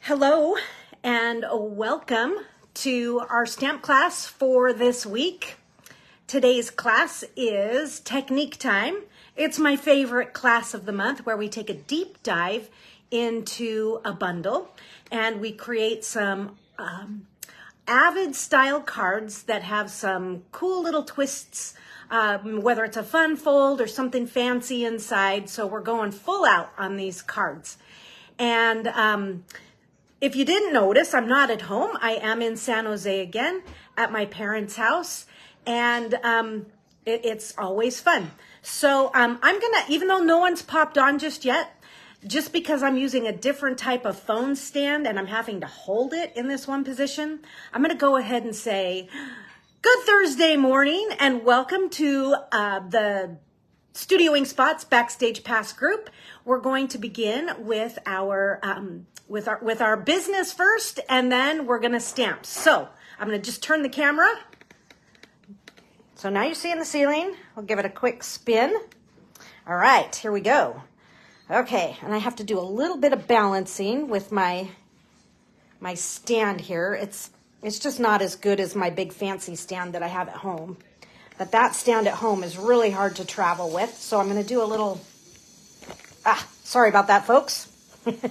Hello and welcome to our stamp class for this week. Today's class is Technique Time. It's my favorite class of the month where we take a deep dive into a bundle and we create some Avid style cards that have some cool little twists, whether it's a fun fold or something fancy inside. So we're going full out on these cards. And if you didn't notice, I'm not at home. I am in San Jose again at my parents' house, and it's always fun. So I'm gonna, even though no one's popped on just yet, just because I'm using a different type of phone stand and I'm having to hold it in this one position, I'm gonna go ahead and say, good Thursday morning and welcome to the Studioing Spots Backstage Pass group. We're going to begin with our business first, and then we're gonna stamp. So I'm gonna just turn the camera. So now you're seeing the ceiling. We'll give it a quick spin. All right, here we go. Okay, and I have to do a little bit of balancing with my stand here. It's just not as good as my big fancy stand that I have at home. But that stand at home is really hard to travel with. So I'm going to do a little, sorry about that, folks. I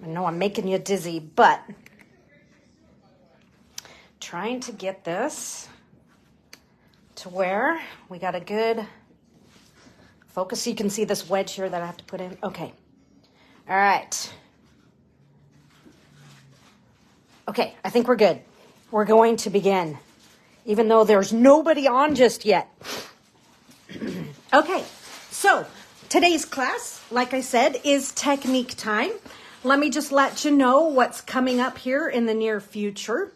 know I'm making you dizzy, but trying to get this to where we got a good focus. So you can see this wedge here that I have to put in. Okay. All right. Okay, I think we're good. We're going to begin, even though there's nobody on just yet. Okay, so today's class, like I said, is Technique Time. Let me just let you know what's coming up here in the near future.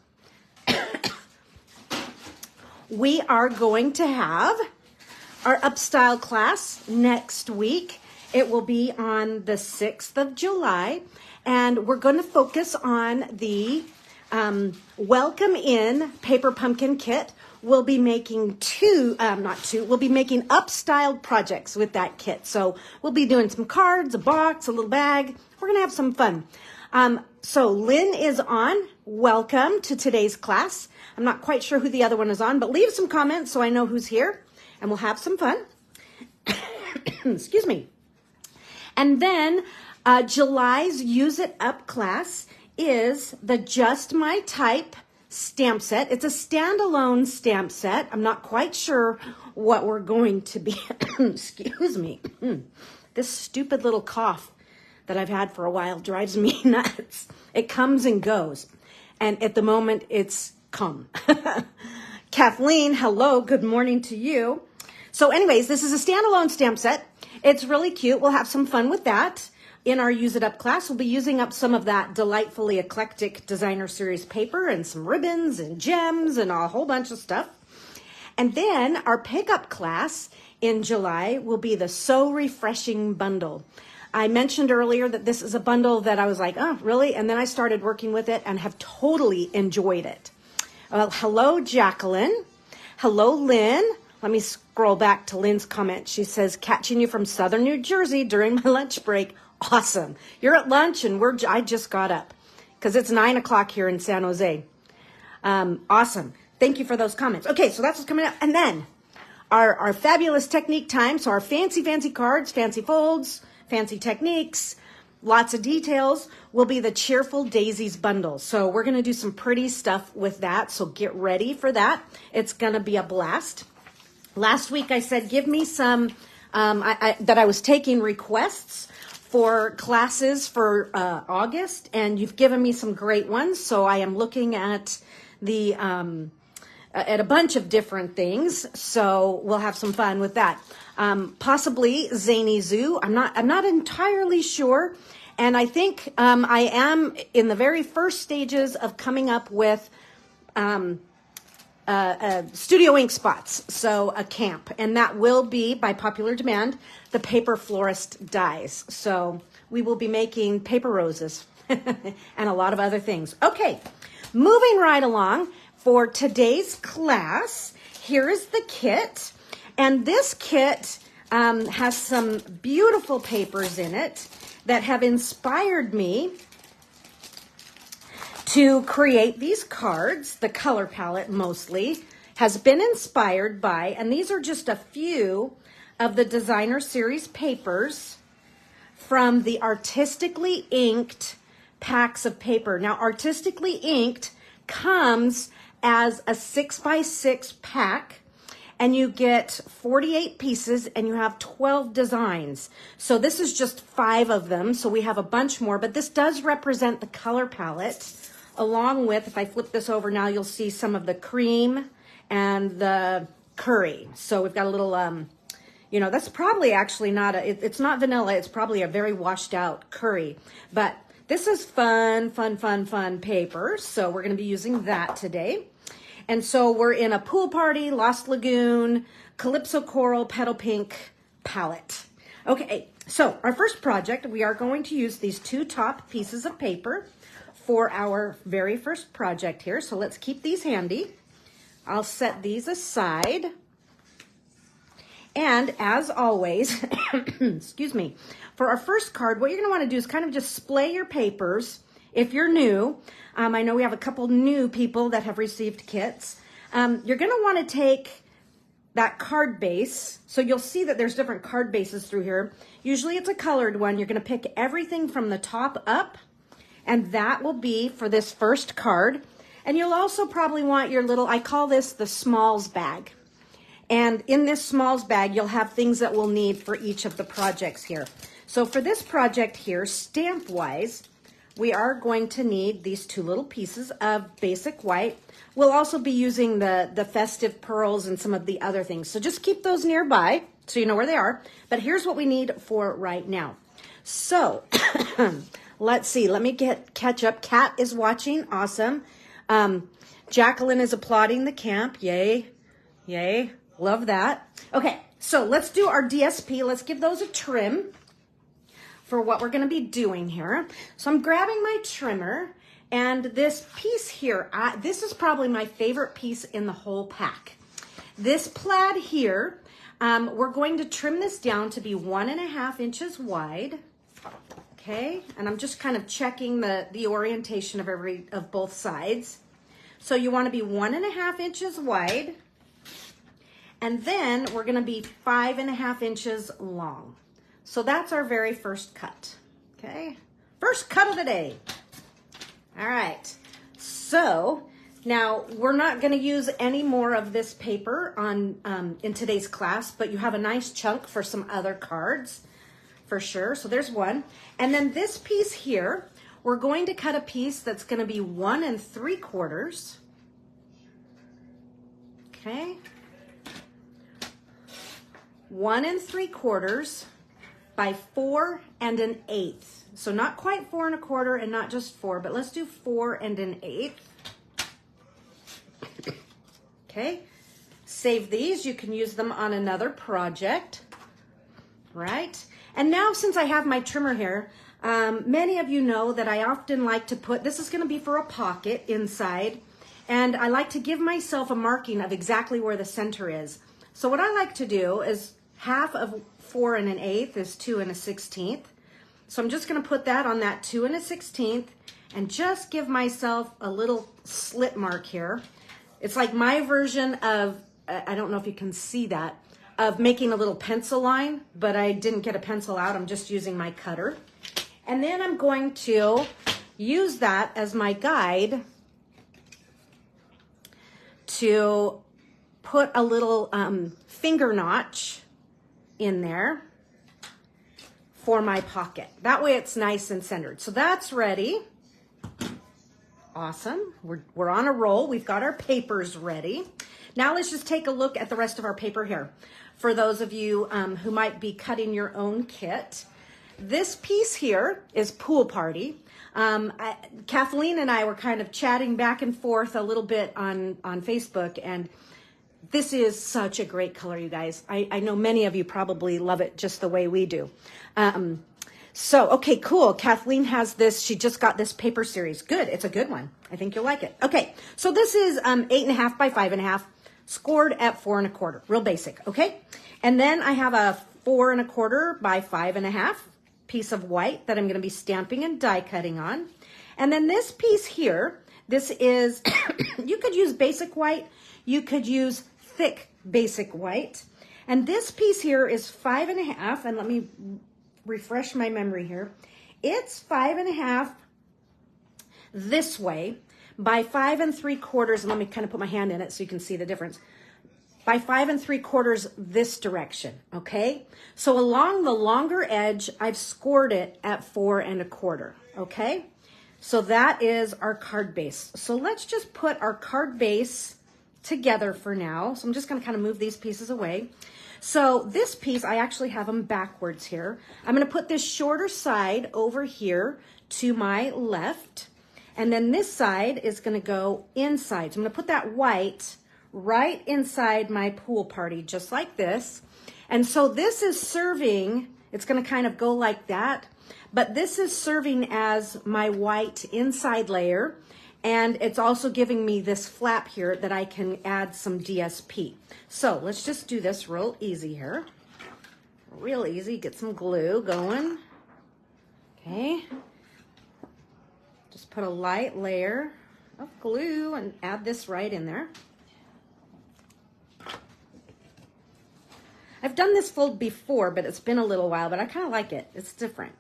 We are going to have our Upstyle class next week. It will be on the 6th of July, and we're going to focus on the Welcome In Paper Pumpkin Kit. We'll be making we'll be making upstyled projects with that kit. So we'll be doing some cards, a box, a little bag. We're going to have some fun. So Lynn is on. Welcome to today's class. I'm not quite sure who the other one is on, but leave some comments so I know who's here, and we'll have some fun. Excuse me. And then July's Use It Up class is the Just My Type stamp set. It's a standalone stamp set. I'm not quite sure what we're going to be. Excuse me. This stupid little cough that I've had for a while drives me nuts. It comes and goes. And at the moment, it's come. Kathleen, hello. Good morning to you. So anyways, this is a standalone stamp set. It's really cute. We'll have some fun with that. In our Use It Up class, we'll be using up some of that delightfully eclectic designer series paper and some ribbons and gems and a whole bunch of stuff. And then our pickup class in July will be the So Refreshing bundle. I mentioned earlier that this is a bundle that I was like, oh, really? And then I started working with it and have totally enjoyed it. Hello, Jacqueline. Hello, Lynn. Let me scroll back to Lynn's comment. She says, catching you from Southern New Jersey during my lunch break. Awesome. You're at lunch and I just got up because it's 9 o'clock here in San Jose. Awesome. Thank you for those comments. Okay, so that's what's coming up. And then our fabulous technique time. So our fancy cards, fancy folds, fancy techniques, lots of details will be the Cheerful Daisies bundle. So we're going to do some pretty stuff with that. So get ready for that. It's going to be a blast. Last week I said, give me some, that I was taking requests for classes for August, and you've given me some great ones. So I am looking at the at a bunch of different things. So we'll have some fun with that. Possibly Zany Zoo. I'm not entirely sure, and I think I am in the very first stages of coming up with Studioing Spots, so a camp, and that will be, by popular demand, the Paper Florist dies. So we will be making paper roses and a lot of other things. Okay, moving right along for today's class, here is the kit, and this kit has some beautiful papers in it. that have inspired me to create these cards. The color palette mostly has been inspired by, and these are just a few of the designer series papers from the artistically inked packs of paper. Now, artistically inked comes as a 6x6 pack, and you get 48 pieces and you have 12 designs. So this is just 5 of them. So we have a bunch more, but this does represent the color palette, along with, if I flip this over now, you'll see some of the cream and the curry. So we've got a little, you know, that's probably actually not it's not vanilla. It's probably a very washed out curry, but this is fun paper. So we're going to be using that today. And so we're in a Pool Party, Lost Lagoon, Calypso Coral, Petal Pink palette. Okay, so our first project, we are going to use these 2 top pieces of paper for our very first project here. So let's keep these handy. I'll set these aside. And as always, excuse me, for our first card, what you're going to want to do is kind of just splay your papers. If you're new, I know we have a couple new people that have received kits. You're going to want to take that card base. So you'll see that there's different card bases through here. Usually it's a colored one. You're going to pick everything from the top up, and that will be for this first card. And you'll also probably want your little, I call this the smalls bag. And in this smalls bag, you'll have things that we'll need for each of the projects here. So for this project here, stamp-wise, we are going to need these 2 little pieces of basic white. We'll also be using the festive pearls and some of the other things. So just keep those nearby so you know where they are. But here's what we need for right now. So let's see. Let me catch up. Kat is watching. Awesome. Jacqueline is applauding the camp. Yay. Yay. Love that. Okay, so let's do our DSP. Let's give those a trim for what we're going to be doing here. So I'm grabbing my trimmer, and this piece here, this is probably my favorite piece in the whole pack. This plaid here, we're going to trim this down to be 1.5 inches wide. Okay, and I'm just kind of checking the orientation of both sides. So you want to be 1.5 inches wide. And then we're going to be 5.5 inches long. So that's our very first cut. Okay, first cut of the day. All right. So now we're not going to use any more of this paper on in today's class, but you have a nice chunk for some other cards for sure. So there's one. And then this piece here, we're going to cut a piece that's going to be 1 3/4. Okay. 1 3/4 by 4 1/8. So not quite 4 1/4 and not just 4, but let's do 4 1/8. Okay, save these. You can use them on another project, right? And now since I have my trimmer here, many of you know that I often like to put, this is going to be for a pocket inside, and I like to give myself a marking of exactly where the center is. So what I like to do is half of 4 1/8 is 2 1/16. So I'm just going to put that on that 2 1/16 and just give myself a little slit mark here. It's like my version of, I don't know if you can see that, of making a little pencil line, but I didn't get a pencil out. I'm just using my cutter. And then I'm going to use that as my guide to put a little finger notch in there for my pocket. That way it's nice and centered. So that's ready. Awesome. We're on a roll. We've got our papers ready. Now let's just take a look at the rest of our paper here. For those of you who might be cutting your own kit, this piece here is Pool Party. Kathleen and I were kind of chatting back and forth a little bit on Facebook, and this is such a great color, you guys. I know many of you probably love it just the way we do. So, okay, cool. Kathleen has this. She just got this paper series. Good. It's a good one. I think you'll like it. Okay, so this is 8.5 by 5.5, scored at 4 1/4. Real basic, okay? And then I have a 4 1/4 by 5.5. piece of white that I'm going to be stamping and die cutting on. And then this piece here, this is, you could use basic white, you could use thick basic white. And this piece here is 5.5, and let me refresh my memory here. It's 5.5 this way by 5 3/4, and let me kind of put my hand in it so you can see the difference. By 5 3/4 this direction, okay? So along the longer edge, I've scored it at 4 1/4, okay? So that is our card base. So let's just put our card base together for now. So I'm just gonna kind of move these pieces away. So this piece, I actually have them backwards here. I'm gonna put this shorter side over here to my left, and then this side is gonna go inside. So I'm gonna put that white right inside my pool party, just like this. And so this is serving, it's gonna kind of go like that, but this is serving as my white inside layer, and it's also giving me this flap here that I can add some DSP. So let's just do this real easy here. Real easy, get some glue going. Okay. Just put a light layer of glue and add this right in there. I've done this fold before, but it's been a little while, but I kind of like it. It's different.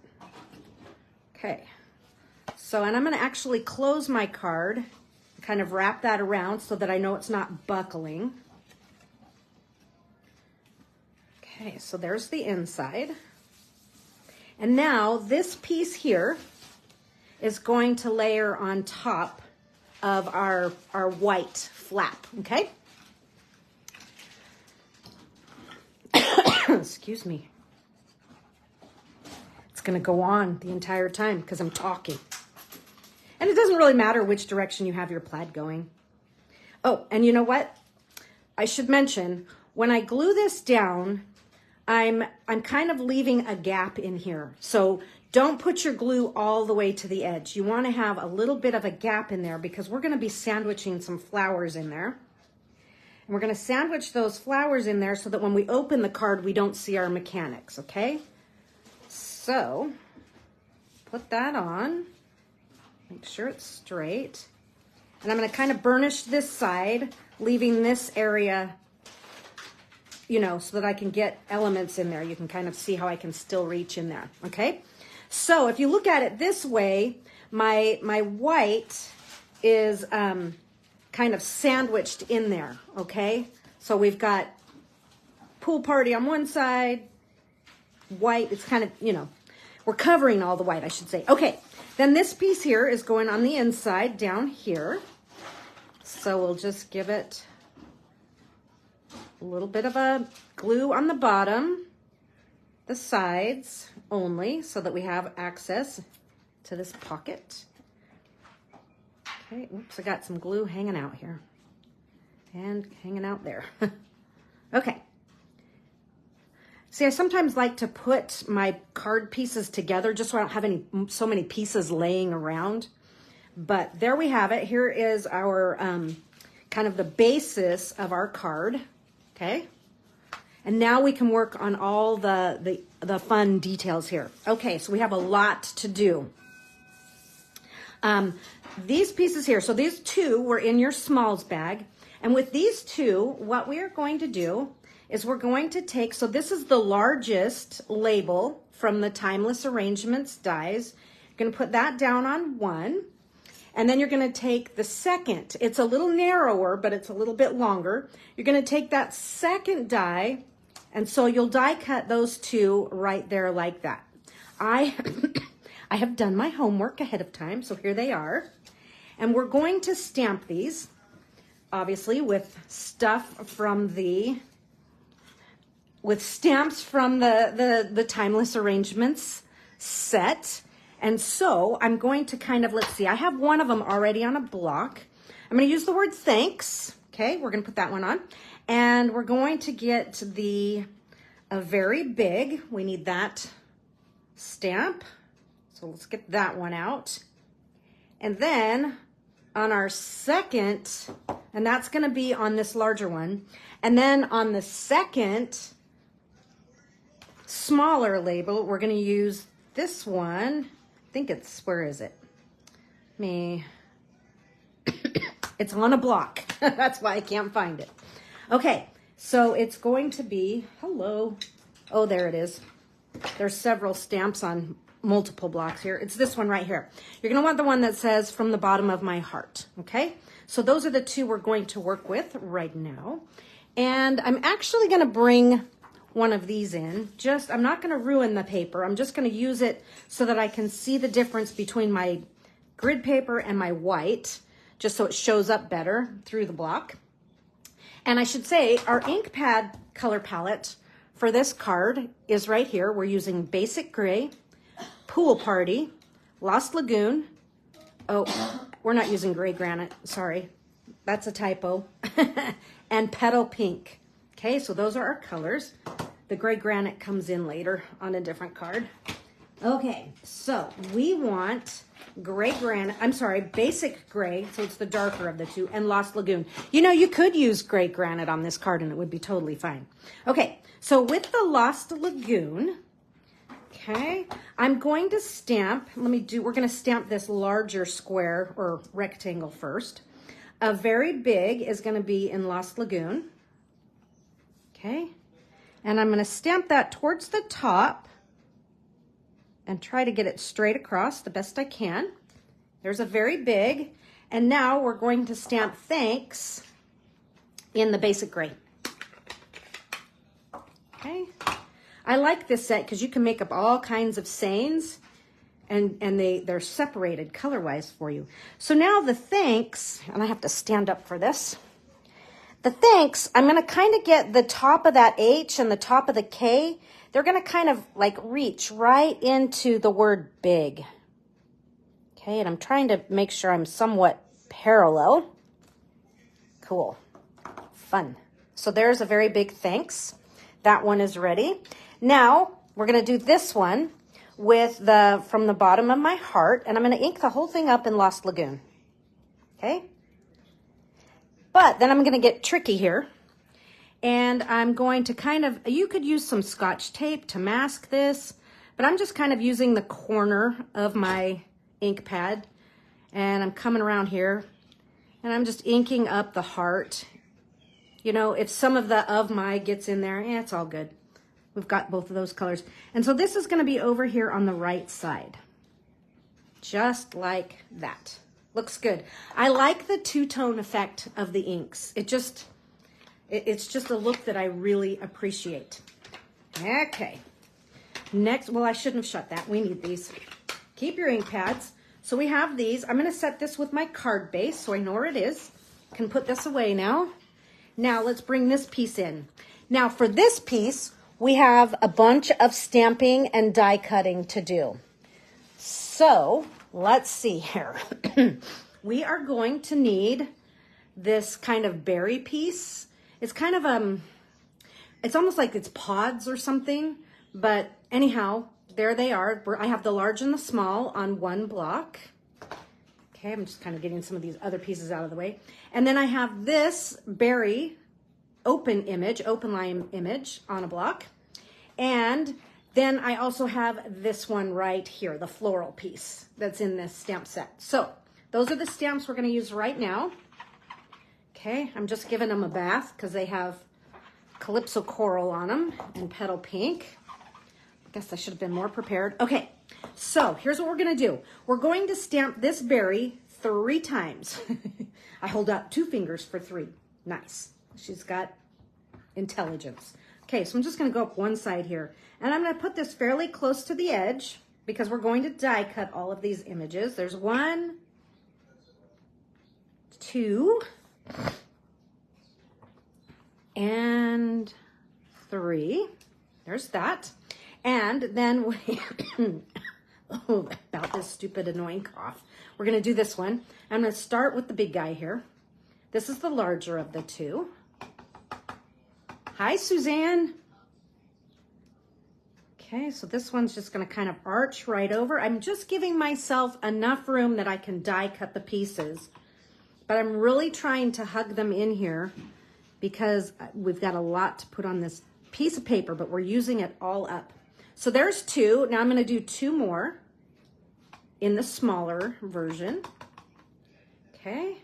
Okay. So, and I'm going to actually close my card, kind of wrap that around so that I know it's not buckling. Okay, so there's the inside. And now this piece here is going to layer on top of our white flap, okay? Excuse me. It's going to go on the entire time because I'm talking. And it doesn't really matter which direction you have your plaid going. Oh, and you know what? I should mention, when I glue this down, I'm kind of leaving a gap in here. So don't put your glue all the way to the edge. You want to have a little bit of a gap in there because we're going to be sandwiching some flowers in there. And we're going to sandwich those flowers in there so that when we open the card, we don't see our mechanics, okay? So put that on. Make sure it's straight. And I'm going to kind of burnish this side, leaving this area, you know, so that I can get elements in there. You can kind of see how I can still reach in there, okay? So if you look at it this way, my white is kind of sandwiched in there, okay? So we've got pool party on one side, white, it's kind of, you know, we're covering all the white, I should say. Okay. Then this piece here is going on the inside down here. So we'll just give it a little bit of a glue on the bottom, the sides only, so that we have access to this pocket. Okay, oops, I got some glue hanging out here and hanging out there. Okay. See, I sometimes like to put my card pieces together just so I don't have so many pieces laying around. But there we have it. Here is our kind of the basis of our card. Okay. And now we can work on all the fun details here. Okay, so we have a lot to do. These pieces here, so these two were in your smalls bag. And with these two, what we are going to do is we're going to take, so this is the largest label from the Timeless Arrangements dies. You're going to put that down on one, and then you're going to take the second. It's a little narrower, but it's a little bit longer. You're going to take that second die, and so you'll die cut those two right there like that. I have done my homework ahead of time, so here they are. And we're going to stamp these, obviously, with stuff from with stamps from the Timeless Arrangements set. And so I'm going to kind of, let's see, I have one of them already on a block. I'm going to use the word thanks. Okay, we're going to put that one on. And we're going to get a very big, we need that stamp. So let's get that one out. And then on our second, and that's going to be on this larger one. And then on the second smaller label, we're going to use this one, I think it's, where is it? It's on a block. That's why I can't find it. Okay, so it's going to be, hello. Oh, there it is. There's several stamps on multiple blocks here. It's this one right here. You're gonna want the one that says from the bottom of my heart, okay? So those are the two we're going to work with right now. And I'm actually gonna bring one of these in. I'm not gonna ruin the paper. I'm just gonna use it so that I can see the difference between my grid paper and my white, just so it shows up better through the block. And I should say our ink pad color palette for this card is right here. We're using Basic Gray, Pool Party, Lost Lagoon. Oh, we're not using Gray Granite, sorry. That's a typo. And Petal Pink. Okay, so those are our colors. The Gray Granite comes in later on a different card. Okay, so we want Gray Granite, I'm sorry, Basic Gray, so it's the darker of the two, and Lost Lagoon. You know, you could use Gray Granite on this card and it would be totally fine. Okay, so with the Lost Lagoon, okay, I'm going to stamp, we're gonna stamp this larger square or rectangle first. A very big is gonna be in Lost Lagoon, okay? And I'm gonna stamp that towards the top and try to get it straight across the best I can. There's a very big, and now we're going to stamp thanks in the Basic Gray. Okay, I like this set because you can make up all kinds of sayings and they're separated color-wise for you. So now the thanks, and I have to stand up for this. The thanks, I'm gonna kind of get the top of that H and the top of the K, they're gonna kind of like reach right into the word big. Okay, and I'm trying to make sure I'm somewhat parallel. Cool, fun. So there's a very big thanks. That one is ready. Now we're gonna do this one with the from the bottom of my heart, and I'm gonna ink the whole thing up in Lost Lagoon. Okay? But then I'm gonna get tricky here. And I'm going to kind of, you could use some Scotch tape to mask this, but I'm just kind of using the corner of my ink pad, and I'm coming around here, and I'm just inking up the heart. You know, if some of my gets in there, it's all good. We've got both of those colors. And so this is gonna be over here on the right side. Just like that. Looks good. I like the two-tone effect of the inks. It's just a look that I really appreciate. Okay. Next, well, I shouldn't have shut that. We need these. Keep your ink pads. So we have these. I'm gonna set this with my card base so I know where it is. Can put this away now. Now let's bring this piece in. Now for this piece, we have a bunch of stamping and die cutting to do. So let's see here. We are going to need this kind of berry piece. It's kind of, it's almost like it's pods or something, but anyhow, there they are. I have the large and the small on one block. Okay, I'm just kind of getting some of these other pieces out of the way. And then I have this berry open line image on a block. And then I also have this one right here, the floral piece that's in this stamp set. So those are the stamps we're gonna use right now. Okay, I'm just giving them a bath because they have Calypso Coral on them and Petal Pink. I guess I should have been more prepared. Okay, so here's what we're gonna do. We're going to stamp this berry 3 times. I hold up 2 fingers for 3. Nice. She's got intelligence. Okay, so I'm just gonna go up one side here. And I'm gonna put this fairly close to the edge because we're going to die cut all of these images. There's 1, 2, and 3. There's that. And then we, oh, about this stupid annoying cough. We're gonna do this one. I'm gonna start with the big guy here. This is the larger of the two. Hi, Suzanne. Okay, so this one's just gonna kind of arch right over. I'm just giving myself enough room that I can die cut the pieces, but I'm really trying to hug them in here because we've got a lot to put on this piece of paper, but we're using it all up. So there's 2. Now I'm going to do 2 more in the smaller version. Okay.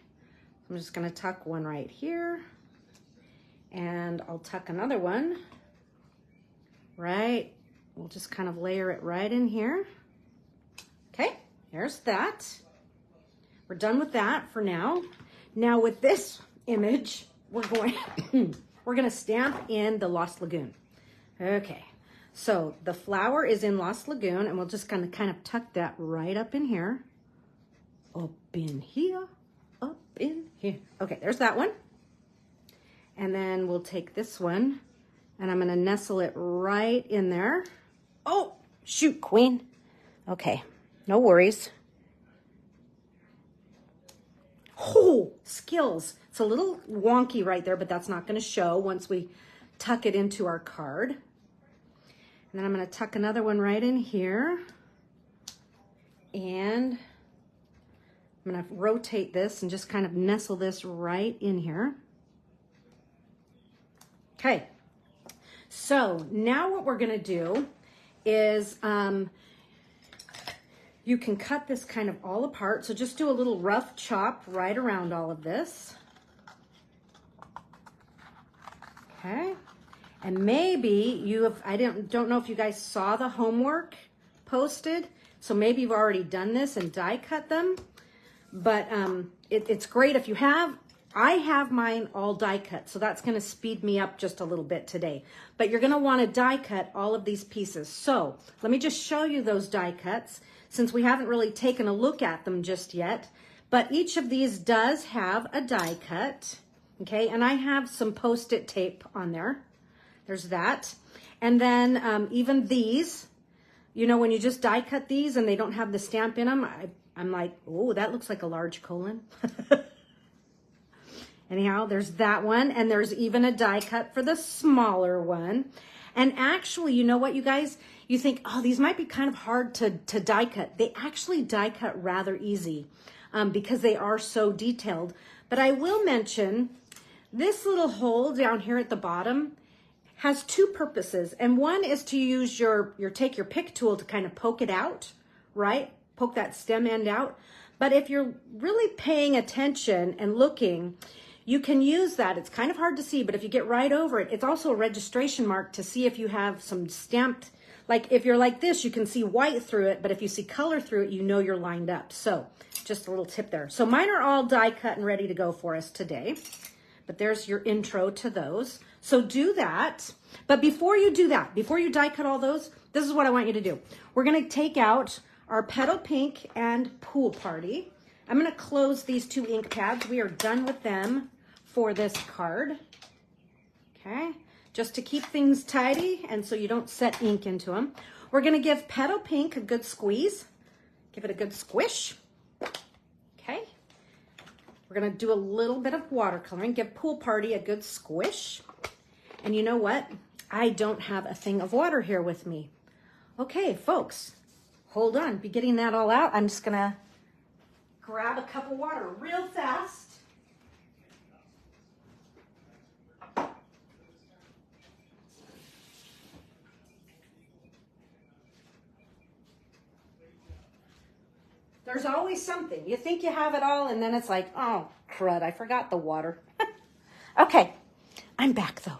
I'm just going to tuck one right here. And I'll tuck another one right. We'll just kind of layer it right in here. Okay, there's that. We're done with that for now. Now with this image, we're going to stamp in the Lost Lagoon. Okay, so the flower is in Lost Lagoon, and we'll just kind of tuck that right up in here. Up in here, up in here. Okay, there's that one. And then we'll take this one, and I'm gonna nestle it right in there. Oh, shoot, Queen. Okay, no worries. Oh, skills. It's a little wonky right there, but that's not gonna show once we tuck it into our card. And then I'm gonna tuck another one right in here. And I'm gonna rotate this and just kind of nestle this right in here. Okay, so now what we're gonna do is you can cut this kind of all apart. So just do a little rough chop right around all of this. Okay, and maybe you have, I don't know if you guys saw the homework posted, so maybe you've already done this and die cut them, but it's great if you have. I have mine all die cut, so that's gonna speed me up just a little bit today. But you're gonna wanna die cut all of these pieces. So let me just show you those die cuts since we haven't really taken a look at them just yet. But each of these does have a die cut, okay? And I have some Post-it tape on there. There's that. And then even these, you know, when you just die cut these and they don't have the stamp in them, I'm like, oh, that looks like a large colon. Anyhow, there's that one, and there's even a die cut for the smaller one. And actually, you know what, you guys? You think, oh, these might be kind of hard to die cut. They actually die cut rather easy because they are so detailed. But I will mention this little hole down here at the bottom has 2 purposes. And one is to use take your pick tool to kind of poke it out, right? Poke that stem end out. But if you're really paying attention and looking, you can use that. It's kind of hard to see, but if you get right over it, it's also a registration mark to see if you have some stamped, like if you're like this, you can see white through it, but if you see color through it, you know you're lined up. So just a little tip there. So mine are all die cut and ready to go for us today, but there's your intro to those. So do that. But before you do that, before you die cut all those, this is what I want you to do. We're gonna take out our Petal Pink and Pool Party. I'm gonna close these 2 ink pads. We are done with them for this card, okay? Just to keep things tidy and so you don't set ink into them. We're gonna give Petal Pink a good squeeze. Give it a good squish, okay? We're gonna do a little bit of watercoloring. Give Pool Party a good squish. And you know what? I don't have a thing of water here with me. Okay, folks, hold on. Be getting that all out. I'm just gonna grab a cup of water real fast. There's always something. You think you have it all, and then it's like, oh, crud, I forgot the water. Okay, I'm back, though.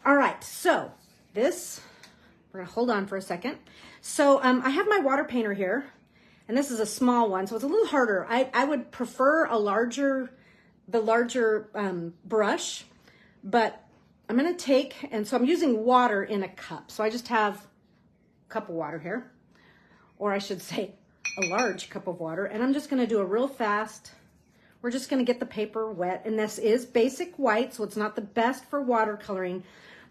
All right, so this, we're going to hold on for a second. So I have my water painter here, and this is a small one, so it's a little harder. I would prefer the larger brush, but I'm going to take, and so I'm using water in a cup. So I just have a cup of water here, or I should say, a large cup of water, and I'm just going to do a real fast. We're just going to get the paper wet, and this is basic white, so it's not the best for watercoloring,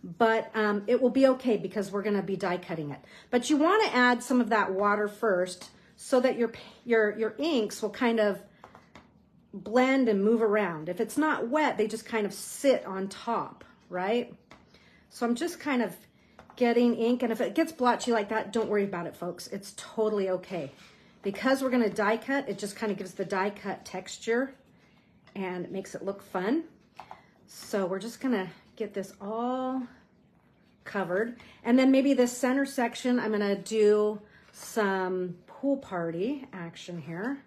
but it will be okay because we're going to be die cutting it. But you want to add some of that water first so that your inks will kind of blend and move around. If it's not wet, they just kind of sit on top, right? So I'm just kind of getting ink, and if it gets blotchy like that, don't worry about it, folks. It's totally okay. Because we're going to die cut, it just kind of gives the die cut texture and it makes it look fun. So we're just going to get this all covered. And then maybe this center section, I'm gonna do some pool party action here.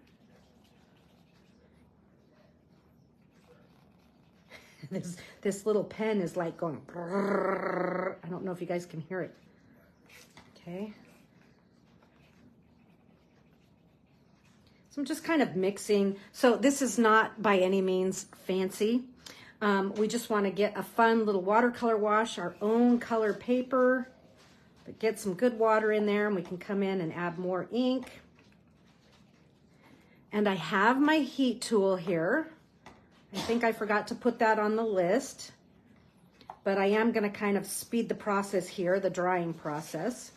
This little pen is like going, brrr. I don't know if you guys can hear it. Okay. So I'm just kind of mixing. So this is not by any means fancy. We just want to get a fun little watercolor wash, our own color paper, but get some good water in there, and we can come in and add more ink. And I have my heat tool here. I think I forgot to put that on the list, but I am going to kind of speed the process here, the drying process.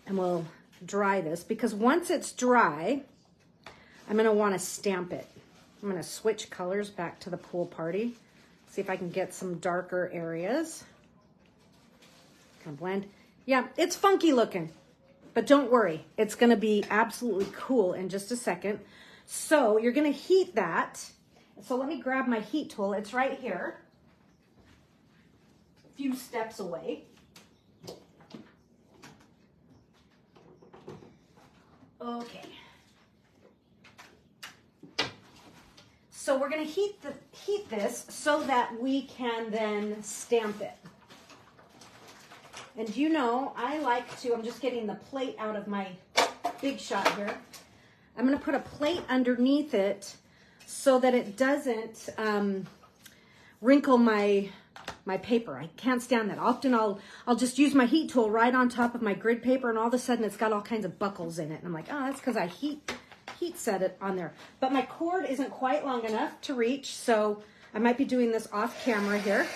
And we'll dry this, because once it's dry, I'm going to want to stamp it. I'm going to switch colors back to the pool party. See if I can get some darker areas. Kind of blend. Yeah, it's funky looking, but don't worry. It's going to be absolutely cool in just a second. So you're going to heat that. So let me grab my heat tool. It's right here, a few steps away. Okay. So we're going to heat this so that we can then stamp it. And you know, I like to, I'm just getting the plate out of my Big Shot here. I'm going to put a plate underneath it so that it doesn't wrinkle my paper. I can't stand that. Often I'll just use my heat tool right on top of my grid paper, and all of a sudden it's got all kinds of buckles in it. And I'm like, oh, that's because I heat set it on there. But my cord isn't quite long enough to reach, so I might be doing this off camera here.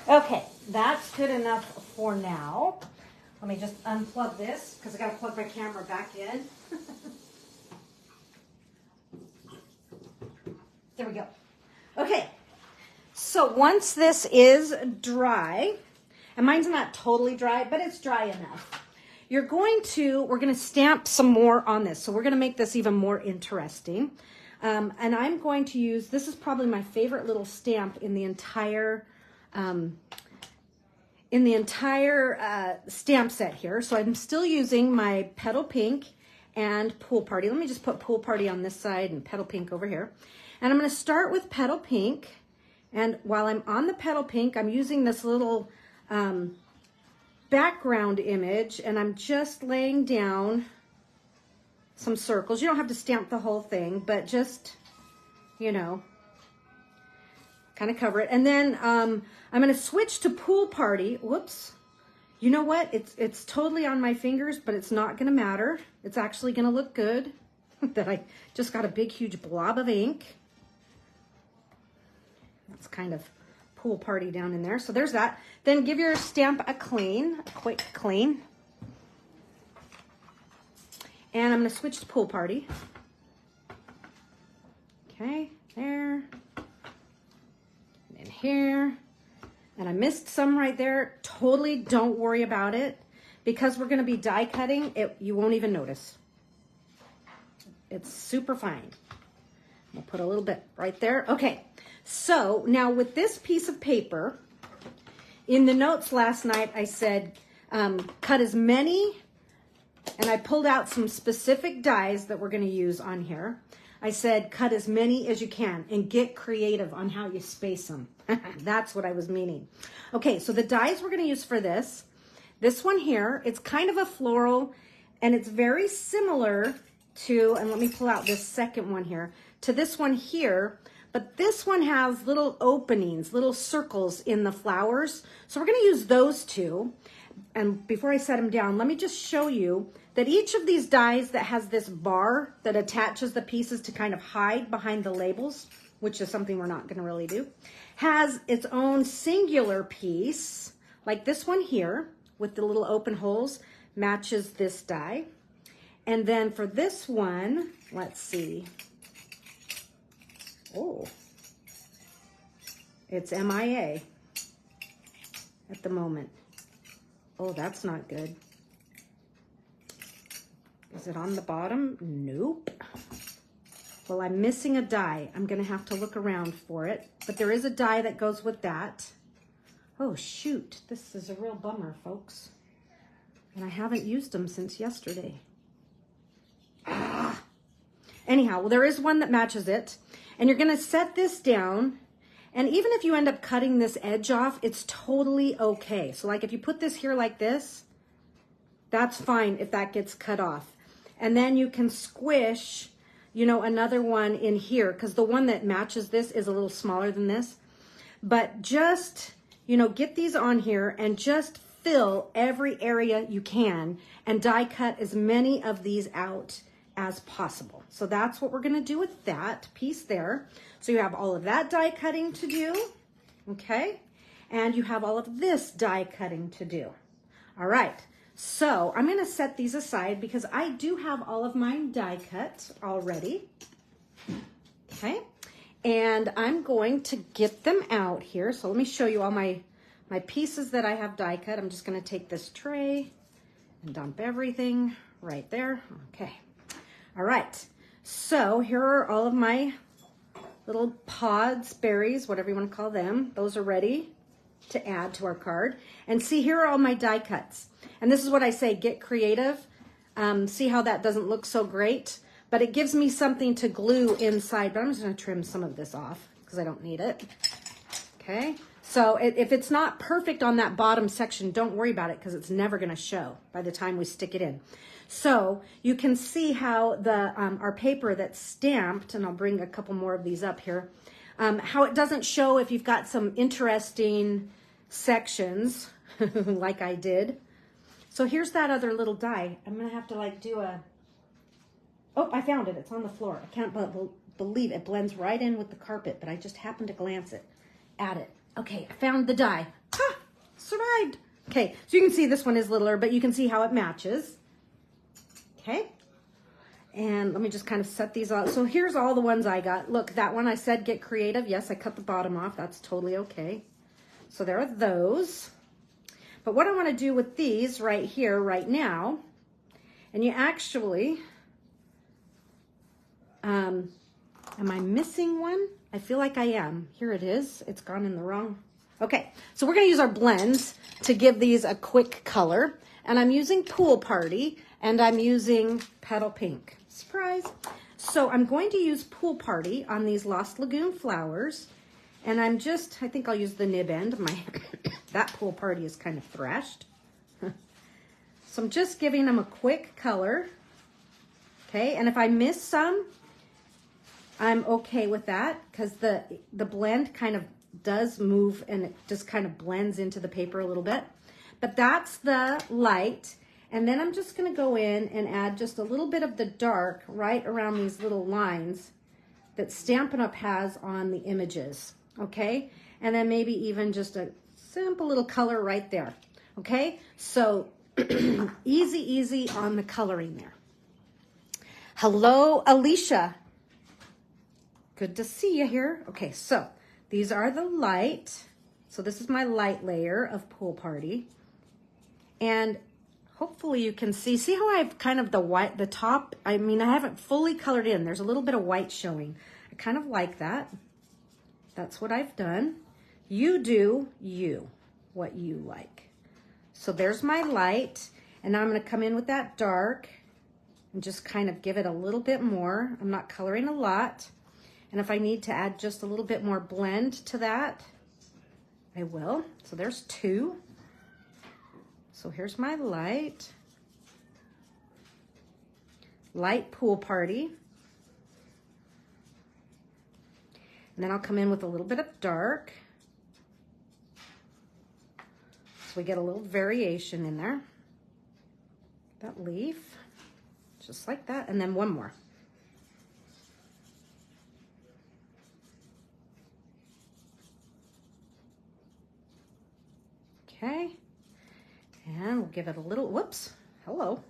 Okay, that's good enough for now. Let me just unplug this because I got to plug my camera back in. There we go. Okay, so once this is dry, and mine's not totally dry, but it's dry enough, we're going to stamp some more on this. So we're going to make this even more interesting. And I'm going to use, this is probably my favorite little stamp in the entire stamp set here. So I'm still using my Petal Pink and Pool Party. Let me just put Pool Party on this side and Petal Pink over here. And I'm going to start with Petal Pink. And while I'm on the Petal Pink, I'm using this little background image, and I'm just laying down some circles. You don't have to stamp the whole thing, but just, you know, kind of cover it. And then I'm going to switch to Pool Party. Whoops. You know what? It's totally on my fingers, but it's not going to matter. It's actually going to look good that I just got a big, huge blob of ink. That's kind of Pool Party down in there. So there's that. Then give your stamp a quick clean. And I'm going to switch to Pool Party. Okay, there. And here. And I missed some right there. Totally don't worry about it. Because we're going to be die cutting, you won't even notice. It's super fine. We'll put a little bit right there. Okay, so now with this piece of paper, in the notes last night I said cut as many, and I pulled out some specific dies that we're going to use on here. I said cut as many as you can and get creative on how you space them. That's what I was meaning. Okay, so the dies we're going to use for this one here, it's kind of a floral, and it's very similar to, and let me pull out this second one here. to this one here, but this one has little openings, little circles in the flowers. So we're gonna use those two. And before I set them down, let me just show you that each of these dies that has this bar that attaches the pieces to kind of hide behind the labels, which is something we're not gonna really do, has its own singular piece, like this one here with the little open holes, matches this die. And then for this one, let's see. Oh, it's MIA at the moment. Oh, that's not good. Is it on the bottom? Nope. Well, I'm missing a die. I'm gonna have to look around for it, but there is a die that goes with that. Oh shoot, this is a real bummer, folks. And I haven't used them since yesterday. Anyhow, well, there is one that matches it, and you're gonna set this down, and even if you end up cutting this edge off, it's totally okay. So like if you put this here like this, that's fine if that gets cut off. And then you can squish, you know, another one in here, because the one that matches this is a little smaller than this. But just, you know, get these on here and just fill every area you can and die cut as many of these out as possible. So that's what we're gonna do with that piece there. So you have all of that die cutting to do, okay? And you have all of this die cutting to do. All right, so I'm gonna set these aside because I do have all of mine die cut already, okay? And I'm going to get them out here. So let me show you all my pieces that I have die cut. I'm just gonna take this tray and dump everything right there, okay. All right, so here are all of my little pods, berries, whatever you want to call them. Those are ready to add to our card. And see, here are all my die cuts. And this is what I say, get creative. See how that doesn't look so great, but it gives me something to glue inside. But I'm just gonna trim some of this off because I don't need it, okay? So if it's not perfect on that bottom section, don't worry about it because it's never gonna show by the time we stick it in. So you can see how the our paper that's stamped, and I'll bring a couple more of these up here, how it doesn't show if you've got some interesting sections like I did. So here's that other little die. I'm gonna have to like do a, oh, I found it, it's on the floor. I can't believe it blends right in with the carpet, but I just happened to glance at it. Okay, I found the die. Ha, survived. Okay, so you can see this one is littler, but you can see how it matches. Okay, and let me just kind of set these out. So here's all the ones I got. Look, that one I said get creative. Yes, I cut the bottom off. That's totally okay. So there are those. But what I want to do with these right here, right now, and you actually, am I missing one? I feel like I am. Here it is. It's gone in the wrong. Okay, so we're going to use our blends to give these a quick color. And I'm using Pool Party. And I'm using Petal Pink. Surprise. So I'm going to use Pool Party on these Lost Lagoon flowers. And I'm just, I think I'll use the nib end. My that Pool Party is kind of thrashed. So I'm just giving them a quick color. Okay, and if I miss some, I'm okay with that because the blend kind of does move and it just kind of blends into the paper a little bit. But that's the light. And then I'm just gonna go in and add just a little bit of the dark right around these little lines that Stampin' Up! Has on the images, okay? And then maybe even just a simple little color right there, okay? So easy on the coloring there. Hello, Alicia. Good to see you here. Okay, so these are the light. So this is my light layer of Pool Party. And hopefully you can see how I've kind of the white, the top, I mean, I haven't fully colored in. There's a little bit of white showing. I kind of like that. That's what I've done. You do what you like. So there's my light, and now I'm gonna come in with that dark and just kind of give it a little bit more. I'm not coloring a lot. And if I need to add just a little bit more blend to that, I will. So there's two. So here's my light Pool Party. And then I'll come in with a little bit of dark. So we get a little variation in there. That leaf, just like that. And then one more. Okay. And we'll give it a little, whoops, hello.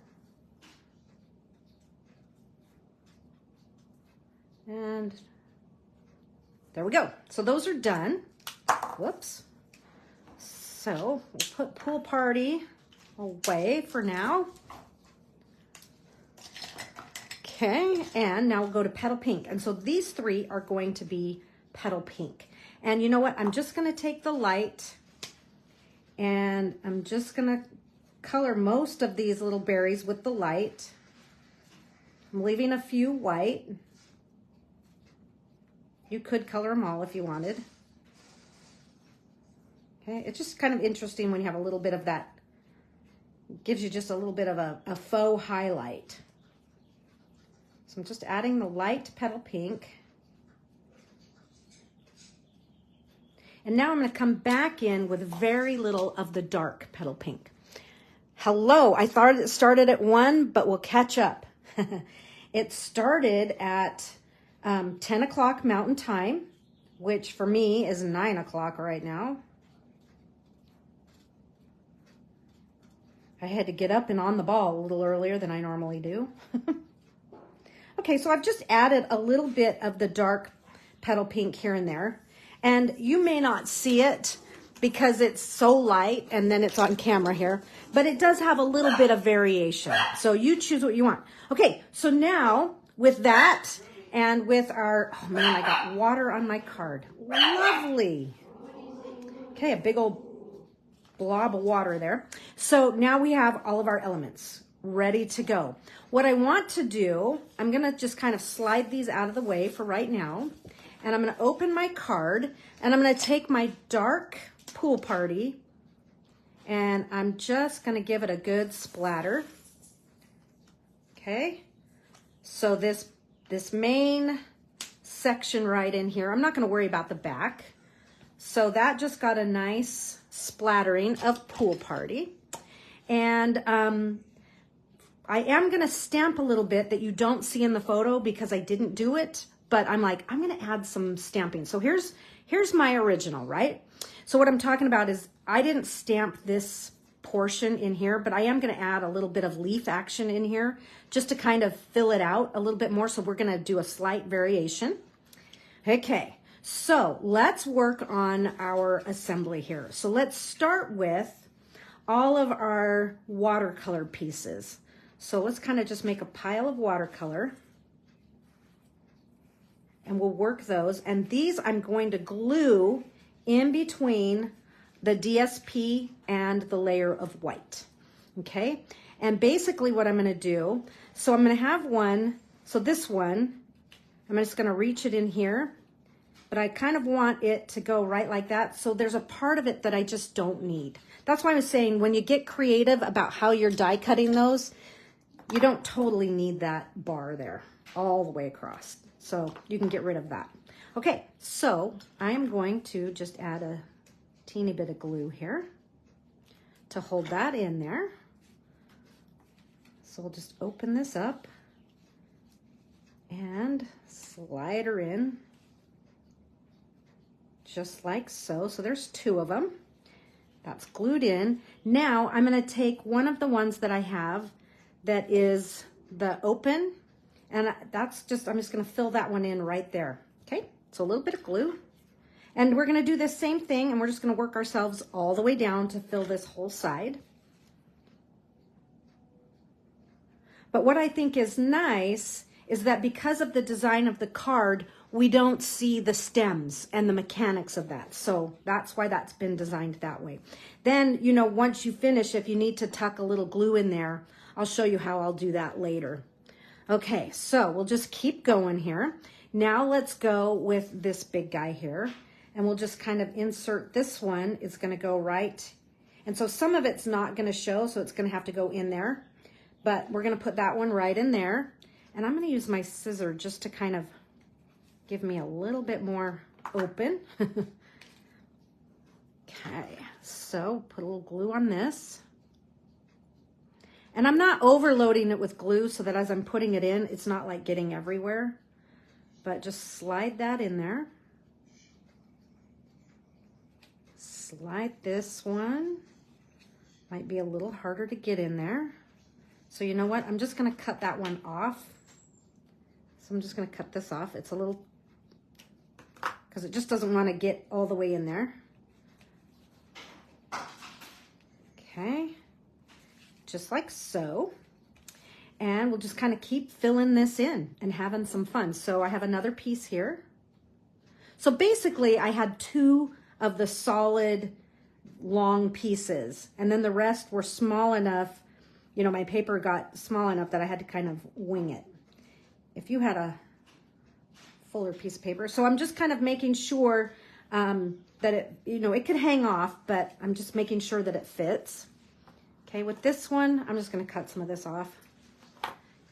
And there we go. So those are done. Whoops. So we'll put Pool Party away for now. Okay, and now we'll go to Petal Pink. And so these three are going to be Petal Pink. And you know what? I'm just going to take the light and I'm just going to color most of these little berries with the light. I'm leaving a few white. You could color them all if you wanted. Okay, it's just kind of interesting when you have a little bit of that. It gives you just a little bit of a faux highlight. So I'm just adding the light Petal Pink. And now I'm going to come back in with very little of the dark Petal Pink. Hello, I thought it started at 1, but we'll catch up. It started at 10 o'clock Mountain Time, which for me is 9 o'clock right now. I had to get up and on the ball a little earlier than I normally do. Okay, so I've just added a little bit of the dark Petal Pink here and there. And you may not see it because it's so light and then it's on camera here, but it does have a little bit of variation. So you choose what you want. Okay, so now with that and with our, oh man, I got water on my card. Lovely. Okay, a big old blob of water there. So now we have all of our elements ready to go. What I want to do, I'm going to just kind of slide these out of the way for right now. And I'm going to open my card and I'm going to take my dark Pool Party and I'm just going to give it a good splatter. Okay. So this main section right in here, I'm not going to worry about the back. So that just got a nice splattering of Pool Party. And I am going to stamp a little bit that you don't see in the photo because I didn't do it, but I'm like, I'm going to add some stamping. So here's my original, right? So what I'm talking about is I didn't stamp this portion in here, but I am going to add a little bit of leaf action in here just to kind of fill it out a little bit more. So we're going to do a slight variation. Okay, so let's work on our assembly here. So let's start with all of our watercolor pieces. So let's kind of just make a pile of watercolor and we'll work those. And these I'm going to glue in between the DSP and the layer of white. Okay. And basically what I'm going to do, so I'm going to have one. So this one, I'm just going to reach it in here, but I kind of want it to go right like that. So there's a part of it that I just don't need. That's why I was saying when you get creative about how you're die cutting those, you don't totally need that bar there all the way across. So you can get rid of that. Okay, so I am going to just add a teeny bit of glue here to hold that in there. So we'll just open this up and slide her in just like so. So there's 2 of them. That's glued in. Now I'm going to take one of the ones that I have that is the open, and that's just, I'm just going to fill that one in right there. Okay, so a little bit of glue, and we're going to do this same thing, and we're just going to work ourselves all the way down to fill this whole side. But what I think is nice is that because of the design of the card, we don't see the stems and the mechanics of that. So that's why that's been designed that way. Then, you know, once you finish, if you need to tuck a little glue in there, I'll show you how I'll do that later. Okay, so we'll just keep going here. Now let's go with this big guy here, and we'll just kind of insert this one. It's going to go right. And so some of it's not going to show, so it's going to have to go in there. But we're going to put that one right in there. And I'm going to use my scissor just to kind of give me a little bit more open. Okay, so put a little glue on this. And I'm not overloading it with glue so that as I'm putting it in, it's not like getting everywhere. But just slide that in there. Slide this one. Might be a little harder to get in there. So you know what? I'm just going to cut that one off. So I'm just going to cut this off. It's a little, because it just doesn't want to get all the way in there. Okay. Just like so. And we'll just kind of keep filling this in and having some fun. So I have another piece here. So basically I had 2 of the solid long pieces, and then the rest were small enough, you know, my paper got small enough that I had to kind of wing it. If you had a fuller piece of paper. So I'm just kind of making sure that it, you know, it could hang off, but I'm just making sure that it fits. Okay, with this one, I'm just going to cut some of this off.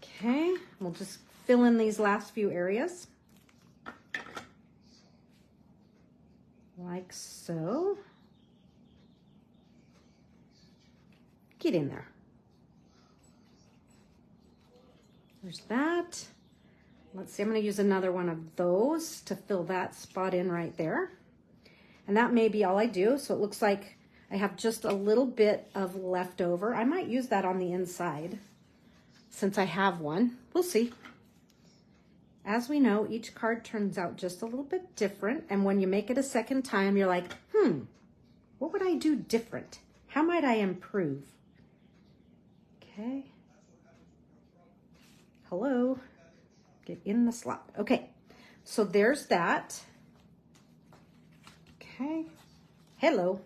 Okay, we'll just fill in these last few areas. Like so. Get in there. There's that. Let's see, I'm going to use another one of those to fill that spot in right there. And that may be all I do. So it looks like I have just a little bit of leftover. I might use that on the inside since I have one. We'll see. As we know, each card turns out just a little bit different. And when you make it a second time, you're like, what would I do different? How might I improve? Okay. Hello. Get in the slot. Okay. So there's that. Okay. Hello.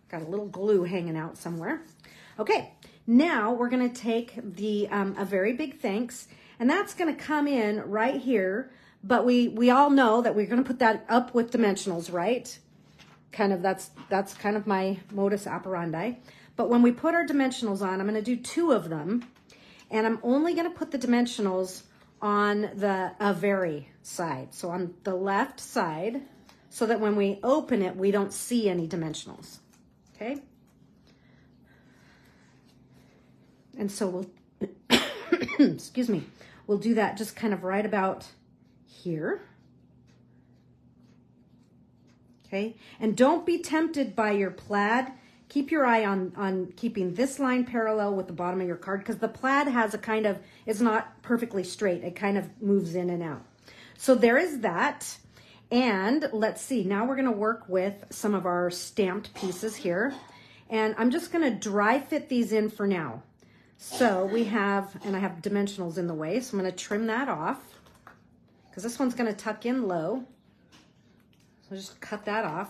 Got a little glue hanging out somewhere. Okay. Now we're going to take the a very big thanks, and that's going to come in right here. But we all know that we're going to put that up with dimensionals, right? Kind of that's kind of my modus operandi. But when we put our dimensionals on, I'm going to do 2 of them, and I'm only going to put the dimensionals on the very side. So on the left side, so that when we open it, we don't see any dimensionals. Okay. And so we'll, excuse me, we'll do that just kind of right about here. Okay. And don't be tempted by your plaid. Keep your eye on keeping this line parallel with the bottom of your card, because the plaid has a kind of, it's not perfectly straight. It kind of moves in and out. So there is that. And let's see, now we're going to work with some of our stamped pieces here. And I'm just going to dry fit these in for now. So we have, and I have dimensionals in the way, so I'm going to trim that off because this one's going to tuck in low. So just cut that off.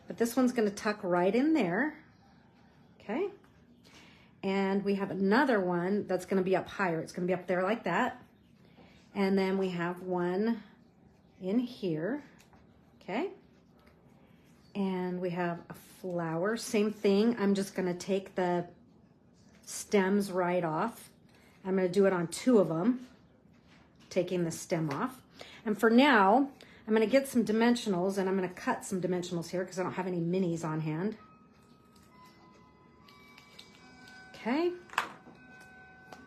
But this one's going to tuck right in there. Okay. And we have another one that's going to be up higher. It's going to be up there like that. And then we have one in here. Okay. And we have a flower. Same thing. I'm just going to take the stems right off. I'm going to do it on 2 of them, taking the stem off. And for now, I'm going to get some dimensionals, and I'm going to cut some dimensionals here because I don't have any minis on hand. Okay.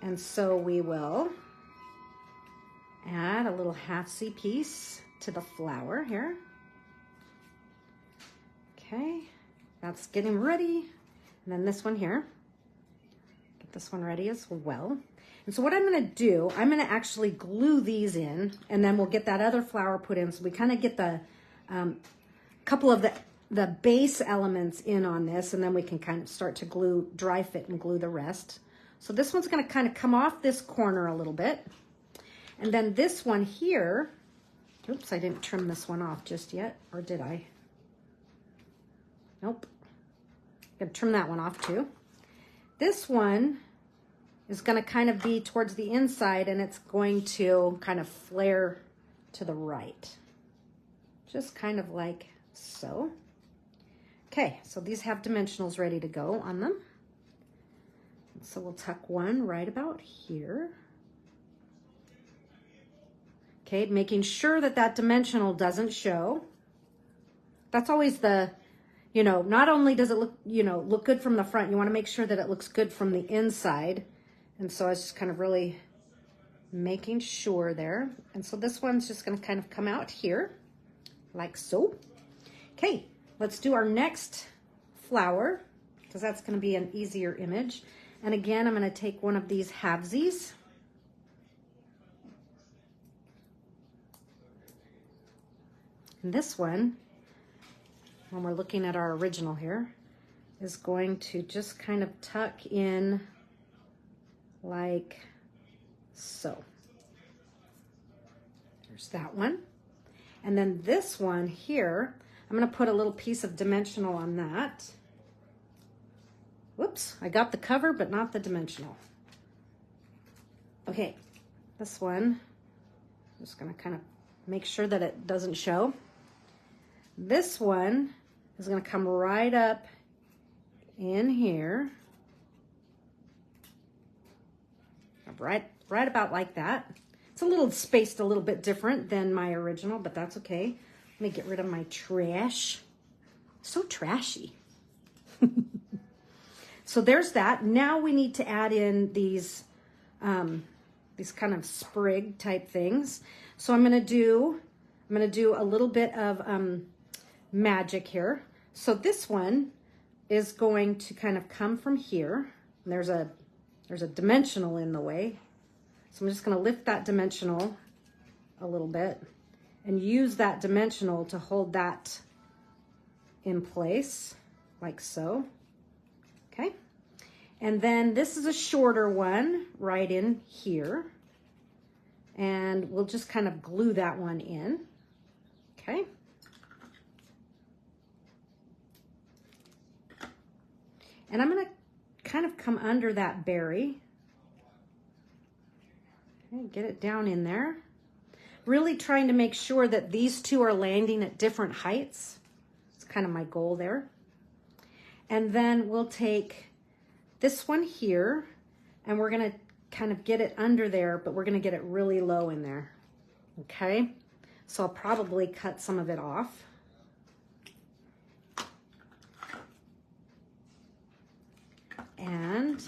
And so we will add a little half-C piece to the flower here. Okay. That's getting ready. And then this one here. Get this one ready as well. And so what I'm going to do, I'm going to actually glue these in, and then we'll get that other flower put in. So we kind of get the couple of the base elements in on this, and then we can kind of start to glue, dry fit and glue the rest. So this one's going to kind of come off this corner a little bit. And then this one here, oops, I didn't trim this one off just yet, or did I? Nope. I'm going to trim that one off too. This one is going to kind of be towards the inside, and it's going to kind of flare to the right. Just kind of like so. Okay, so these have dimensionals ready to go on them. So we'll tuck one right about here. Okay, making sure that that dimensional doesn't show. That's always the, you know, not only does it look, you know, look good from the front, you want to make sure that it looks good from the inside. And so I was just kind of really making sure there. And so this one's just going to kind of come out here like so. Okay, let's do our next flower because that's going to be an easier image. And again, I'm going to take one of these halvesies. And this one, when we're looking at our original here, is going to just kind of tuck in like so. There's that one. And then this one here, I'm going to put a little piece of dimensional on that. Whoops, I got the cover, but not the dimensional. Okay, this one, I'm just going to kind of make sure that it doesn't show. This one is going to come right up in here. Right about like that. It's a little spaced a little bit different than my original, but that's okay. Let me get rid of my trash. So trashy. So there's that. Now we need to add in these kind of sprig type things. So I'm gonna do a little bit of magic here. So this one is going to kind of come from here. And there's a dimensional in the way. So I'm just going to lift that dimensional a little bit and use that dimensional to hold that in place like so. Okay. And then this is a shorter one right in here. And we'll just kind of glue that one in. Okay. And I'm going to kind of come under that berry. Okay, get it down in there. Really trying to make sure that these two are landing at different heights. It's kind of my goal there. And then we'll take this one here and we're going to kind of get it under there, but we're going to get it really low in there. Okay, so I'll probably cut some of it off. And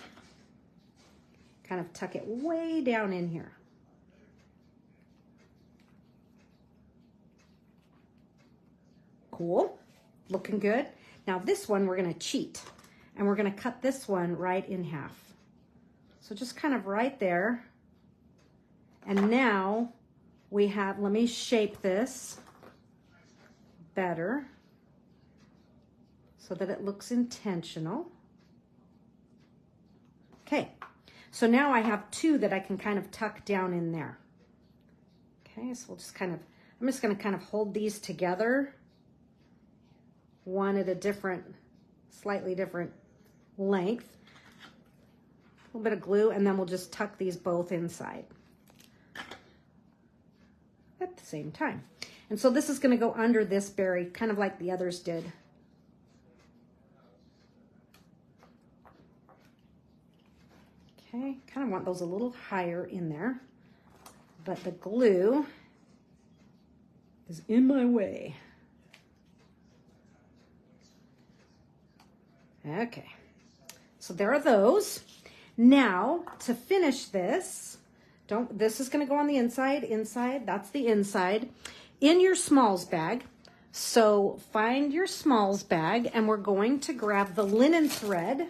kind of tuck it way down in here. Cool, looking good. Now this one we're gonna cheat and we're gonna cut this one right in half. So just kind of right there. And now we have, let me shape this better so that it looks intentional. Okay, so now I have two that I can kind of tuck down in there. Okay, so we'll just kind of, I'm just going to kind of hold these together, one at a different, slightly different length, a little bit of glue, and then we'll just tuck these both inside at the same time. And so this is going to go under this berry, kind of like the others did. Okay, kind of want those a little higher in there, but the glue is in my way. Okay, so there are those. Now to finish this, this is going to go on the inside, that's the inside, in your smalls bag. So find your smalls bag and we're going to grab the linen thread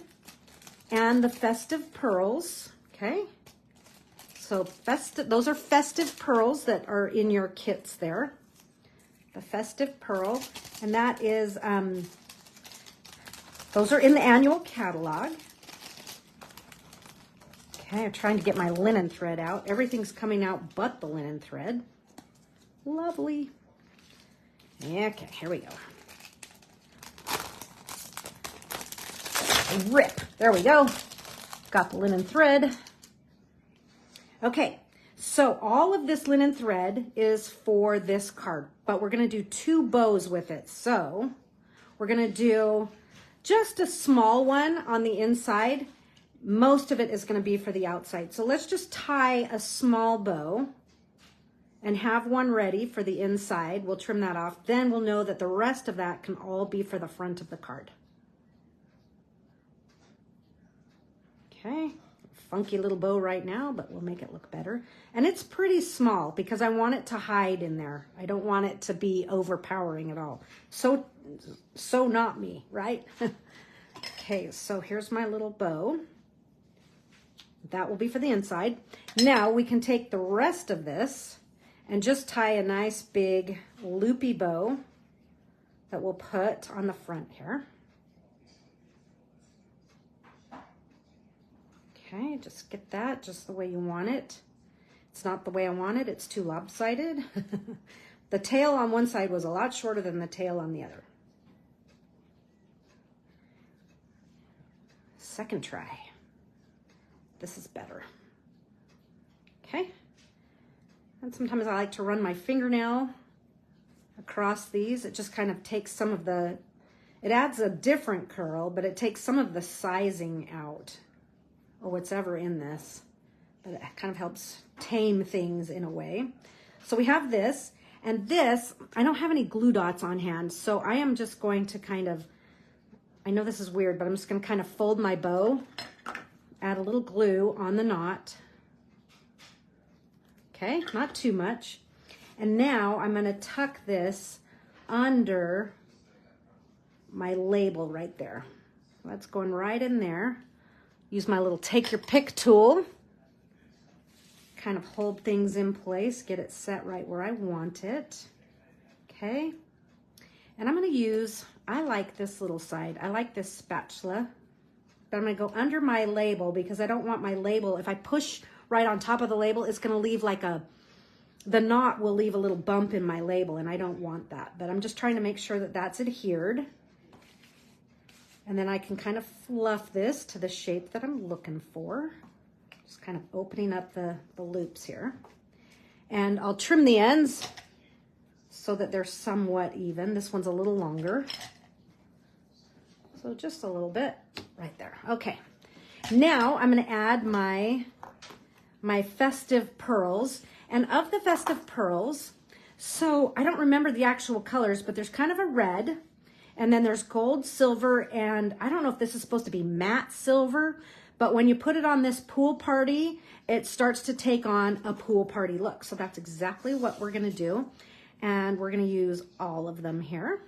and the festive pearls, okay? So those are festive pearls that are in your kits there. The festive pearl, and that is, those are in the annual catalog. Okay, I'm trying to get my linen thread out. Everything's coming out but the linen thread. Lovely. Okay, here we go. Rip. There we go. Got the linen thread. Okay, so all of this linen thread is for this card, but we're going to do 2 bows with it. So we're going to do just a small one on the inside. Most of it is going to be for the outside. So let's just tie a small bow and have one ready for the inside. We'll trim that off. Then we'll know that the rest of that can all be for the front of the card. Okay, funky little bow right now, but we'll make it look better. And it's pretty small because I want it to hide in there. I don't want it to be overpowering at all. So not me, right? Okay, so here's my little bow. That will be for the inside. Now we can take the rest of this and just tie a nice big loopy bow that we'll put on the front here. Okay, just get that just the way you want it. It's not the way I want it, it's too lopsided. The tail on one side was a lot shorter than the tail on the other. Second try. This is better. Okay. And sometimes I like to run my fingernail across these. It just kind of takes some of the, it adds a different curl, but it takes some of the sizing out, or what's ever in this. But it kind of helps tame things in a way. So we have this, and this, I don't have any glue dots on hand, so I am just going to kind of, I know this is weird, but I'm just going to kind of fold my bow, add a little glue on the knot. Okay, not too much. And now I'm going to tuck this under my label right there. That's going right in there. Use my little take your pick tool. Kind of hold things in place, get it set right where I want it. Okay. And I'm going to use, I like this little side. I like this spatula. But I'm going to go under my label because I don't want my label, if I push right on top of the label, it's going to leave like the knot will leave a little bump in my label, and I don't want that. But I'm just trying to make sure that that's adhered. And then I can kind of fluff this to the shape that I'm looking for. Just kind of opening up the loops here. And I'll trim the ends so that they're somewhat even. This one's a little longer. So just a little bit right there. Okay. Now I'm going to add my festive pearls. And of the festive pearls, so I don't remember the actual colors, but there's kind of a red, and then there's gold, silver, and I don't know if this is supposed to be matte silver, but when you put it on this pool party, it starts to take on a pool party look. So that's exactly what we're going to do. And we're going to use all of them here,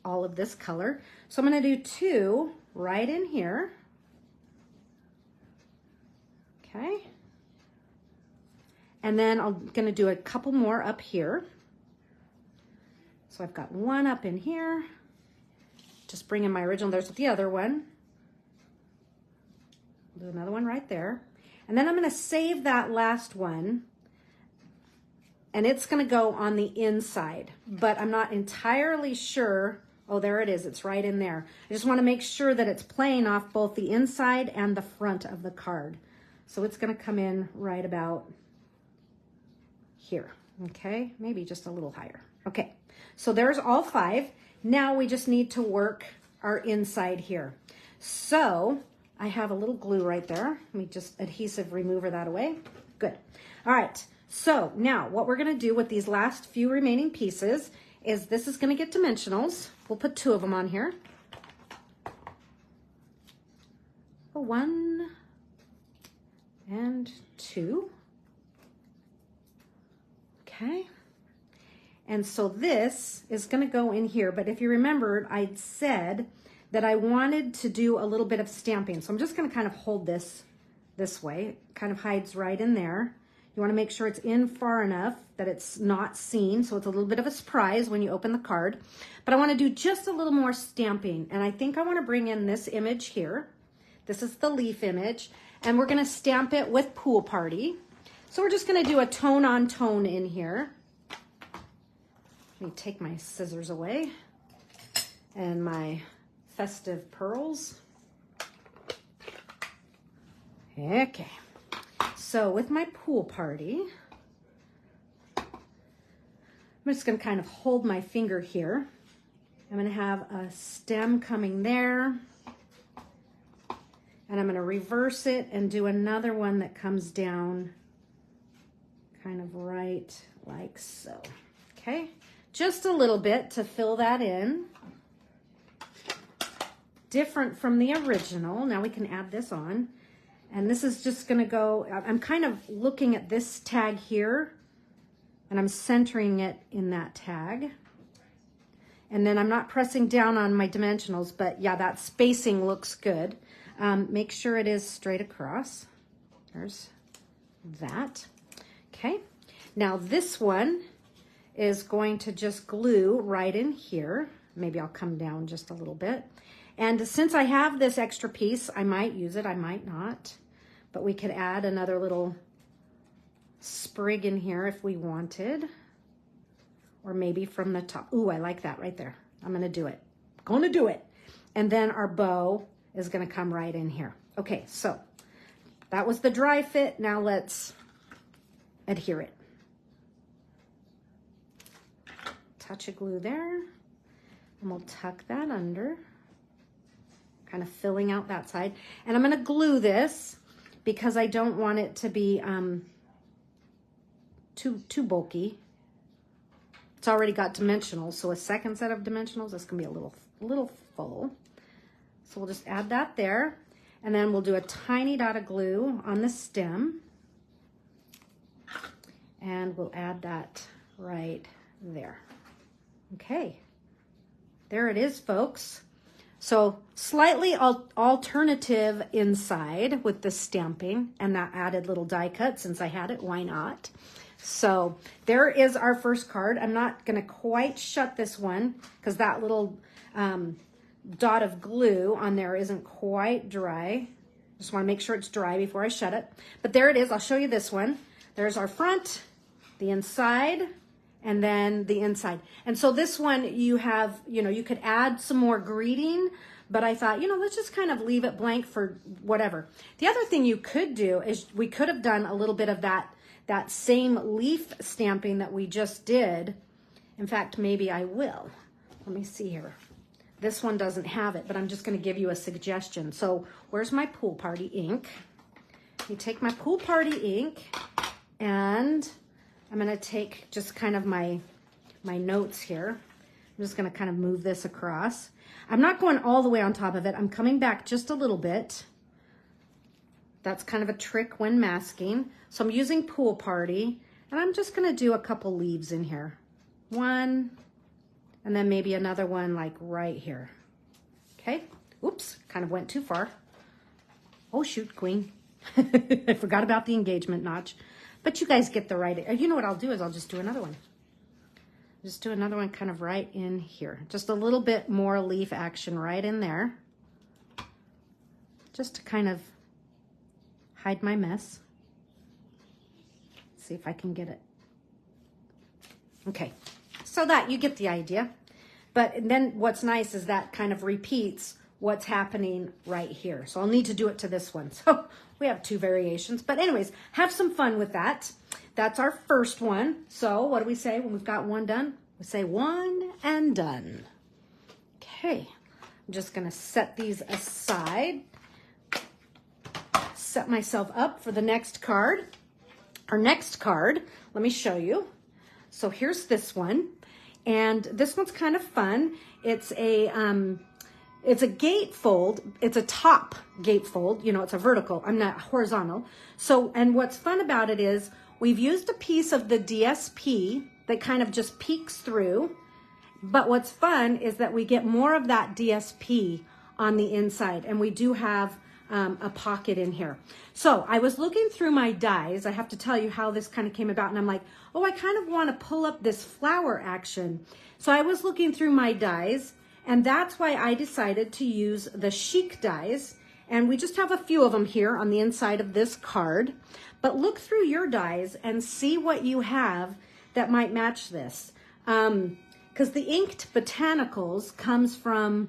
all of this color. So I'm going to do 2 right in here. Okay. And then I'm going to do a couple more up here. So I've got 1 up in here. Just bring in my original. There's the other one. Do another one right there. And then I'm going to save that last one. And it's going to go on the inside. But I'm not entirely sure. Oh, there it is. It's right in there. I just want to make sure that it's playing off both the inside and the front of the card. So it's going to come in right about here. Okay, maybe just a little higher. Okay, so there's all 5. Now we just need to work our inside here. So I have a little glue right there. Let me just adhesive remover that away. Good. All right, so now what we're going to do with these last few remaining pieces is this is going to get dimensionals. We'll put 2 of them on here. 1 and 2. Okay. And so this is going to go in here, but if you remembered, I'd said that I wanted to do a little bit of stamping. So I'm just going to kind of hold this way. It kind of hides right in there. You want to make sure it's in far enough that it's not seen, so it's a little bit of a surprise when you open the card. But I want to do just a little more stamping, and I think I want to bring in this image here. This is the leaf image, and we're going to stamp it with Pool Party. So we're just going to do a tone on tone in here. Let me take my scissors away and my festive pearls. Okay, so with my Pool Party, I'm just going to kind of hold my finger here. I'm going to have a stem coming there, and I'm going to reverse it and do another one that comes down kind of right like so. Okay, just a little bit to fill that in. Different from the original. Now we can add this on. And this is just gonna go, I'm kind of looking at this tag here and I'm centering it in that tag. And then I'm not pressing down on my dimensionals, but yeah, that spacing looks good. Make sure it is straight across. There's that. Okay, now this one is going to just glue right in here. Maybe I'll come down just a little bit. And since I have this extra piece, I might use it, I might not. But we could add another little sprig in here if we wanted. Or maybe from the top. Ooh, I like that right there. I'm gonna do it. Gonna do it. And then our bow is gonna come right in here. Okay, so that was the dry fit. Now let's adhere it. Touch of glue there. And we'll tuck that under. Kind of filling out that side. And I'm gonna glue this because I don't want it to be too bulky. It's already got dimensionals, so a second set of dimensionals, this can be a little full. So we'll just add that there, and then we'll do a tiny dot of glue on the stem, and we'll add that right there. Okay, there it is, folks. So slightly alternative inside with the stamping and that added little die cut. Since I had it, why not? So there is our first card. I'm not gonna quite shut this one because that little dot of glue on there isn't quite dry. Just wanna make sure it's dry before I shut it. But there it is, I'll show you this one. There's our front, the inside, and then the inside. And so this one you have, you could add some more greeting, but I thought, let's just kind of leave it blank for whatever. The other thing you could do is we could have done a little bit of that same leaf stamping that we just did. In fact, maybe I will. Let me see here. This one doesn't have it, but I'm just gonna give you a suggestion. So where's my pool party ink? You take my pool party ink and I'm gonna take just kind of my notes here. I'm just gonna kind of move this across. I'm not going all the way on top of it. I'm coming back just a little bit. That's kind of a trick when masking. So I'm using pool party and I'm just gonna do a couple leaves in here. One, and then maybe another one like right here. Okay, oops, kind of went too far. Oh shoot, queen. I forgot about the engagement notch. But you guys get the right, you know what I'll do is I'll just do another one. Just do another one kind of right in here. Just a little bit more leaf action right in there. Just to kind of hide my mess. See if I can get it. Okay, so that, you get the idea. But then what's nice is that kind of repeats what's happening right here. So I'll need to do it to this one. So we have two variations, but anyways, have some fun with that. That's our first one. So what do we say when we've got one done? We say one and done. Okay, I'm just gonna set these aside, set myself up for the next card. Our next card, let me show you. So here's this one, and this one's kind of fun. It's a gatefold. It's a top gatefold. It's a vertical. I'm not horizontal. So, and what's fun about it is we've used a piece of the DSP that kind of just peeks through. But what's fun is that we get more of that DSP on the inside, and we do have a pocket in here. So I was looking through my dies. I have to tell you how this kind of came about, and I'm like, oh, I kind of want to pull up this flower action. So I was looking through my dies, and that's why I decided to use the chic dies. And we just have a few of them here on the inside of this card. But look through your dies and see what you have that might match this. Because the Inked Botanicals comes from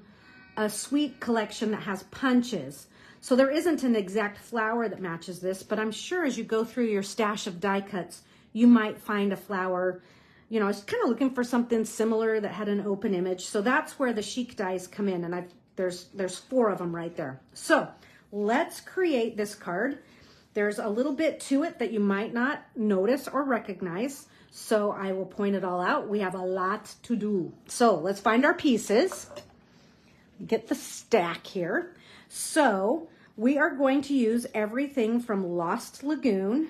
a sweet collection that has punches. So there isn't an exact flower that matches this, but I'm sure as you go through your stash of die cuts, you might find a flower. I was kind of looking for something similar that had an open image. So that's where the chic dies come in, and there's 4 of them right there. So let's create this card. There's a little bit to it that you might not notice or recognize, so I will point it all out. We have a lot to do. So let's find our pieces. Get the stack here. So we are going to use everything from Lost Lagoon.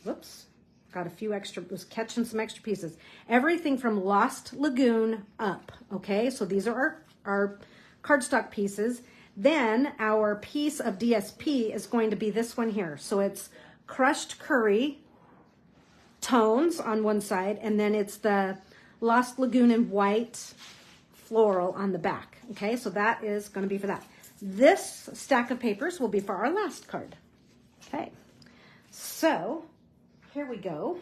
Whoops, got a few extra, was catching some extra pieces. Everything from Lost Lagoon up, okay? So these are our cardstock pieces. Then our piece of DSP is going to be this one here. So it's crushed curry tones on one side, and then it's the Lost Lagoon in white floral on the back. Okay, so that is going to be for that. This stack of papers will be for our last card. Okay, so here we go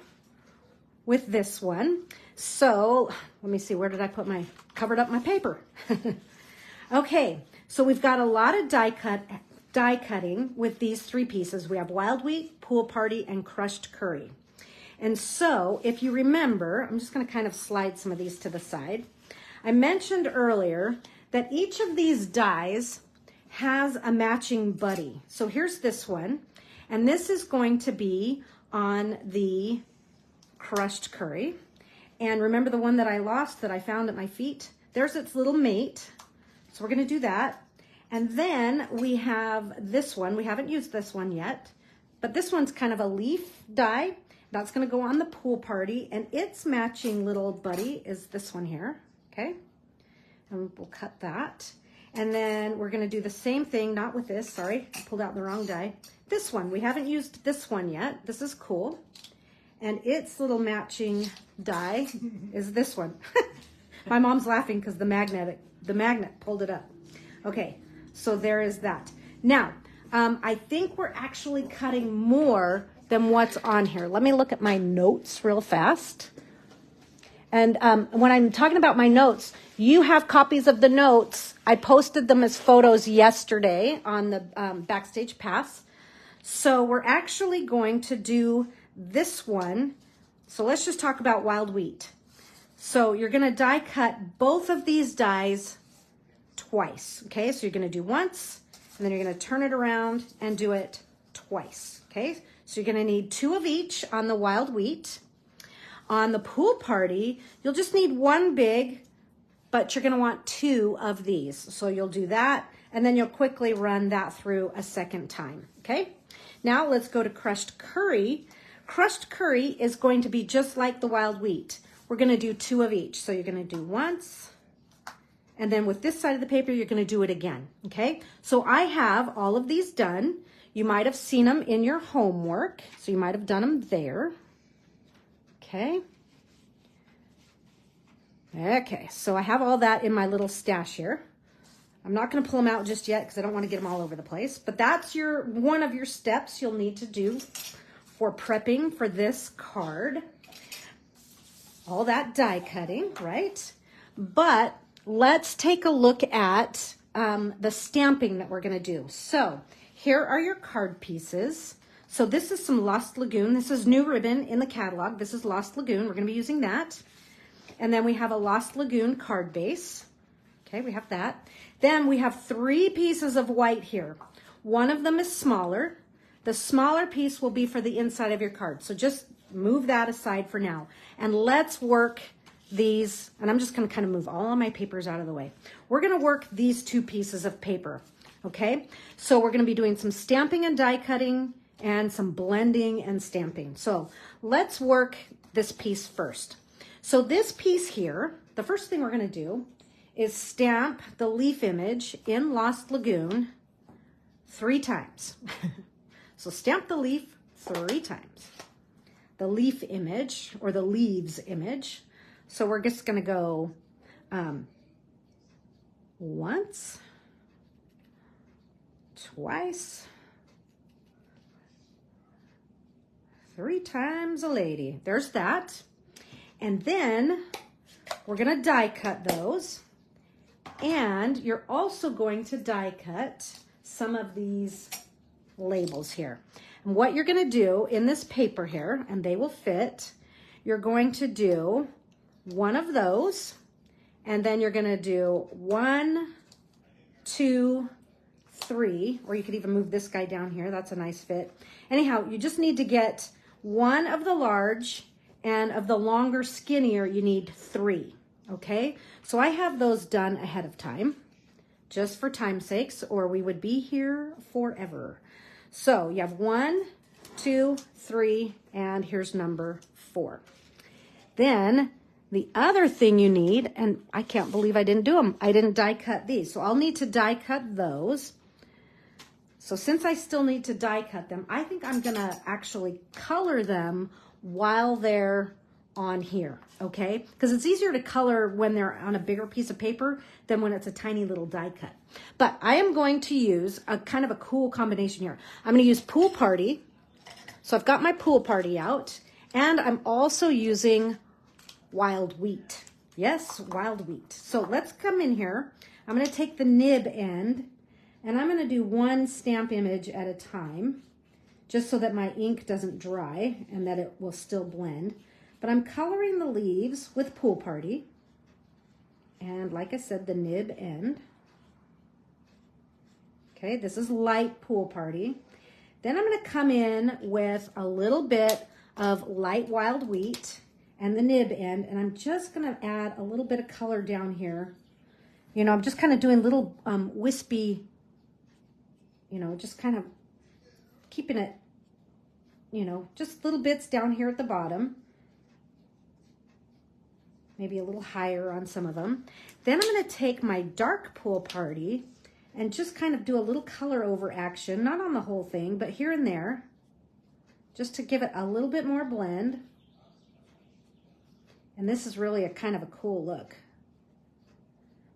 with this one. So let me see, where did I put my, covered up my paper. Okay, so we've got a lot of die cutting with these three pieces. We have Wild Wheat, Pool Party, and Crushed Curry. And so if you remember, I'm just going to kind of slide some of these to the side. I mentioned earlier that each of these dies has a matching buddy. So here's this one, and this is going to be on the Crushed Curry. And remember the one that I lost that I found at my feet? There's its little mate. So we're going to do that. And then we have this one. We haven't used this one yet, but this one's kind of a leaf die. That's going to go on the Pool Party, and its matching little buddy is this one here, okay? And we'll cut that. And then we're going to do the same thing, not with this, sorry, I pulled out the wrong die. This one, we haven't used this one yet. This is cool. And its little matching die is this one. My mom's laughing because the magnet pulled it up. Okay, so there is that. Now, I think we're actually cutting more than what's on here. Let me look at my notes real fast. And when I'm talking about my notes, you have copies of the notes. I posted them as photos yesterday on the Backstage Pass. So we're actually going to do this one. So let's just talk about Wild Wheat. So you're going to die cut both of these dies twice. Okay, so you're going to do once, and then you're going to turn it around and do it twice. Okay, so you're going to need 2 of each on the Wild Wheat. On the Pool Party, you'll just need 1 big, but you're going to want 2 of these. So you'll do that, and then you'll quickly run that through a second time. Okay, now let's go to Crushed Curry. Crushed Curry is going to be just like the Wild Wheat. We're going to do 2 of each. So you're going to do once, and then with this side of the paper, you're going to do it again. Okay, so I have all of these done. You might have seen them in your homework, so you might have done them there. Okay. Okay, so I have all that in my little stash here. I'm not going to pull them out just yet because I don't want to get them all over the place, but that's one of your steps you'll need to do for prepping for this card. All that die cutting, right? But let's take a look at the stamping that we're going to do. So here are your card pieces. So this is some Lost Lagoon. This is new ribbon in the catalog. This is Lost Lagoon. We're going to be using that. And then we have a Lost Lagoon card base. Okay, we have that. Then we have 3 pieces of white here. One of them is smaller. The smaller piece will be for the inside of your card. So just move that aside for now. And let's work these, and I'm just going to kind of move all of my papers out of the way. We're going to work these 2 pieces of paper. Okay, so we're going to be doing some stamping and die cutting and some blending and stamping. So let's work this piece first. So this piece here, the first thing we're going to do is stamp the leaf image in Lost Lagoon 3 times. So stamp the leaf 3 times. The leaf image, or the leaves image. So we're just going to go once, twice, 3 times a lady. There's that. And then we're going to die cut those. And you're also going to die cut some of these labels here. And what you're going to do in this paper here, and they will fit, you're going to do one of those, and then you're going to do 1, 2, 3, or you could even move this guy down here. That's a nice fit. Anyhow, you just need to get 1 of the large, and of the longer, skinnier, you need 3, okay? So I have those done ahead of time, just for time's sakes, or we would be here forever. So you have 1, 2, 3, and here's number 4. Then the other thing you need, and I can't believe I didn't do them. I didn't die cut these, so I'll need to die cut those. So since I still need to die cut them, I think I'm gonna actually color them while they're on here, okay? Because it's easier to color when they're on a bigger piece of paper than when it's a tiny little die cut. But I am going to use a kind of a cool combination here. I'm gonna use Pool Party. So I've got my Pool Party out, and I'm also using Wild Wheat. Yes, Wild Wheat. So let's come in here. I'm going to take the nib end, and I'm going to do 1 stamp image at a time, just so that my ink doesn't dry and that it will still blend. But I'm coloring the leaves with Pool Party, and like I said, the nib end. Okay, this is light Pool Party. Then I'm going to come in with a little bit of light Wild Wheat and the nib end, and I'm just going to add a little bit of color down here. You know, I'm just kind of doing little wispy, you know, just kind of keeping it, you know, just little bits down here at the bottom. Maybe a little higher on some of them. Then I'm going to take my dark Pool Party and just kind of do a little color over action, not on the whole thing, but here and there, just to give it a little bit more blend. And this is really a kind of a cool look.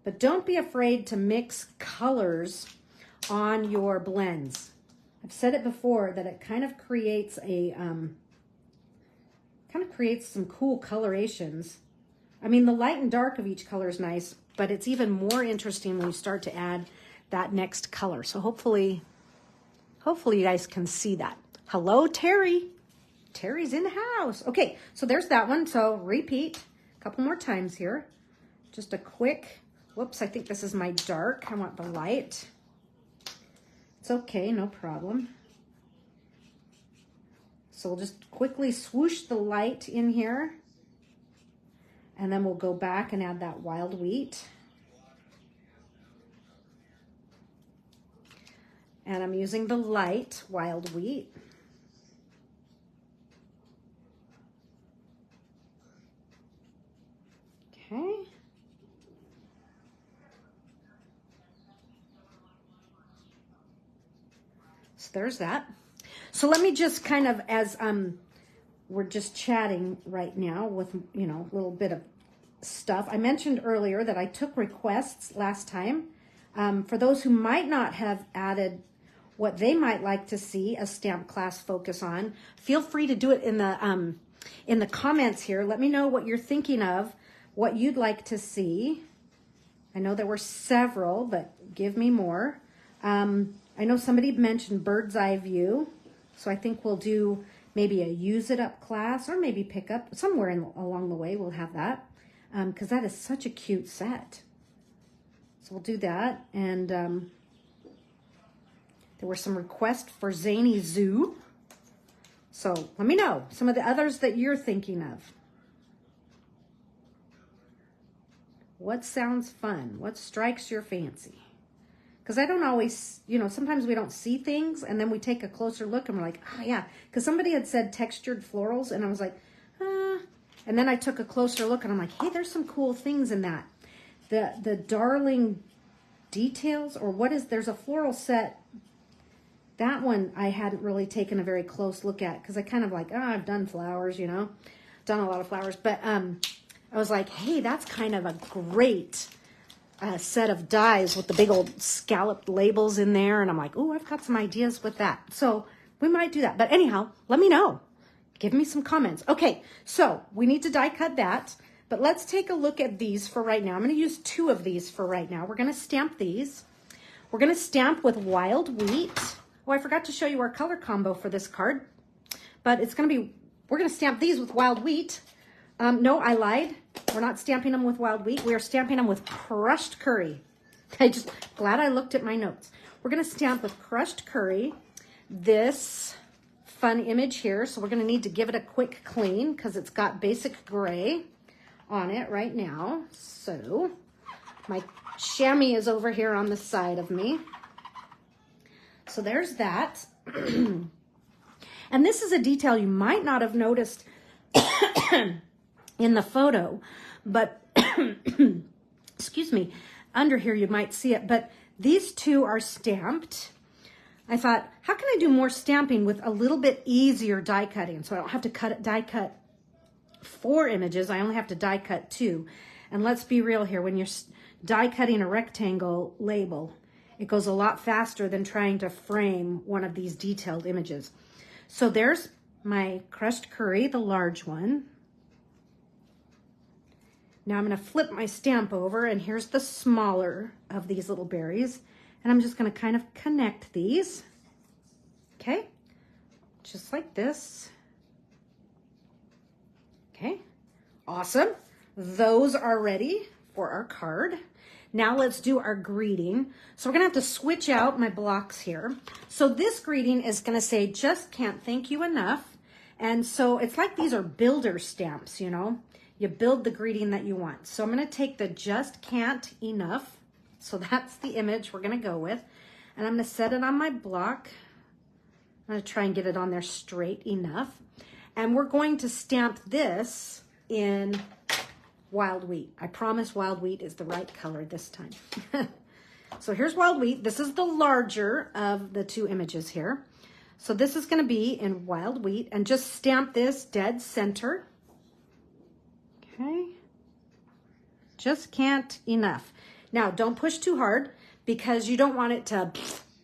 But don't be afraid to mix colors on your blends. I've said it before that it kind of creates a, some cool colorations. I mean, the light and dark of each color is nice, but it's even more interesting when you start to add that next color. So hopefully you guys can see that. Hello, Terry. Terry's in the house. Okay, so there's that one. So repeat a couple more times here. Just a quick, whoops, I think this is my dark. I want the light. It's okay, no problem. So we'll just quickly swoosh the light in here. And then we'll go back and add that Wild Wheat. And I'm using the light Wild Wheat. Okay. So there's that. So let me just kind of, as we're just chatting right now with, you know, a little bit of stuff. I mentioned earlier that I took requests last time. For those who might not have added what they might like to see a stamp class focus on, feel free to do it in the comments here. Let me know what you're thinking of, what you'd like to see. I know there were several, but give me more. I know somebody mentioned bird's eye view, so I think we'll do maybe a use it up class, or maybe pick up somewhere along the way. We'll have that because that is such a cute set. So we'll do that. And there were some requests for Zany Zoo. So let me know some of the others that you're thinking of. What sounds fun? What strikes your fancy? Because I don't always, you know, sometimes we don't see things and then we take a closer look and we're like, oh yeah. Because somebody had said textured florals and I was like, and then I took a closer look and I'm like, hey, there's some cool things in that. The darling details, or what is, there's a floral set. That one I hadn't really taken a very close look at because I kind of like, I've done flowers, you know, done a lot of flowers. But I was like, hey, that's kind of a great set of dies with the big old scalloped labels in there. And I'm like, oh, I've got some ideas with that. So we might do that. But anyhow, let me know. Give me some comments. Okay, so we need to die cut that. But let's take a look at these for right now. I'm going to use 2 of these for right now. We're going to stamp these. We're going to stamp with Wild Wheat. Oh, I forgot to show you our color combo for this card. But it's going to be, we're going to stamp these with Wild Wheat. No, I lied. We're not stamping them with Wild Wheat. We are stamping them with crushed curry. Glad I looked at my notes. We're gonna stamp with crushed curry this fun image here. So we're gonna need to give it a quick clean because it's got basic gray on it right now. So my chamois is over here on the side of me. So there's that. And this is a detail you might not have noticed in the photo, but excuse me, under here you might see it, but these two are stamped. I thought, how can I do more stamping with a little bit easier die cutting? So I don't have to die cut 4 images. I only have to die cut 2. And let's be real here, when you're die cutting a rectangle label, it goes a lot faster than trying to frame one of these detailed images. So there's my crushed curry, the large one. Now I'm going to flip my stamp over, and here's the smaller of these little berries. And I'm just going to kind of connect these. Okay, just like this. Okay, awesome. Those are ready for our card. Now let's do our greeting. So we're gonna have to switch out my blocks here. So this greeting is gonna say, just can't thank you enough. And so it's like these are builder stamps, you know? You build the greeting that you want. So I'm gonna take the just can't enough. So that's the image we're gonna go with. And I'm gonna set it on my block. I'm gonna try and get it on there straight enough. And we're going to stamp this in wild wheat. I promise wild wheat is the right color this time. So here's wild wheat. This is the larger of the 2 images here. So this is going to be in wild wheat, and just stamp this dead center. Okay. Just can't enough. Now don't push too hard because you don't want it to,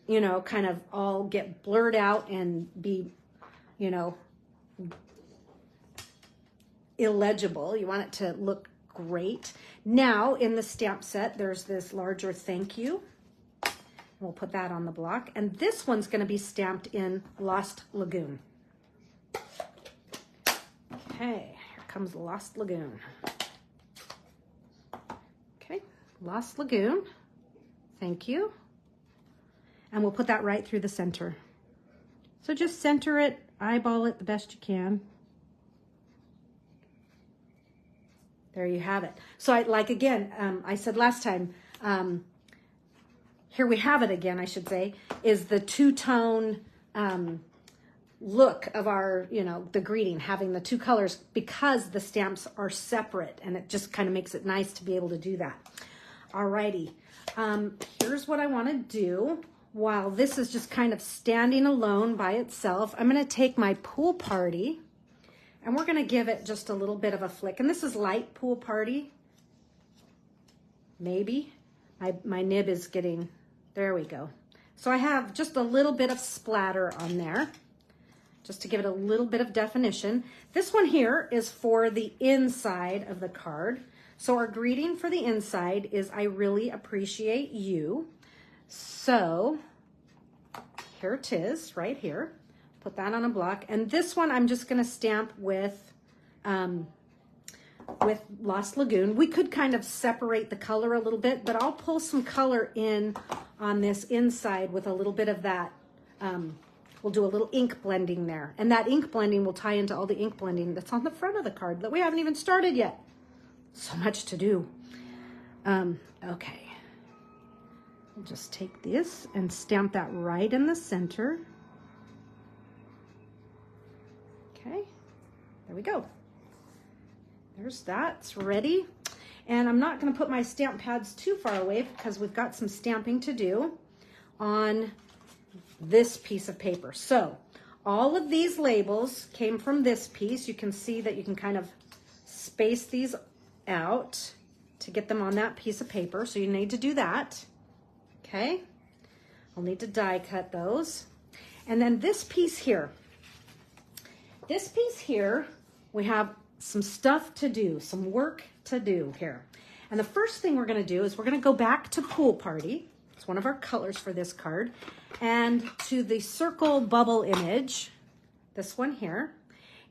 you know, kind of all get blurred out and be, you know, illegible. You want it to look great. Now in the stamp set, there's this larger thank you. We'll put that on the block. And this one's going to be stamped in Lost Lagoon. Okay, here comes Lost Lagoon. Okay, Lost Lagoon. Thank you. And we'll put that right through the center. So just center it, eyeball it the best you can. There you have it. So I said last time, here we have it again, I should say, is the 2-tone look of our, you know, the greeting, having the 2 colors because the stamps are separate, and it just kind of makes it nice to be able to do that. Alrighty, here's what I want to do. While this is just kind of standing alone by itself, I'm going to take my pool party, and we're going to give it just a little bit of a flick. And this is light pool party. Maybe. My nib is getting, there we go. So I have just a little bit of splatter on there, just to give it a little bit of definition. This one here is for the inside of the card. So our greeting for the inside is, I really appreciate you. So here it is, right here. Put that on a block. And this one I'm just going to stamp with Lost Lagoon. We could kind of separate the color a little bit, but I'll pull some color in on this inside with a little bit of that. We'll do a little ink blending there. And that ink blending will tie into all the ink blending that's on the front of the card that we haven't even started yet. So much to do. Okay. I'll just take this and stamp that right in the center. Okay, there we go. There's that, it's ready. And I'm not gonna put my stamp pads too far away because we've got some stamping to do on this piece of paper. So all of these labels came from this piece. You can see that you can kind of space these out to get them on that piece of paper. So you need to do that, okay? I'll need to die cut those. And then this piece here, we have some stuff to do, some work to do here. And the first thing we're gonna do is we're gonna go back to Pool Party. It's one of our colors for this card. And to the circle bubble image, this one here.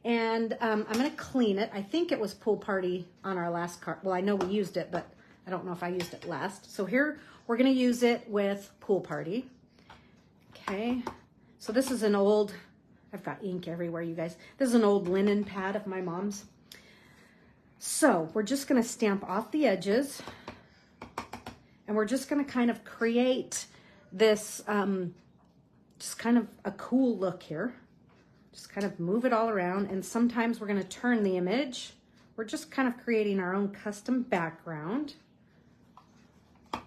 And I'm gonna clean it. I think it was Pool Party on our last card. Well, I know we used it, but I don't know if I used it last. So here, we're gonna use it with Pool Party. Okay, so this is an old, I've got ink everywhere, you guys. This is an old linen pad of my mom's. So we're just gonna stamp off the edges, and we're just gonna kind of create this, just kind of a cool look here. Just kind of move it all around, and sometimes we're gonna turn the image. We're just kind of creating our own custom background. And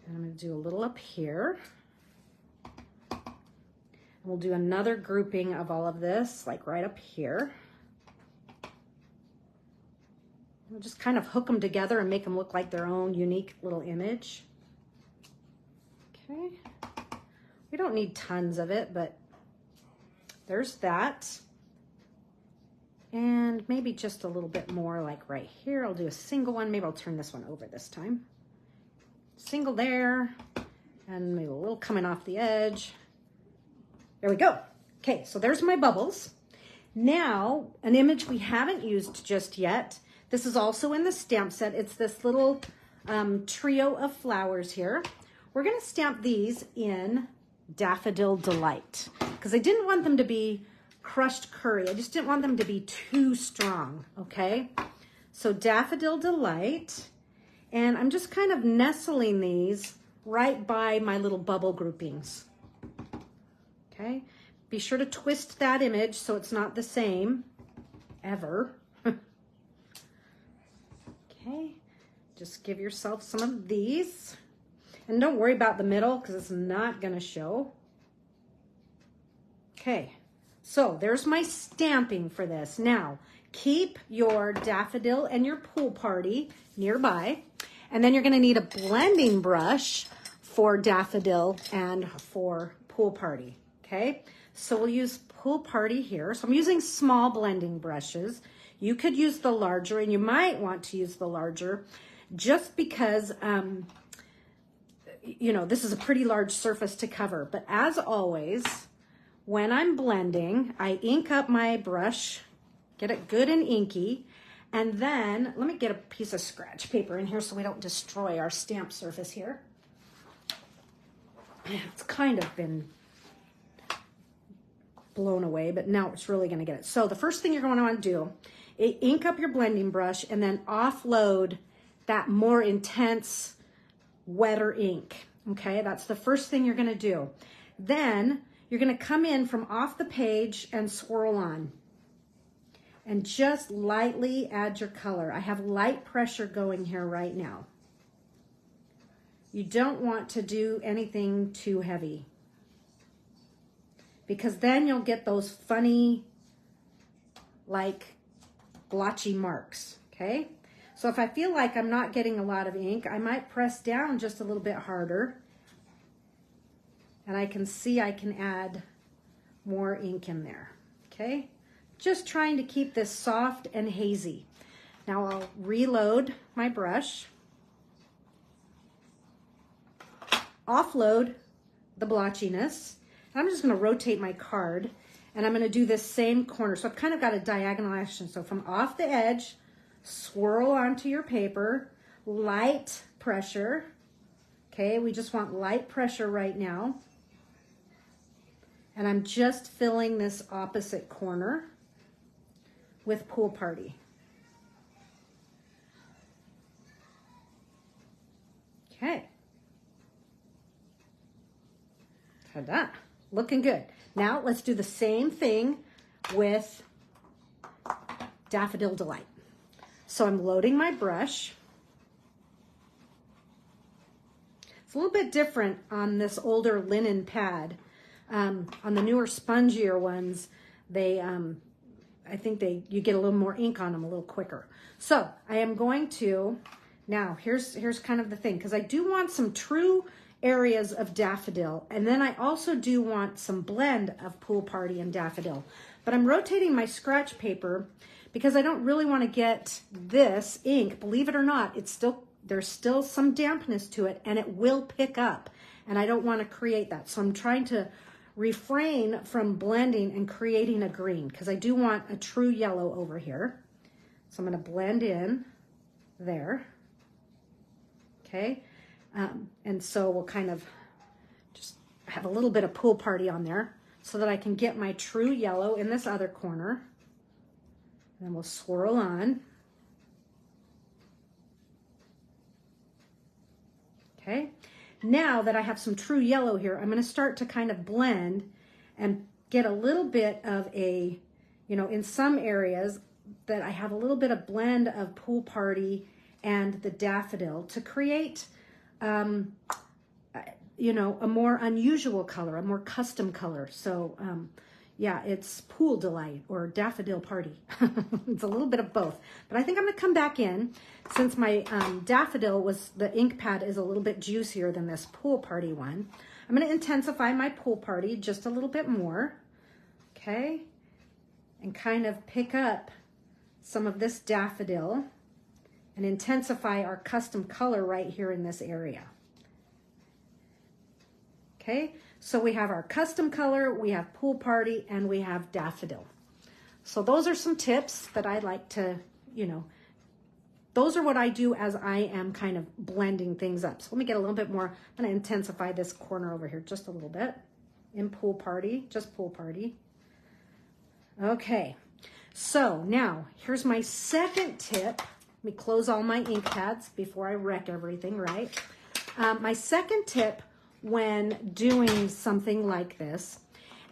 I'm gonna do a little up here. And we'll do another grouping of all of this, like right up here. We'll just kind of hook them together and make them look like their own unique little image. Okay. We don't need tons of it, but there's that. And maybe just a little bit more like right here. I'll do a single one. Maybe I'll turn this one over this time. Single there, and maybe a little coming off the edge. There we go. Okay, so there's my bubbles. Now, an image we haven't used just yet. This is also in the stamp set. It's this little trio of flowers here. We're gonna stamp these in Daffodil Delight because I didn't want them to be crushed curry. I just didn't want them to be too strong, okay? So Daffodil Delight, and I'm just kind of nestling these right by my little bubble groupings, okay? Be sure to twist that image so it's not the same ever. Okay, just give yourself some of these. And don't worry about the middle because it's not gonna show. Okay, so there's my stamping for this. Now, keep your daffodil and your pool party nearby. And then you're gonna need a blending brush for daffodil and for pool party, okay? So we'll use pool party here. So I'm using small blending brushes. You could use the larger, and you might want to use the larger just because, you know, this is a pretty large surface to cover. But as always, when I'm blending, I ink up my brush, get it good and inky, and then let me get a piece of scratch paper in here so we don't destroy our stamp surface here. It's kind of been blown away, but now it's really going to get it. So the first thing you're going to want to do, ink up your blending brush and then offload that more intense, wetter ink. Okay, that's the first thing you're going to do. Then you're going to come in from off the page and swirl on. And just lightly add your color. I have light pressure going here right now. You don't want to do anything too heavy, because then you'll get those funny, like, blotchy marks, okay? So if I feel like I'm not getting a lot of ink, I might press down just a little bit harder, and I can see I can add more ink in there, okay? Just trying to keep this soft and hazy. Now I'll reload my brush, offload the blotchiness. I'm just going to rotate my card, and I'm going to do this same corner. So I've kind of got a diagonal action. So from off the edge, swirl onto your paper, light pressure. Okay, we just want light pressure right now. And I'm just filling this opposite corner with pool party. Okay. Ta-da. Looking good. Now let's do the same thing with Daffodil Delight. So I'm loading my brush. It's a little bit different on this older linen pad. On the newer, spongier ones, they, I think you get a little more ink on them a little quicker. So I am going to, now here's kind of the thing, because I do want some true areas of daffodil, and then I also do want some blend of pool party and daffodil. But I'm rotating my scratch paper because I don't really want to get this ink, believe it or not, there's still some dampness to it, and it will pick up, and I don't want to create that. So I'm trying to refrain from blending and creating a green, because I do want a true yellow over here. So I'm going to blend in there. Okay. And so we'll kind of just I have a little bit of Pool Party on there so that I can get my true yellow in this other corner. And then we'll swirl on. Okay, now that I have some true yellow here, I'm going to start to kind of blend and get a little bit of a, you know, in some areas that I have a little bit of blend of Pool Party and the daffodil to create, you know, a more unusual color, a more custom color. So, yeah, it's Pool Delight or Daffodil Party. It's a little bit of both. But I think I'm going to come back in since my daffodil was, the ink pad is a little bit juicier than this Pool Party one. I'm going to intensify my Pool Party just a little bit more. Okay. And kind of pick up some of this daffodil and intensify our custom color right here in this area. Okay, so we have our custom color, we have Pool Party, and we have daffodil. So those are some tips that I like to, you know, those are what I do as I am kind of blending things up. So let me get a little bit more. I'm going to intensify this corner over here just a little bit in Pool Party, just Pool Party. Okay, so now here's my second tip. Let me close all my ink pads before I wreck everything, right? My second tip when doing something like this,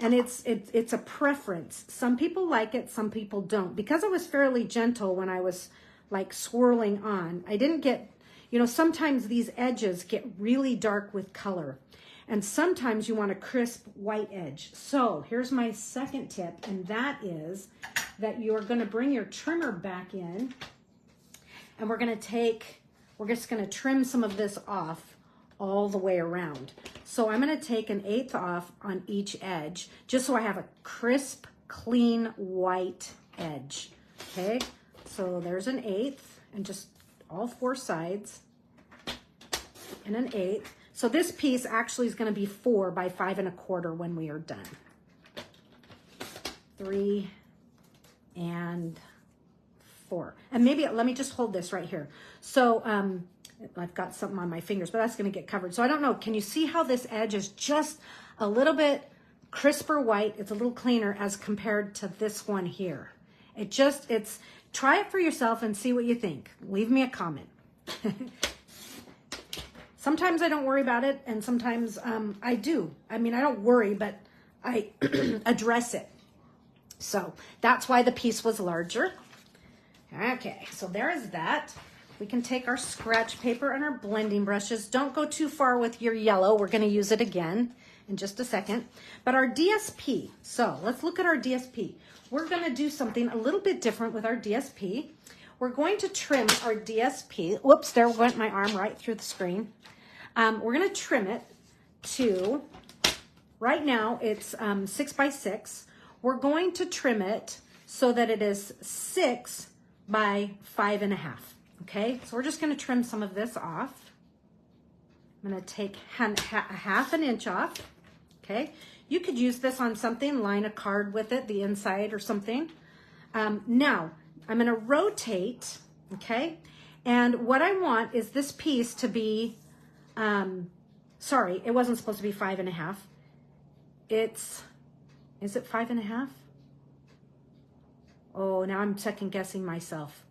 and it's a preference. Some people like it, some people don't. Because I was fairly gentle when I was like swirling on, I didn't get, you know, sometimes these edges get really dark with color, and sometimes you want a crisp white edge. So here's my second tip, and that is that you're going to bring your trimmer back in, and we're just going to trim some of this off all the way around. So I'm going to take 1/8 off on each edge, just so I have a crisp, clean, white edge. Okay, so there's 1/8, and just all 4 sides, and 1/8. So this piece actually is going to be 4 by 5 1/4 when we are done. 3 and 4. And maybe, let me just hold this right here. So, I've got something on my fingers, but that's going to get covered. So I don't know. Can you see how this edge is just a little bit crisper white? It's a little cleaner as compared to this one here. Try it for yourself and see what you think. Leave me a comment. Sometimes I don't worry about it, and sometimes I do. I mean, I don't worry, but I address it. So that's why the piece was larger. Okay, so there is that. We can take our scratch paper and our blending brushes. Don't go too far with your yellow. We're going to use it again in just a second. But our DSP, so let's look at our DSP. We're going to do something a little bit different with our DSP. We're going to trim our DSP. Whoops, there went my arm right through the screen. We're going to trim it to, right now it's 6 by 6. We're going to trim it so that it is 6 by 5 1/2. Okay, so we're just going to trim some of this off. I'm going to take 1/2 inch off. Okay, you could use this on something, line a card with it, the inside or something. Now, I'm going to rotate, okay, and what I want is this piece to be, sorry, it wasn't supposed to be 5 1/2. Is it 5 1/2? Oh, now I'm second guessing myself.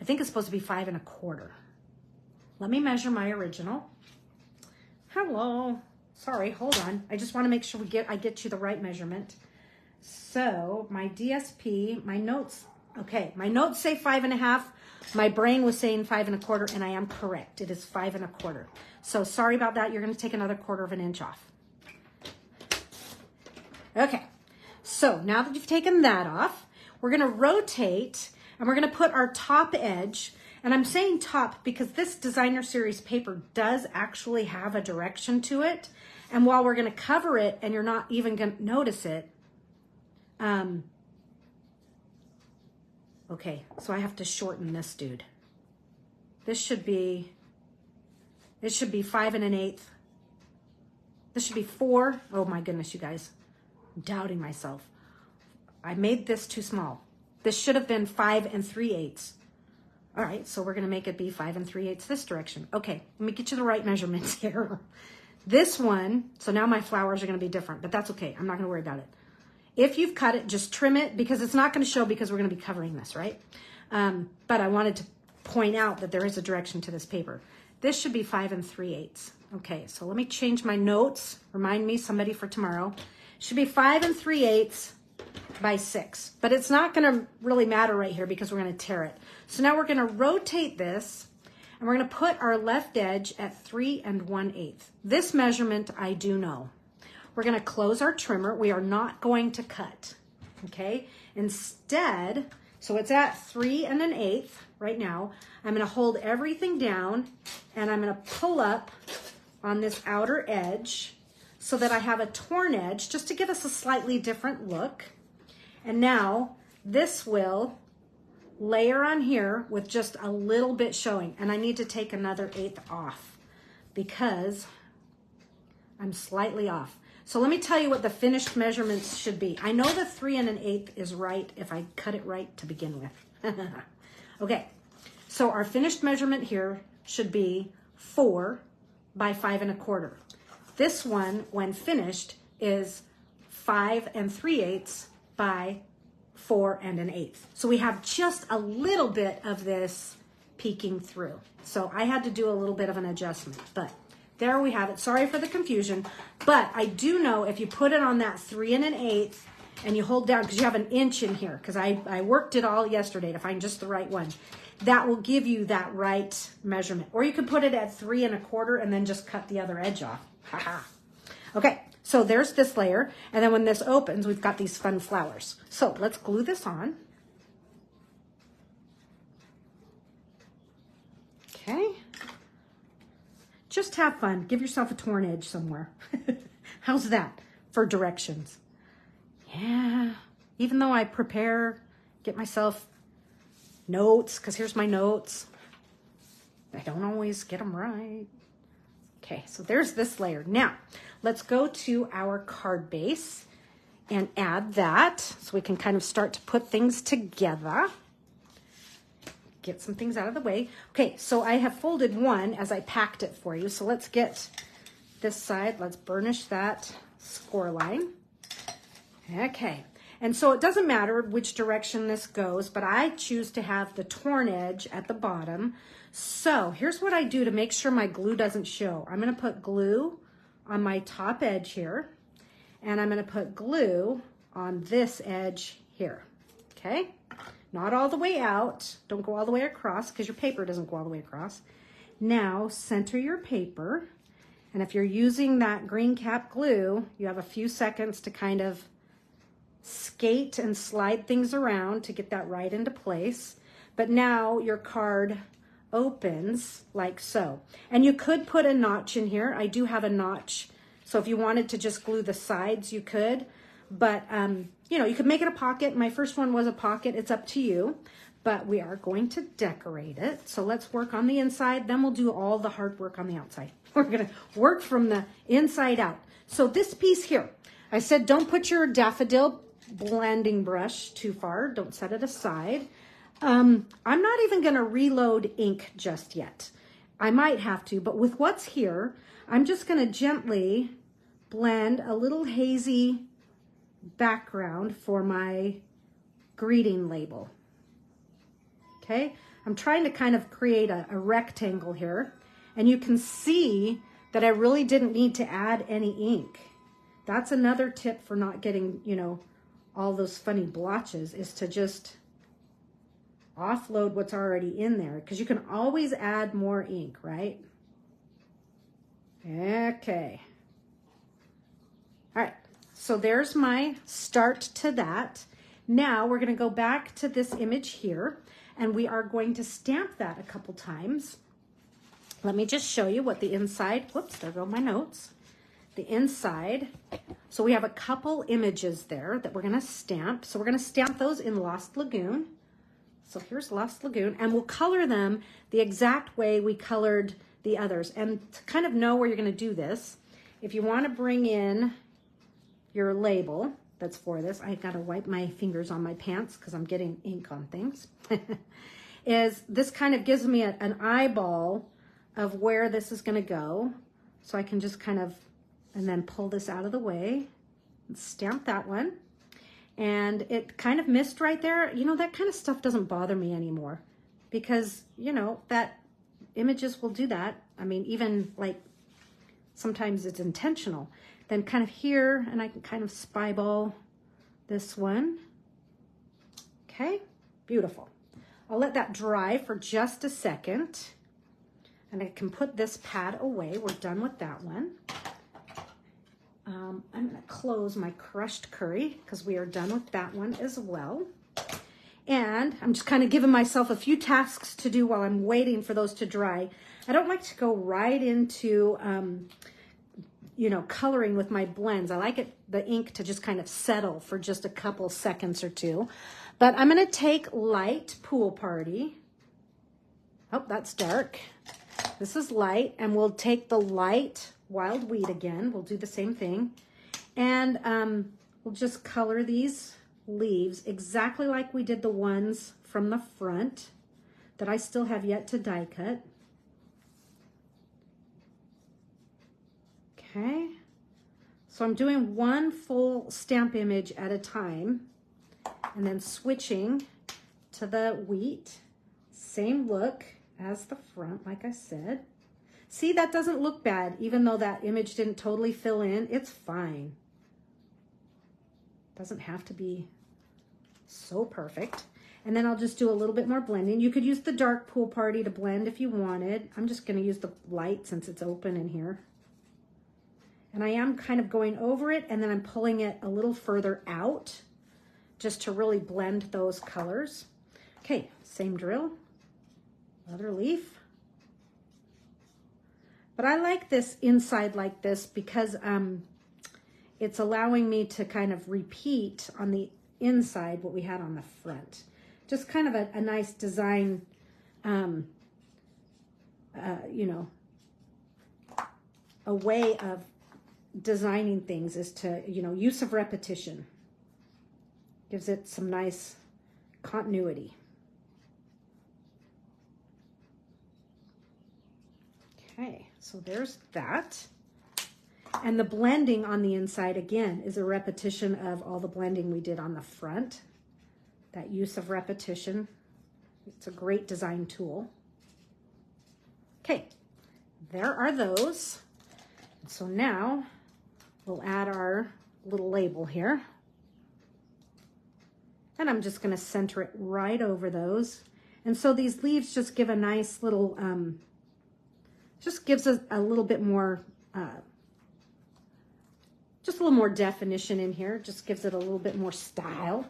I think it's supposed to be 5 1/4. Let me measure my original. Hello. Sorry, hold on. I just want to make sure I get you the right measurement. So my DSP, my notes, okay, my notes say 5 1/2. My brain was saying 5 1/4, and I am correct. It is 5 1/4. So sorry about that. You're going to take another 1/4 inch off. Okay, so now that you've taken that off, we're going to rotate, and we're going to put our top edge, and I'm saying top because this designer series paper does actually have a direction to it, and while we're going to cover it and you're not even going to notice it, okay, so I have to shorten this dude. This should be 5 1/8. This should be 4. Oh my goodness, you guys. I'm doubting myself. I made this too small. This should have been 5 3/8. All right, so we're going to make it be 5 3/8 this direction. Okay, let me get you the right measurements here. This one, so now my flowers are going to be different, but that's okay. I'm not going to worry about it. If you've cut it, just trim it because it's not going to show because we're going to be covering this, right? But I wanted to point out that there is a direction to this paper. This should be 5 3/8. Okay, so let me change my notes. Remind me, somebody, for tomorrow. Should be 5 3/8 by 6, but it's not going to really matter right here because we're going to tear it. So now we're going to rotate this, and we're going to put our left edge at 3 1/8. This measurement I do know. We're going to close our trimmer. We are not going to cut, okay? Instead, so it's at 3 1/8 right now. I'm going to hold everything down, and I'm going to pull up on this outer edge so that I have a torn edge just to give us a slightly different look. And now this will layer on here with just a little bit showing. And I need to take another 1/8 off because I'm slightly off. So let me tell you what the finished measurements should be. I know the 3 1/8 is right if I cut it right to begin with. Okay, so our finished measurement here should be 4 by 5 1/4. This one, when finished, is 5 3/8 by 4 1/8. So we have just a little bit of this peeking through. So I had to do a little bit of an adjustment, but there we have it. Sorry for the confusion, but I do know if you put it on that 3 1/8 and you hold down, because you have an inch in here, because I worked it all yesterday to find just the right one. That will give you that right measurement. Or you could put it at 3 1/4 and then just cut the other edge off. Haha. Okay, so there's this layer. And then when this opens, we've got these fun flowers. So let's glue this on. Okay. Just have fun. Give yourself a torn edge somewhere. How's that for directions? Yeah. Even though I prepare, get myself notes, because here's my notes. I don't always get them right. Okay, so there's this layer. Now, let's go to our card base and add that so we can kind of start to put things together. Get some things out of the way. Okay, so I have folded one as I packed it for you. So let's get this side. Let's burnish that score line. Okay, and so it doesn't matter which direction this goes, but I choose to have the torn edge at the bottom. So here's what I do to make sure my glue doesn't show. I'm going to put glue on my top edge here, and I'm going to put glue on this edge here. Okay, not all the way out. Don't go all the way across because your paper doesn't go all the way across. Now center your paper, and if you're using that green cap glue, you have a few seconds to kind of skate and slide things around to get that right into place. But now your card opens like so. And you could put a notch in here. I do have a notch. So if you wanted to just glue the sides, you could. But, you know, you could make it a pocket. My first one was a pocket. It's up to you. But we are going to decorate it. So let's work on the inside. Then we'll do all the hard work on the outside. We're going to work from the inside out. So this piece here, I said don't put your daffodil blending brush too far. Don't set it aside. I'm not even going to reload ink just yet. I might have to, but with what's here, I'm just going to gently blend a little hazy background for my greeting label. Okay, I'm trying to kind of create a rectangle here, and you can see that I really didn't need to add any ink. That's another tip for not getting, you know, all those funny blotches, is to just offload what's already in there, because you can always add more ink, right? Okay. All right, so there's my start to that. Now we're going to go back to this image here, and we are going to stamp that a couple times. Let me just show you what the inside, whoops, there go my notes. The inside, so we have a couple images there that we're going to stamp. So we're going to stamp those in Lost Lagoon. So here's Lost Lagoon, and we'll color them the exact way we colored the others. And to kind of know where you're going to do this, if you want to bring in your label that's for this, I got to wipe my fingers on my pants because I'm getting ink on things, is this kind of gives me an eyeball of where this is going to go. So I can just kind of, and then pull this out of the way and stamp that one. And it kind of missed right there. You know, that kind of stuff doesn't bother me anymore because, you know, that images will do that. I mean, even like sometimes it's intentional. Then kind of here, and I can kind of spyball this one. Okay, beautiful. I'll let that dry for just a second. And I can put this pad away. We're done with that one. I'm gonna close my crushed curry because we are done with that one as well. And I'm just kind of giving myself a few tasks to do while I'm waiting for those to dry. I don't like to go right into, you know, coloring with my blends. I like the ink to just kind of settle for just a couple seconds or two. But I'm gonna take Light Pool Party. Oh, that's dark. This is light, and we'll take the light Wild Wheat again. We'll do the same thing. And we'll just color these leaves exactly like we did the ones from the front that I still have yet to die cut. Okay. So I'm doing one full stamp image at a time and then switching to the wheat. Same look as the front, like I said. See, that doesn't look bad, even though that image didn't totally fill in. It's fine. Doesn't have to be so perfect. And then I'll just do a little bit more blending. You could use the dark Pool Party to blend if you wanted. I'm just gonna use the light since it's open in here. And I am kind of going over it, and then I'm pulling it a little further out just to really blend those colors. Okay, same drill, another leaf. But I like this inside like this because it's allowing me to kind of repeat on the inside what we had on the front. Just kind of a nice design, you know, a way of designing things is to, you know, use of repetition. Gives it some nice continuity. Okay, so there's that. And the blending on the inside, again, is a repetition of all the blending we did on the front. That use of repetition. It's a great design tool. Okay, there are those. So now we'll add our little label here. And I'm just going to center it right over those. And so these leaves just give a nice little, just gives us a little bit more, just a little more definition in here. Just gives it a little bit more style.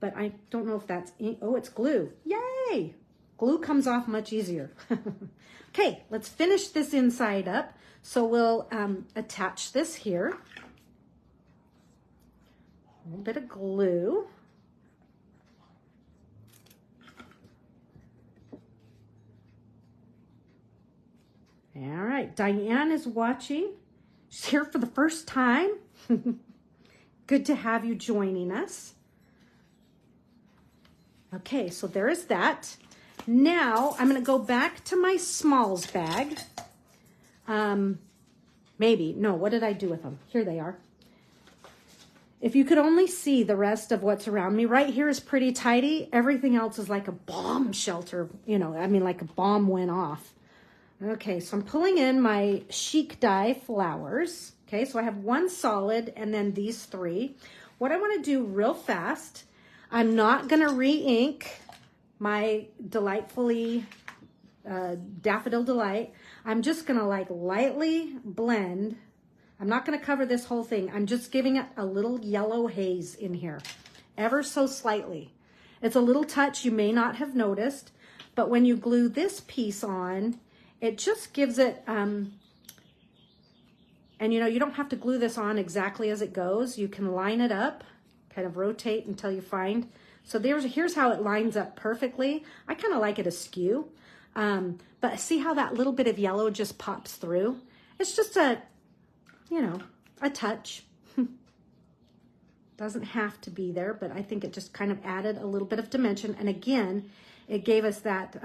But I don't know if that's ink. Oh, it's glue. Yay! Glue comes off much easier. Okay, let's finish this inside up. So we'll attach this here. A little bit of glue. All right, Diane is watching. She's here for the first time. Good to have you joining us. Okay, so there is that. Now I'm going to go back to my smalls bag. Maybe. No, what did I do with them? Here they are. If you could only see the rest of what's around me, right here is pretty tidy. Everything else is like a bomb shelter. You know, I mean, like a bomb went off. Okay, so I'm pulling in my chic dye flowers. Okay, so I have one solid and then these three. What I want to do real fast, I'm not going to re-ink my Delightfully Daffodil Delight. I'm just going to like lightly blend. I'm not going to cover this whole thing. I'm just giving it a little yellow haze in here, ever so slightly. It's a little touch you may not have noticed, but when you glue this piece on, it just gives it, and you know, you don't have to glue this on exactly as it goes. You can line it up, kind of rotate until you find. So here's how it lines up perfectly. I kind of like it askew, but see how that little bit of yellow just pops through? It's just a, you know, a touch. Doesn't have to be there, but I think it just kind of added a little bit of dimension. And again, it gave us that,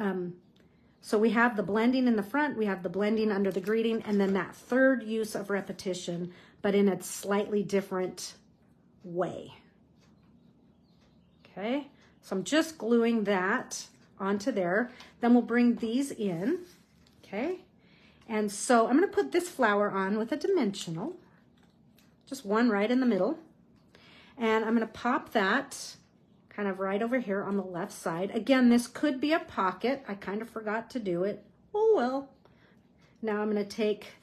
So we have the blending in the front, we have the blending under the greeting, and then that third use of repetition, but in a slightly different way. Okay, so I'm just gluing that onto there. Then we'll bring these in, okay? And so I'm gonna put this flower on with a dimensional, just one right in the middle. And I'm gonna pop that kind of right over here on the left side. Again, this could be a pocket. I kind of forgot to do it. Oh well. Now I'm gonna take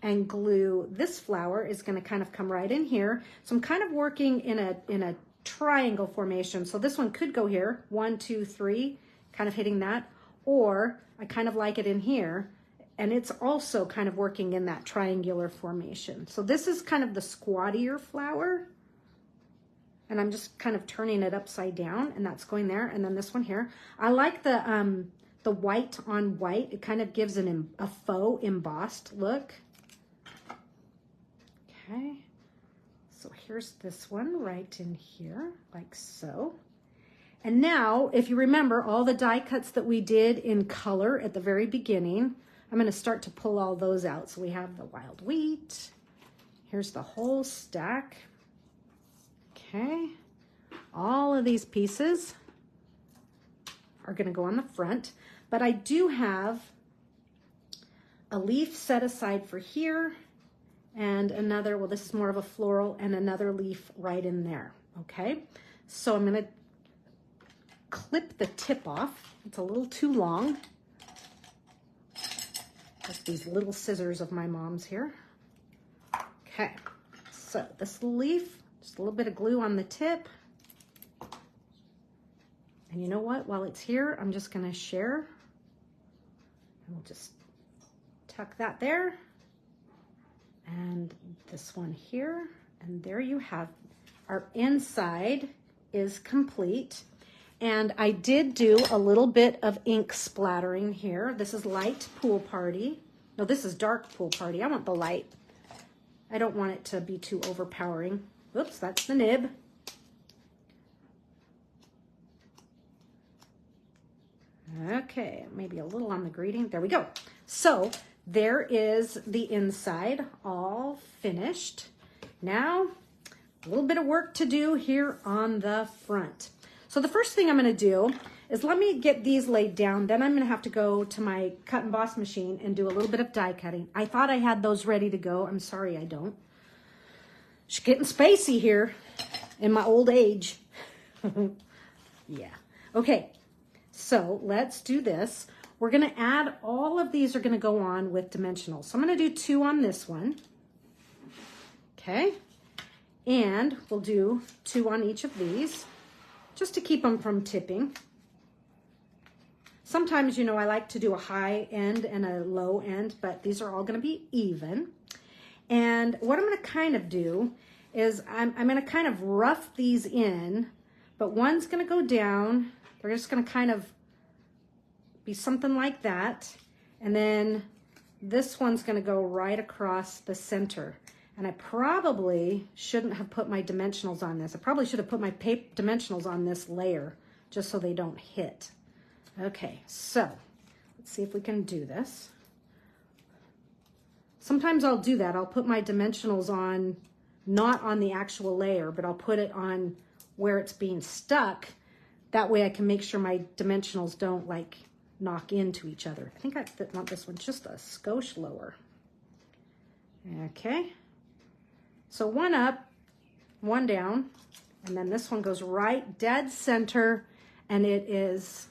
and glue, this flower is gonna kind of come right in here. So I'm kind of working in a triangle formation. So this one could go here, 1, 2, 3, kind of hitting that, or I kind of like it in here, and it's also kind of working in that triangular formation. So this is kind of the squattier flower, and I'm just kind of turning it upside down, and that's going there. And then this one here, I like the white on white. It kind of gives a faux embossed look. Okay, so here's this one right in here, like so. And now, if you remember all the die cuts that we did in color at the very beginning, I'm going to start to pull all those out. So we have the wild wheat. Here's the whole stack. Okay, all of these pieces are going to go on the front, but I do have a leaf set aside for here and another, well, this is more of a floral, and another leaf right in there. Okay, so I'm going to clip the tip off. It's a little too long. Just these little scissors of my mom's here. Okay, so this leaf, just a little bit of glue on the tip. And you know what? While it's here, I'm just going to share. And we'll just tuck that there. And this one here. And there you have, our inside is complete. And I did do a little bit of ink splattering here. This is light pool party. No, this is dark pool party. I want the light. I don't want it to be too overpowering. Oops, that's the nib. Okay, maybe a little on the greeting. There we go. So there is the inside all finished. Now, a little bit of work to do here on the front. So the first thing I'm going to do is let me get these laid down. Then I'm going to have to go to my cut and boss machine and do a little bit of die cutting. I thought I had those ready to go. I'm sorry I don't. She's getting spacey here in my old age. Yeah. Okay. So let's do this. We're going to add, all of these are going to go on with dimensionals. So I'm going to do 2 on this one. Okay. And we'll do 2 on each of these, just to keep them from tipping. Sometimes, you know, I like to do a high end and a low end, but these are all going to be even. And what I'm going to kind of do is I'm going to kind of rough these in, but one's going to go down. They're just going to kind of be something like that. And then this one's going to go right across the center. And I probably shouldn't have put my dimensionals on this. I probably should have put my dimensionals on this layer just so they don't hit. Okay, so let's see if we can do this. Sometimes I'll do that. I'll put my dimensionals on, not on the actual layer, but I'll put it on where it's being stuck. That way I can make sure my dimensionals don't like knock into each other. I think I want this one just a skosh lower. Okay. So one up, one down, and then this one goes right dead center, and it is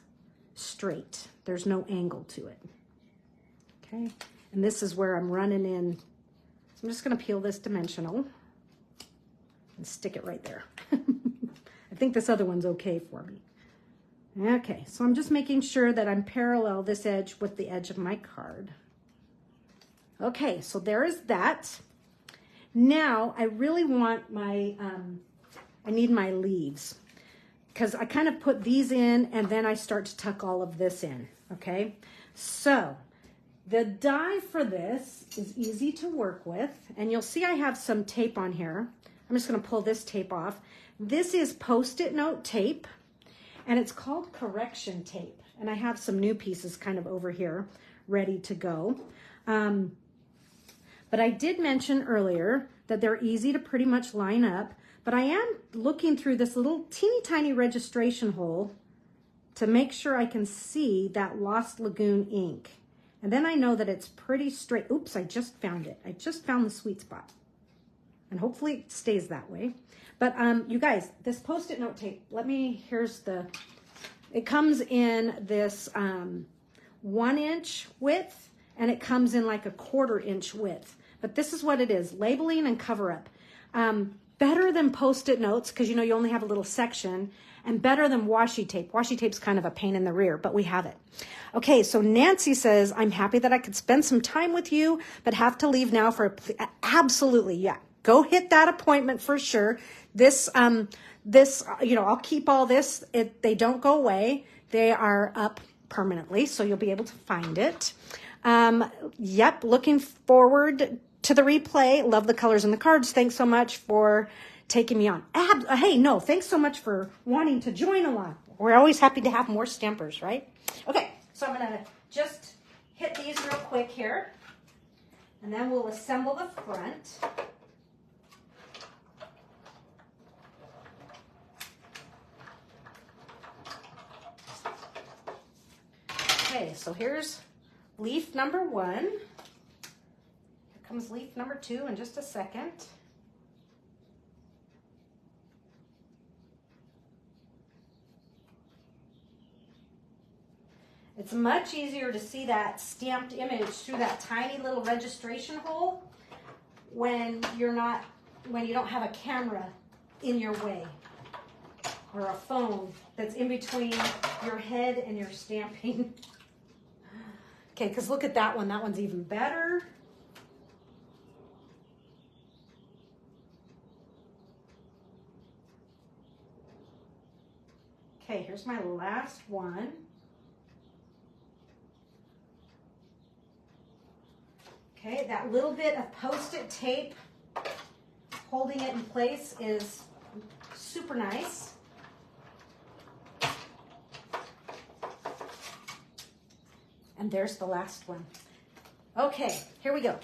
straight. There's no angle to it. Okay, and this is where I'm running in. So I'm just going to peel this dimensional and stick it right there. I think this other one's okay for me. Okay, so I'm just making sure that I'm parallel this edge with the edge of my card. Okay, so there is that. Now I really want my, I need my leaves, because I kind of put these in and then I start to tuck all of this in, okay? So the die for this is easy to work with, and you'll see I have some tape on here. I'm just gonna pull this tape off. This is Post-it note tape, and it's called correction tape. And I have some new pieces kind of over here ready to go. But I did mention earlier that they're easy to pretty much line up, but I am looking through this little teeny tiny registration hole to make sure I can see that Lost Lagoon ink. And then I know that it's pretty straight. Oops, I just found it. I just found the sweet spot. And hopefully it stays that way. But you guys, this Post-it note tape, it comes in this 1 inch width, and it comes in like a 1/4 inch width. But this is what it is, labeling and cover up. Better than Post-it notes, because you only have a little section, and better than washi tape. Washi tape's kind of a pain in the rear, but we have it. Okay, so Nancy says, I'm happy that I could spend some time with you, but have to leave now for absolutely, yeah. Go hit that appointment for sure. This, I'll keep all this. They don't go away. They are up permanently, so you'll be able to find it. Yep, looking forward to the replay. Love the colors and the cards. Thanks so much for taking me on. Thanks so much for wanting to join along. We're always happy to have more stampers, right? Okay, so I'm going to just hit these real quick here, and then we'll assemble the front. Okay, so here's leaf number 1. Here comes leaf number 2 in just a second. It's much easier to see that stamped image through that tiny little registration hole when you don't have a camera in your way or a phone that's in between your head and your stamping. Okay, because look at that one. That one's even better. Okay, here's my last one. Okay, that little bit of Post-it tape holding it in place is super nice. And there's the last one. Okay, here we go.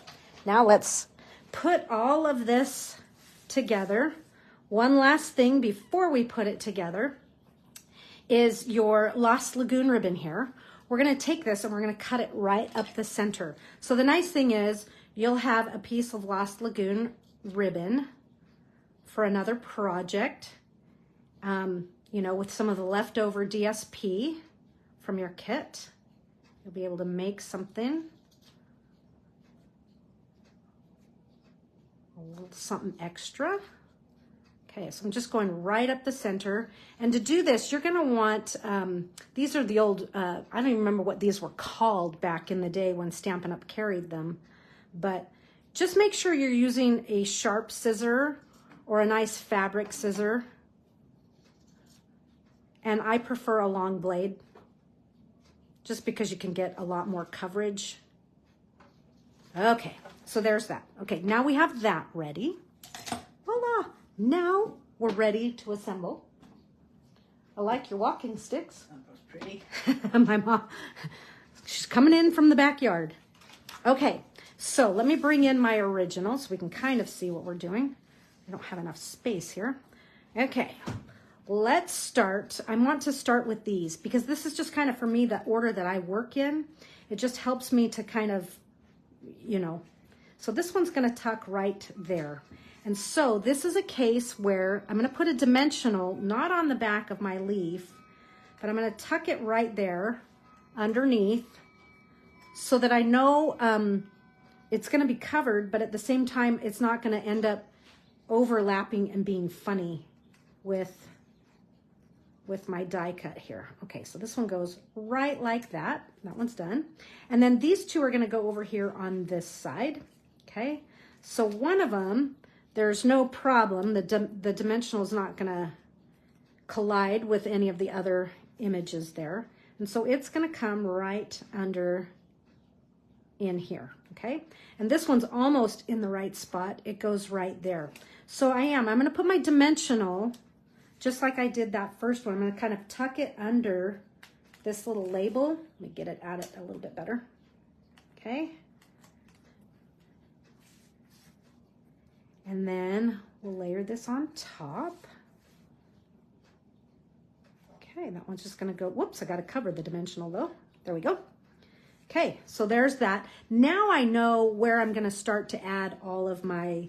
Now let's put all of this together. One last thing before we put it together is your Lost Lagoon ribbon here. We're going to take this and we're going to cut it right up the center. So the nice thing is you'll have a piece of Lost Lagoon ribbon for another project, with some of the leftover DSP from your kit. You'll be able to make something, a little something extra. Okay, so I'm just going right up the center. And to do this, you're going to want, these are the old, I don't even remember what these were called back in the day when Stampin' Up! Carried them. But just make sure you're using a sharp scissor or a nice fabric scissor. And I prefer a long blade, just because you can get a lot more coverage. Okay, so there's that. Okay, now we have that ready. Voila! Now we're ready to assemble. I like your walking sticks. That was pretty. My mom, she's coming in from the backyard. Okay, so let me bring in my original so we can kind of see what we're doing. I don't have enough space here. Okay, let's start. I want to start with these because this is just kind of, for me, the order that I work in. It just helps me to kind of, So this one's going to tuck right there. And so this is a case where I'm going to put a dimensional, not on the back of my leaf, but I'm going to tuck it right there underneath so that I know it's going to be covered, but at the same time, it's not going to end up overlapping and being funny with my die cut here. Okay, so this one goes right like that. That one's done. And then these two are going to go over here on this side. Okay, so one of them, there's no problem. The dimensional is not going to collide with any of the other images there. And so it's going to come right under in here, okay? And this one's almost in the right spot. It goes right there. So I'm going to put my dimensional just like I did that first one, I'm gonna kind of tuck it under this little label. Let me get it at it a little bit better. Okay. And then we'll layer this on top. Okay, that one's just gonna go, whoops, I gotta cover the dimensional though. There we go. Okay, so there's that. Now I know where I'm gonna start to add all of my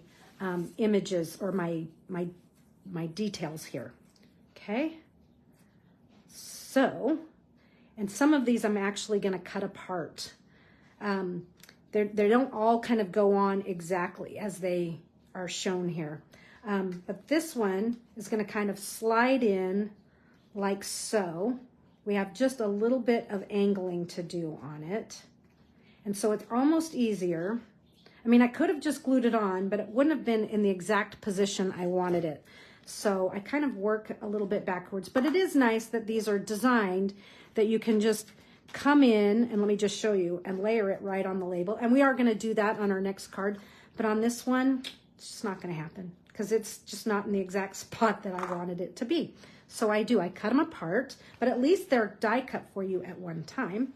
images or my details here. Okay, so, and some of these I'm actually gonna cut apart. They don't all kind of go on exactly as they are shown here. But this one is gonna kind of slide in like so. We have just a little bit of angling to do on it. And so it's almost easier. I mean, I could have just glued it on, but it wouldn't have been in the exact position I wanted it. So I kind of work a little bit backwards, but it is nice that these are designed that you can just come in, and let me just show you, and layer it right on the label. And we are gonna do that on our next card, but on this one, it's just not gonna happen because it's just not in the exact spot that I wanted it to be. So I cut them apart, but at least they're die cut for you at one time.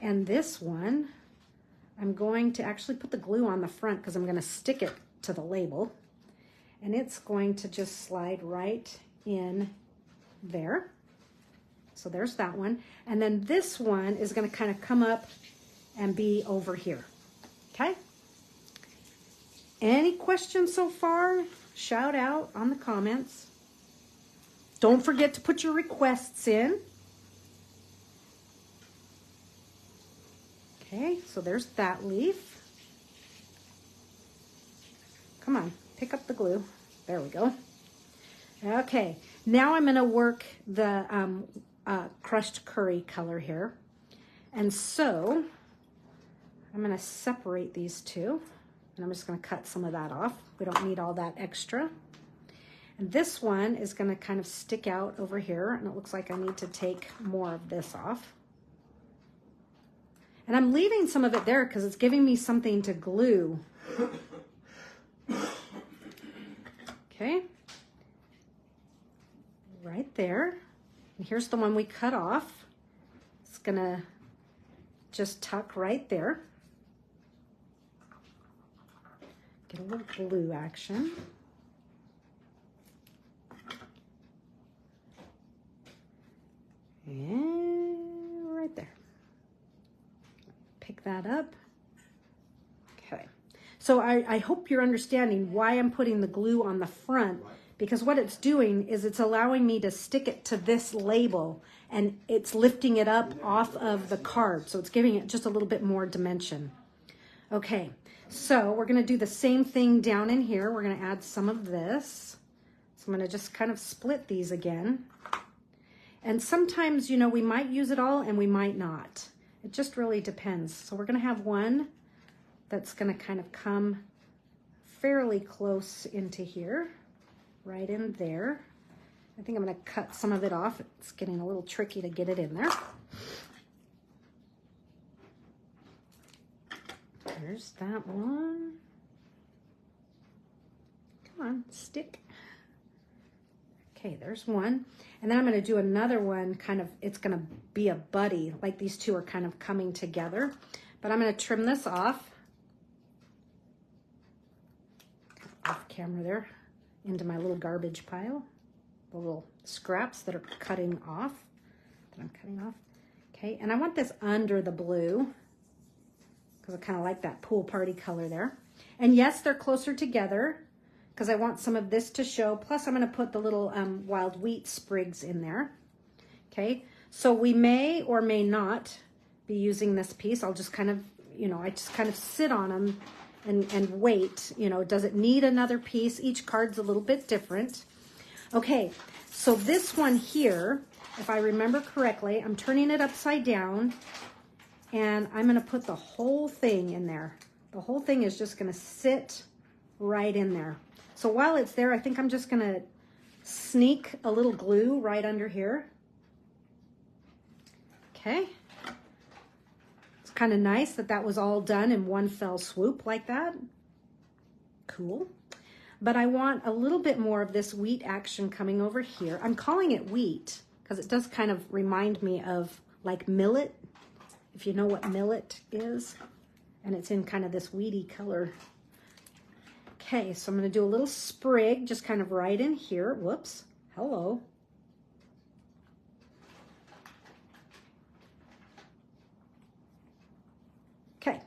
And this one, I'm going to actually put the glue on the front because I'm gonna stick it to the label. And it's going to just slide right in there. So there's that one. And then this one is gonna kind of come up and be over here, okay? Any questions so far? Shout out on the comments. Don't forget to put your requests in. Okay, so there's that leaf. Come on, pick up the glue. There we go. Okay, now I'm gonna work the crushed curry color here. And so I'm gonna separate these two, and I'm just gonna cut some of that off. We don't need all that extra. And this one is gonna kind of stick out over here, and it looks like I need to take more of this off. And I'm leaving some of it there because it's giving me something to glue. Okay, right there. And here's the one we cut off. It's gonna just tuck right there. Get a little glue action. And right there. Pick that up. Okay. So I hope you're understanding why I'm putting the glue on the front, because what it's doing is it's allowing me to stick it to this label, and it's lifting it up off of the card. So it's giving it just a little bit more dimension. Okay, so we're gonna do the same thing down in here. We're gonna add some of this. So I'm gonna just kind of split these again. And sometimes, you know, we might use it all and we might not. It just really depends. So we're gonna have one that's gonna kind of come fairly close into here, right in there. I think I'm gonna cut some of it off. It's getting a little tricky to get it in there. There's that one. Come on, stick. Okay, there's one. And then I'm gonna do another one, kind of, it's gonna be a buddy, like these two are kind of coming together. But I'm gonna trim this off camera there, into my little garbage pile. The little scraps that are cutting off, that I'm cutting off. Okay, and I want this under the blue, because I kind of like that pool party color there. And yes, they're closer together, because I want some of this to show. Plus, I'm going to put the little wild wheat sprigs in there. Okay, so we may or may not be using this piece. I'll just kind of, you know, I just kind of sit on them and wait. You know, does it need another piece? Each card's a little bit different. Okay, so this one here, if I remember correctly, I'm turning it upside down, and I'm going to put the whole thing in there. The whole thing is just going to sit right in there. So while it's there, I think I'm just going to sneak a little glue right under here. Okay. It's kind of nice that that was all done in one fell swoop like that. Cool. but I want a little bit more of this wheat action coming over here. I'm calling it wheat because it does kind of remind me of like millet, if you know what millet is, and it's in kind of this wheaty color. Okay, so I'm going to do a little sprig just kind of right in here. Whoops. Hello. Okay.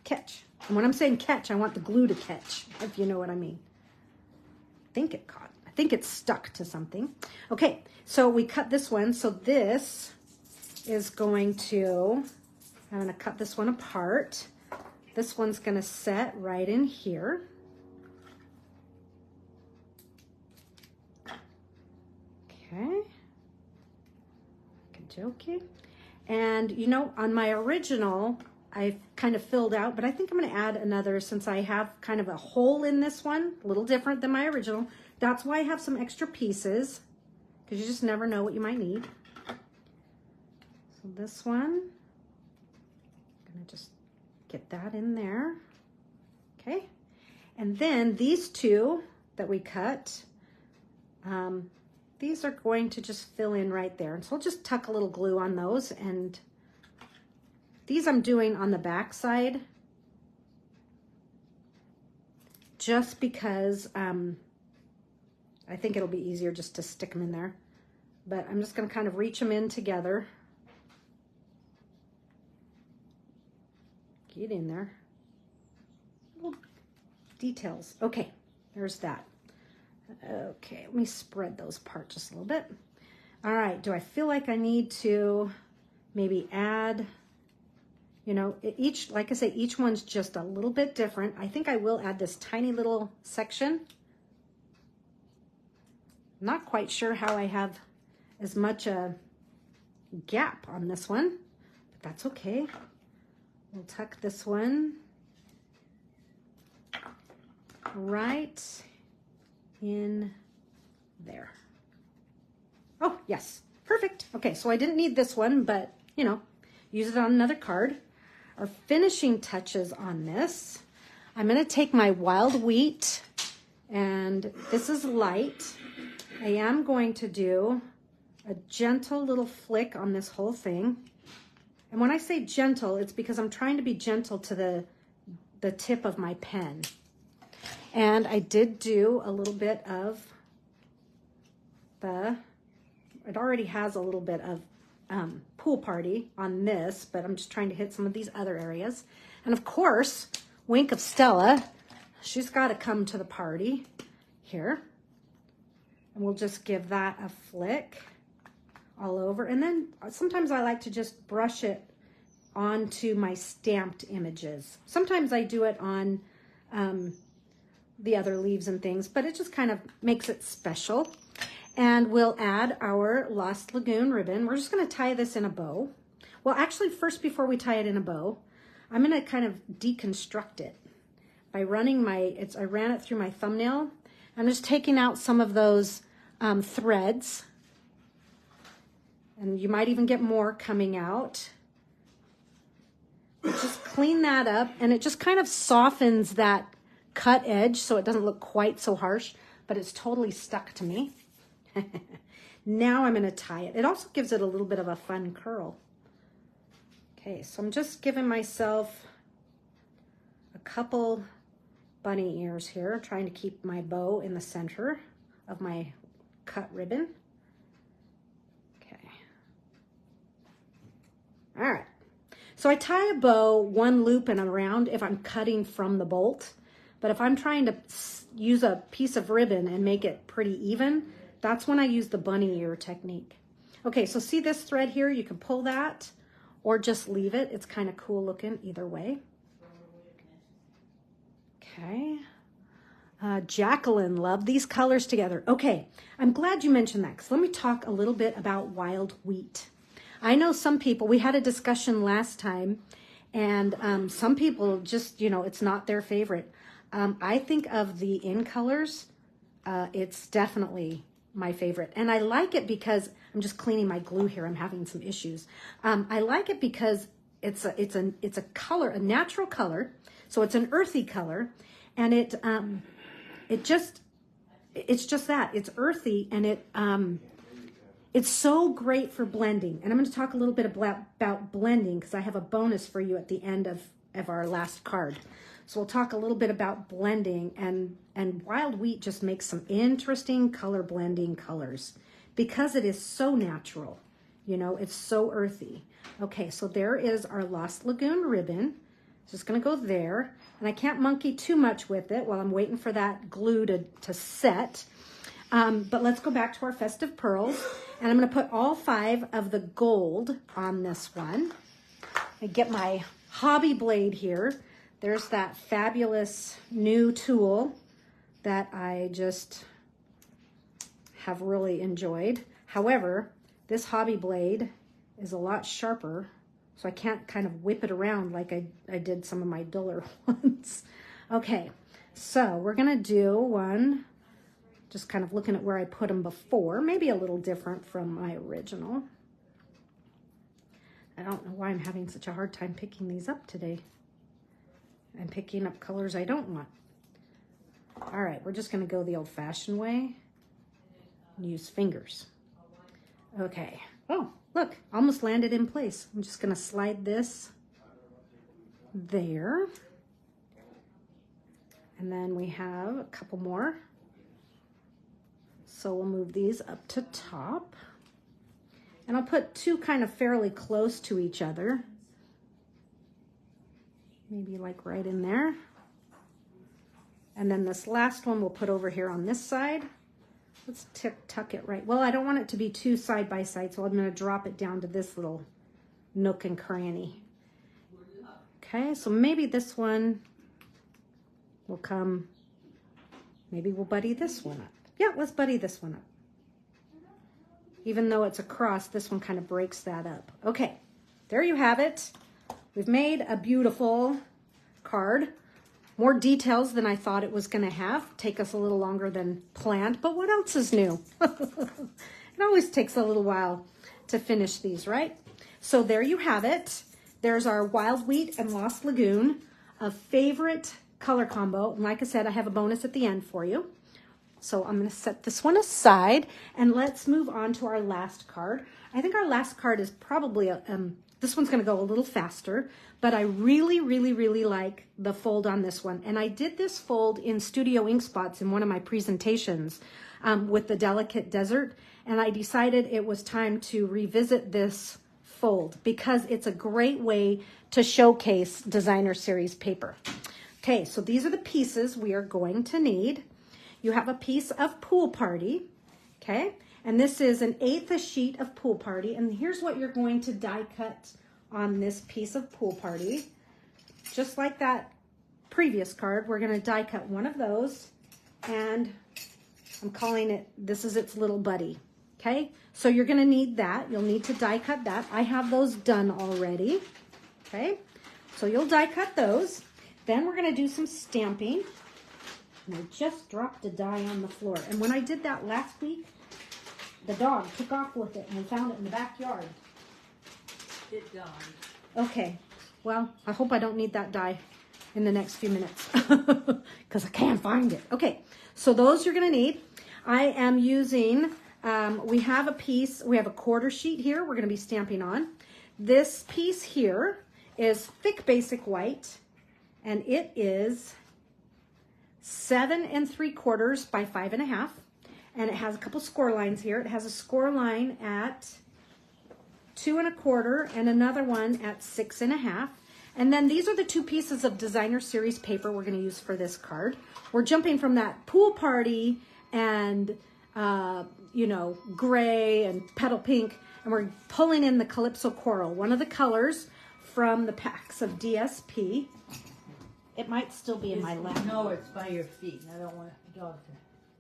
Catch. And when I'm saying catch, I want the glue to catch, if you know what I mean. I think it caught. I think it's stuck to something. Okay, so we cut this one. So this is going to, I'm going to cut this one apart. This one's going to set right in here. Okay. Okey-dokey. And you know, on my original, I've kind of filled out, but I think I'm going to add another since I have kind of a hole in this one, a little different than my original. That's why I have some extra pieces, because you just never know what you might need. So this one, I'm going to just get that in there. Okay. And then these two that we cut, these are going to just fill in right there. And so I'll just tuck a little glue on those, and these I'm doing on the back side just because I think it'll be easier just to stick them in there. But I'm just going to kind of reach them in together. Get in there. Little details. Okay, there's that. Okay, let me spread those apart just a little bit. All right, do I feel like I need to maybe add, you know, each, like I say, each one's just a little bit different. I think I will add this tiny little section. Not quite sure how I have as much a gap on this one, but that's okay. We'll tuck this one right in there. Oh, yes, perfect. Okay, so I didn't need this one, but you know, use it on another card. Our finishing touches on this, I'm going to take my wild wheat, and this is light. I am going to do a gentle little flick on this whole thing. And when I say gentle, it's because I'm trying to be gentle to the tip of my pen. And I did do a little bit of it already has a little bit of pool party on this, but I'm just trying to hit some of these other areas. And of course, Wink of Stella, she's got to come to the party here. And we'll just give that a flick all over. And then sometimes I like to just brush it onto my stamped images. Sometimes I do it on the other leaves and things, but it just kind of makes it special. And we'll add our Lost Lagoon ribbon. We're just going to tie this in a bow. Well, actually, first, before we tie it in a bow, I'm going to kind of deconstruct it by running I ran it through my thumbnail. I'm just taking out some of those threads, and you might even get more coming out. Just clean that up, and it just kind of softens that cut edge so it doesn't look quite so harsh, but it's totally stuck to me. Now I'm going to tie it. It also gives it a little bit of a fun curl. Okay, so I'm just giving myself a couple bunny ears here, trying to keep my bow in the center of my cut ribbon. Okay. All right. So I tie a bow one loop and around if I'm cutting from the bolt, but if I'm trying to use a piece of ribbon and make it pretty even, that's when I use the bunny ear technique. Okay, so see this thread here? You can pull that or just leave it. It's kind of cool looking either way. Okay. Jacqueline, love these colors together. Okay, I'm glad you mentioned that, because let me talk a little bit about wild wheat. I know some people, we had a discussion last time, and some people just, you know, it's not their favorite. I think of the in colors, it's definitely my favorite. And I like it because, I'm just cleaning my glue here, I'm having some issues. I like it because it's a color, a natural color, so it's an earthy color, and it it's just that. It's earthy, and it's so great for blending. And I'm going to talk a little bit about blending because I have a bonus for you at the end of our last card. So we'll talk a little bit about blending, and wild wheat just makes some interesting color blending colors because it is so natural. You know, it's so earthy. Okay, so there is our Lost Lagoon ribbon. It's just going to go there. And I can't monkey too much with it while I'm waiting for that glue to set. But let's go back to our Festive Pearls. And I'm going to put all 5 of the gold on this one. I get my hobby blade here. There's that fabulous new tool that I just have really enjoyed. However, this hobby blade is a lot sharper, so I can't kind of whip it around like I did some of my duller ones. Okay, so we're gonna do one, just kind of looking at where I put them before, maybe a little different from my original. I don't know why I'm having such a hard time picking these up today. I'm picking up colors I don't want. All right, we're just gonna go the old-fashioned way and use fingers. Okay. Oh, look, almost landed in place. I'm just going to slide this there. And then we have a couple more. So we'll move these up to top. And I'll put 2 kind of fairly close to each other. Maybe like right in there. And then this last one we'll put over here on this side. Let's tuck it right. Well, I don't want it to be too side by side, so I'm going to drop it down to this little nook and cranny. Okay, so maybe this one will come, maybe we'll buddy this one up. Yeah, let's buddy this one up. Even though it's a cross, this one kind of breaks that up. Okay, there you have it. We've made a beautiful card. More details than I thought it was going to have. Take us a little longer than planned, but what else is new? It always takes a little while to finish these, right? So there you have it. There's our Wild Wheat and Lost Lagoon, a favorite color combo. And like I said, I have a bonus at the end for you. So I'm going to set this one aside, and let's move on to our last card. I think our last card is probably this one's going to go a little faster, but I really, really, really like the fold on this one. And I did this fold in Studio Ink Spots in one of my presentations with the Delicate Desert. And I decided it was time to revisit this fold because it's a great way to showcase designer series paper. Okay, so these are the pieces we are going to need. You have a piece of Pool Party, okay? And this is an 1/8 sheet of Pool Party. And here's what you're going to die cut on this piece of Pool Party. Just like that previous card, we're going to die cut one of those. And I'm calling it, this is its little buddy, okay? So you're going to need that. You'll need to die cut that. I have those done already, okay? So you'll die cut those. Then we're going to do some stamping. And I just dropped a die on the floor. And when I did that last week, the dog took off with it and we found it in the backyard. It died. Okay, well, I hope I don't need that die in the next few minutes because I can't find it. Okay, so those you're going to need. I am using, we have a 1/4 sheet here we're going to be stamping on. This piece here is thick basic white, and it is 7 3/4 by 5 1/2. And it has a couple score lines here. It has a score line at 2 1/4 and another one at 6 1/2. And then these are the 2 pieces of designer series paper we're going to use for this card. We're jumping from that Pool Party and, you know, gray and petal pink, and we're pulling in the Calypso Coral, one of the colors from the packs of DSP. It might still be in my lap. No, it's by your feet. I don't want the dog to.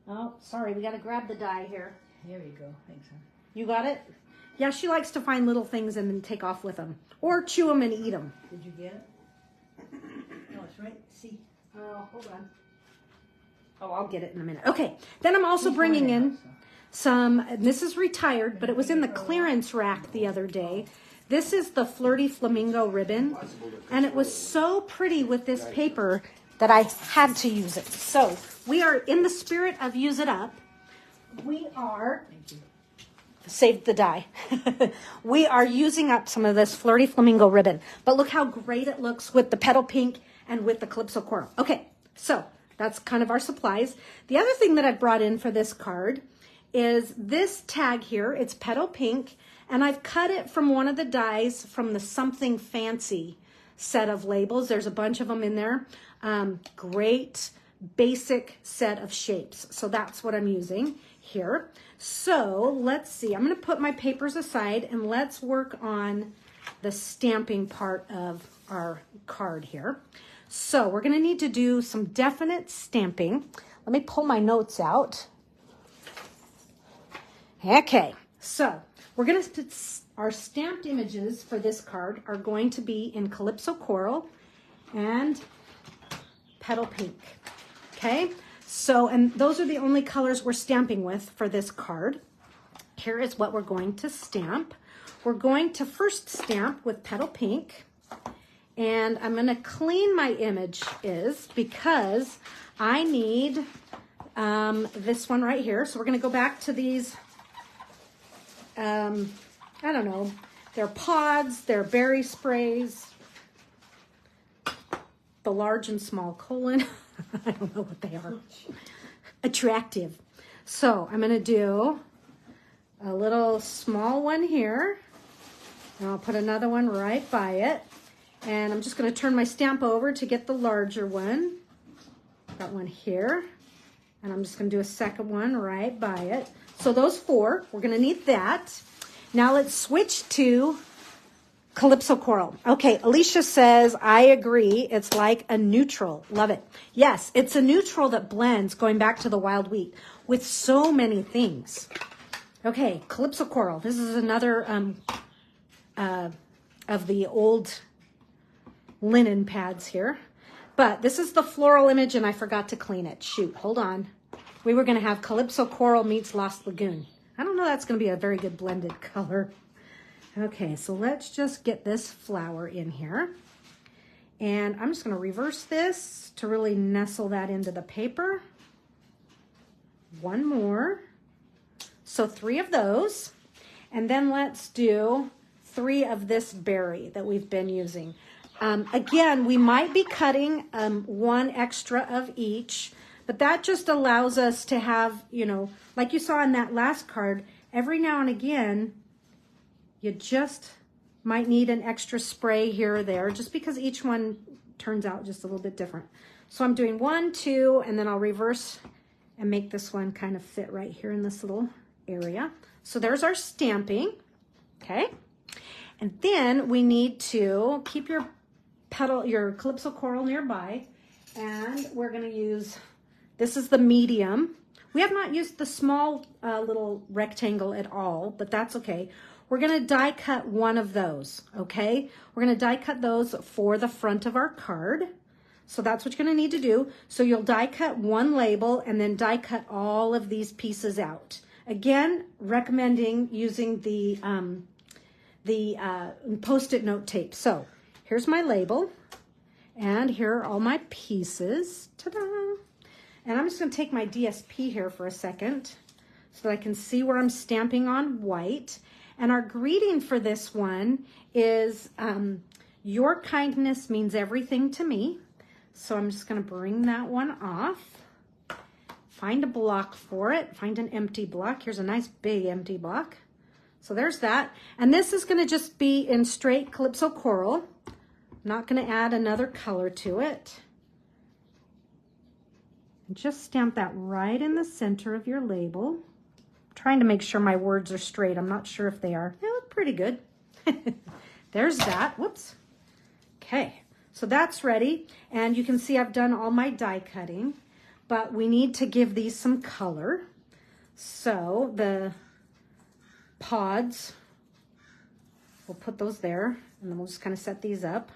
Oh, sorry, we got to grab the die here. Here you go. Thanks, hon. You got it? Yeah, she likes to find little things and then take off with them. Or chew them and eat them. Did you get it? No, it's right. See? Oh, hold on. Oh, I'll get it in a minute. Okay, then I'm also bringing in some, this is retired, but it was in the clearance rack the other day. This is the Flirty Flamingo ribbon, and it was so pretty with this paper that I had to use it. So we are in the spirit of use it up. We are, saved the die. We are using up some of this Flirty Flamingo ribbon. But look how great it looks with the petal pink and with the Calypso Coral. Okay, so that's kind of our supplies. The other thing that I brought in for this card is this tag here. It's petal pink, and I've cut it from one of the dies from the Something Fancy set of labels. There's a bunch of them in there. Great basic set of shapes. So that's what I'm using here. So let's see. I'm going to put my papers aside and let's work on the stamping part of our card here. So we're going to need to do some definite stamping. Let me pull my notes out. Okay, so we're going to, our stamped images for this card are going to be in Calypso Coral and Petal Pink. Okay, so, and those are the only colors we're stamping with for this card. Here is what we're going to stamp. We're going to first stamp with Petal Pink, and I'm going to clean my images because I need this one right here. So we're going to go back to these, I don't know, they're pods, they're berry sprays, the large and small colon. I don't know what they are. Attractive. So I'm going to do a little small one here, and I'll put another one right by it. And I'm just going to turn my stamp over to get the larger one. Got one here, and I'm just going to do a second one right by it. So those four, we're going to need that. Now let's switch to Calypso Coral. Okay, Alicia says, I agree. It's like a neutral. Love it. Yes, it's a neutral that blends, going back to the wild wheat, with so many things. Okay, Calypso Coral. This is another of the old linen pads here. But this is the floral image, and I forgot to clean it. Shoot, hold on. We were going to have Calypso Coral meets Lost Lagoon. I don't know that's going to be a very good blended color. Okay, so let's just get this flower in here. And I'm just going to reverse this to really nestle that into the paper. One more. So 3 of those. And then let's do 3 of this berry that we've been using. Again, we might be cutting 1 extra of each, but that just allows us to have, you know, like you saw in that last card, every now and again, you just might need an extra spray here or there, just because each one turns out just a little bit different. So I'm doing 1, 2, and then I'll reverse and make this one kind of fit right here in this little area. So there's our stamping, okay? And then we need to keep your Calypso Coral nearby, and we're gonna use, this is the medium. We have not used the small little rectangle at all, but that's okay. We're going to die cut 1 of those, okay? We're going to die cut those for the front of our card. So that's what you're going to need to do. So you'll die cut 1 label and then die cut all of these pieces out. Again, recommending using the Post-it note tape. So here's my label, and here are all my pieces. Ta-da! And I'm just going to take my DSP here for a second so that I can see where I'm stamping on white. And our greeting for this one is, your kindness means everything to me. So I'm just going to bring that one off. Find a block for it. Find an empty block. Here's a nice big empty block. So there's that. And this is going to just be in straight Calypso Coral. I'm not going to add another color to it. Just stamp that right in the center of your label. Trying to make sure my words are straight. I'm not sure if they are. They look pretty good. There's that. Whoops. Okay, so that's ready. And you can see I've done all my die cutting, but we need to give these some color. So the pods, we'll put those there, and then we'll just kind of set these up.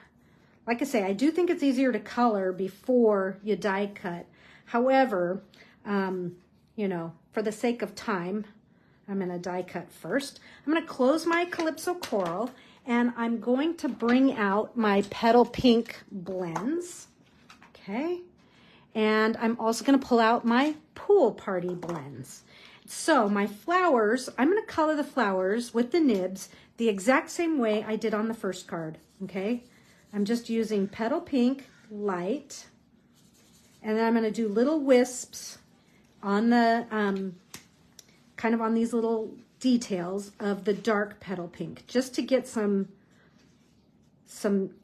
Like I say, I do think it's easier to color before you die cut. However, you know, for the sake of time, I'm going to die cut first. I'm going to close my Calypso Coral, and I'm going to bring out my Petal Pink blends. Okay, And I'm also going to pull out my Pool Party blends. So my flowers, I'm going to color the flowers with the nibs the exact same way I did on the first card, okay? I'm just using Petal Pink Light, and then I'm going to do little wisps on the, kind of on these little details of the dark Petal Pink, just to get some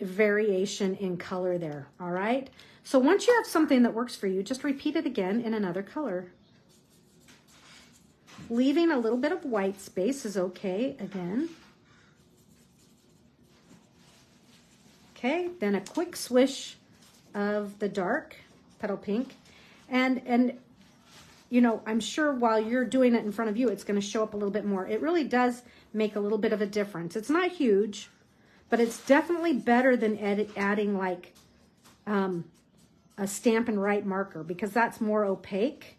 variation in color there, all right? So once you have something that works for you, just repeat it again in another color. Leaving a little bit of white space is okay again. Okay, then a quick swish of the dark Petal Pink. And you know, I'm sure while you're doing it in front of you, it's going to show up a little bit more. It really does make a little bit of a difference. It's not huge, but it's definitely better than adding like a Stampin' Up marker, because that's more opaque.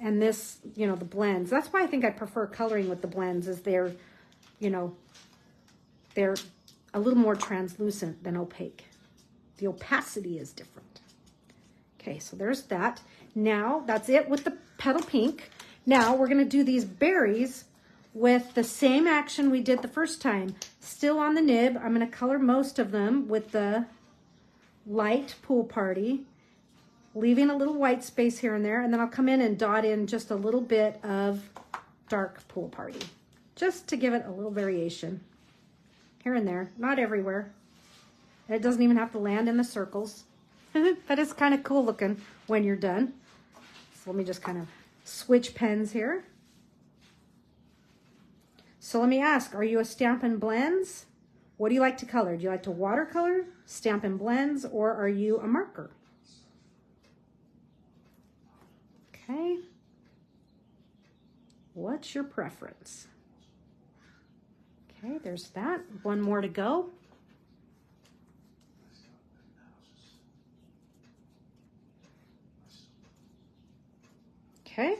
And this, you know, the blends, that's why I think I prefer coloring with the blends, is they're, you know, they're a little more translucent than opaque. The opacity is different. Okay, so there's that. Now, that's it with the Petal Pink. Now, we're going to do these berries with the same action we did the first time. Still on the nib, I'm going to color most of them with the light Pool Party, leaving a little white space here and there, and then I'll come in and dot in just a little bit of dark Pool Party, just to give it a little variation here and there, not everywhere. And it doesn't even have to land in the circles, but it's kind of cool looking when you're done. So let me just kind of switch pens here. So let me ask, are you a Stampin' Blends? What do you like to color? Do you like to watercolor, Stampin' Blends, or are you a marker? Okay. What's your preference? Okay, there's that. One more to go. Okay.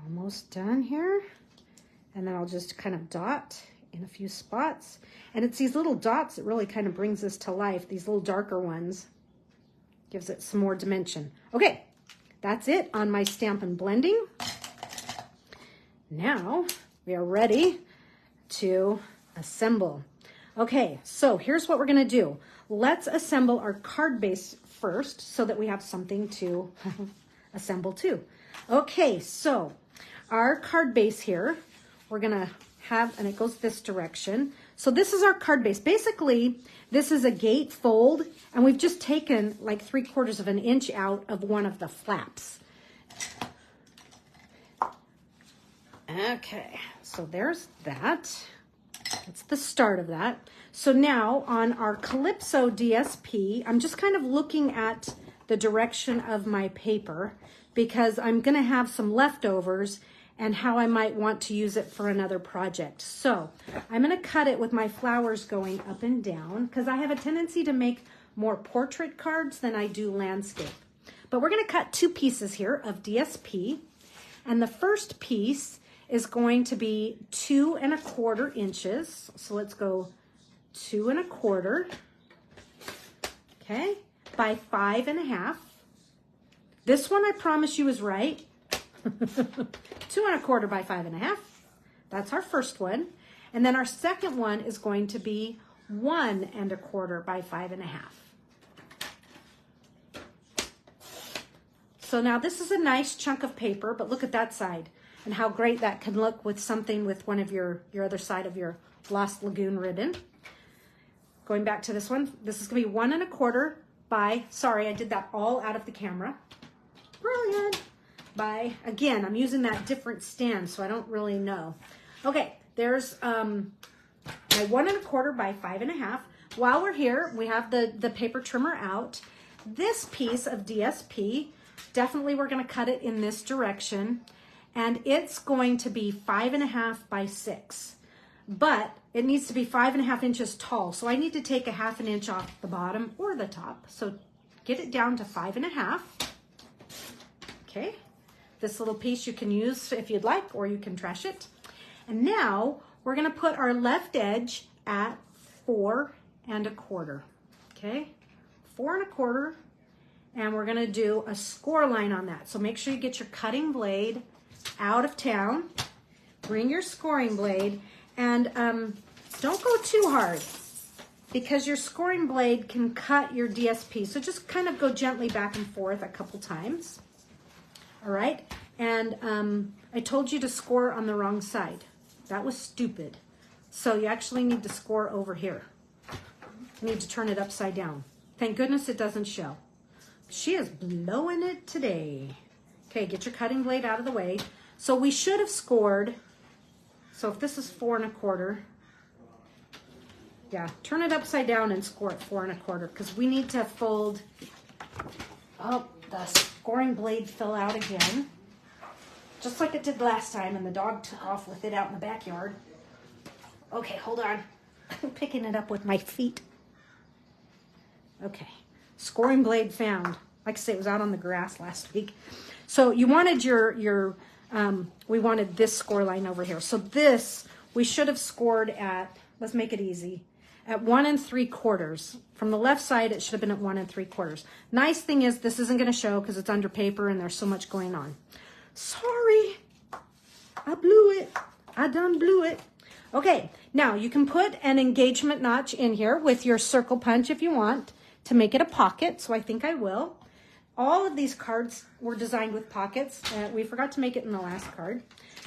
Almost done here. And then I'll just kind of dot in a few spots. And it's these little dots that really kind of brings this to life. These little darker ones. Gives it some more dimension. Okay. That's it on my Stampin' Blending. Now we are ready to assemble. Okay, so here's what we're going to do. Let's assemble our card base first so that we have something to assemble too. Okay, so our card base here, we're going to have, and it goes this direction. So this is our card base. Basically, this is a gate fold, and we've just taken like 3/4 of an inch out of one of the flaps. Okay, so there's that. That's the start of that. So now on our Calypso DSP, I'm just kind of looking at the direction of my paper because I'm going to have some leftovers and how I might want to use it for another project. So I'm going to cut it with my flowers going up and down because I have a tendency to make more portrait cards than I do landscape. But we're going to cut 2 pieces here of DSP. And the first piece is going to be 2 1/4 inches. So let's go 2 1/4, okay, by 5 1/2. This one I promise you is right. 2 1/4 by 5 1/2. That's our first one. And then our second one is going to be 1 1/4 by 5 1/2. So now this is a nice chunk of paper, but look at that side and how great that can look with something with one of your other side of your Lost Lagoon ribbon. Going back to this one, this is going to be 1 1/4 by, sorry, I did that all out of the camera. Brilliant. By, again, I'm using that different stand, so I don't really know. Okay, there's my 1 1/4 by 5 1/2. While we're here, we have the paper trimmer out. This piece of DSP, definitely we're going to cut it in this direction, and it's going to be 5 1/2 by 6. But it needs to be 5 1/2 inches tall, so I need to take a 1/2 inch off the bottom or the top. So get it down to 5 1/2. Okay. This little piece you can use if you'd like, or you can trash it. And now we're going to put our left edge at 4 1/4. Okay, 4 1/4, and we're gonna do a score line on that. So make sure you get your cutting blade out of town, bring your scoring blade, and don't go too hard because your scoring blade can cut your DSP. So just kind of go gently back and forth a couple times. All right, and I told you to score on the wrong side. That was stupid. So you actually need to score over here. You need to turn it upside down. Thank goodness it doesn't show. She is blowing it today. Okay, get your cutting blade out of the way. So we should have scored. So if this is 4 1/4, yeah, turn it upside down and score at 4 1/4 because we need to fold. Oh, the scoring blade fell out again, just like it did last time, and the dog took off with it out in the backyard. Okay, hold on. I'm picking it up with my feet. Okay, scoring blade found. Like I say, it was out on the grass last week. So you wanted we wanted this score line over here. So this, we should have scored at, let's make it easy, at 1 3/4. From the left side, it should have been at 1 3/4. Nice thing is this isn't gonna show because it's under paper and there's so much going on. Sorry, I blew it. I done blew it. Okay, now you can put an engagement notch in here with your circle punch if you want to make it a pocket, so I think I will. All of these cards were designed with pockets. We forgot to make it in the last card.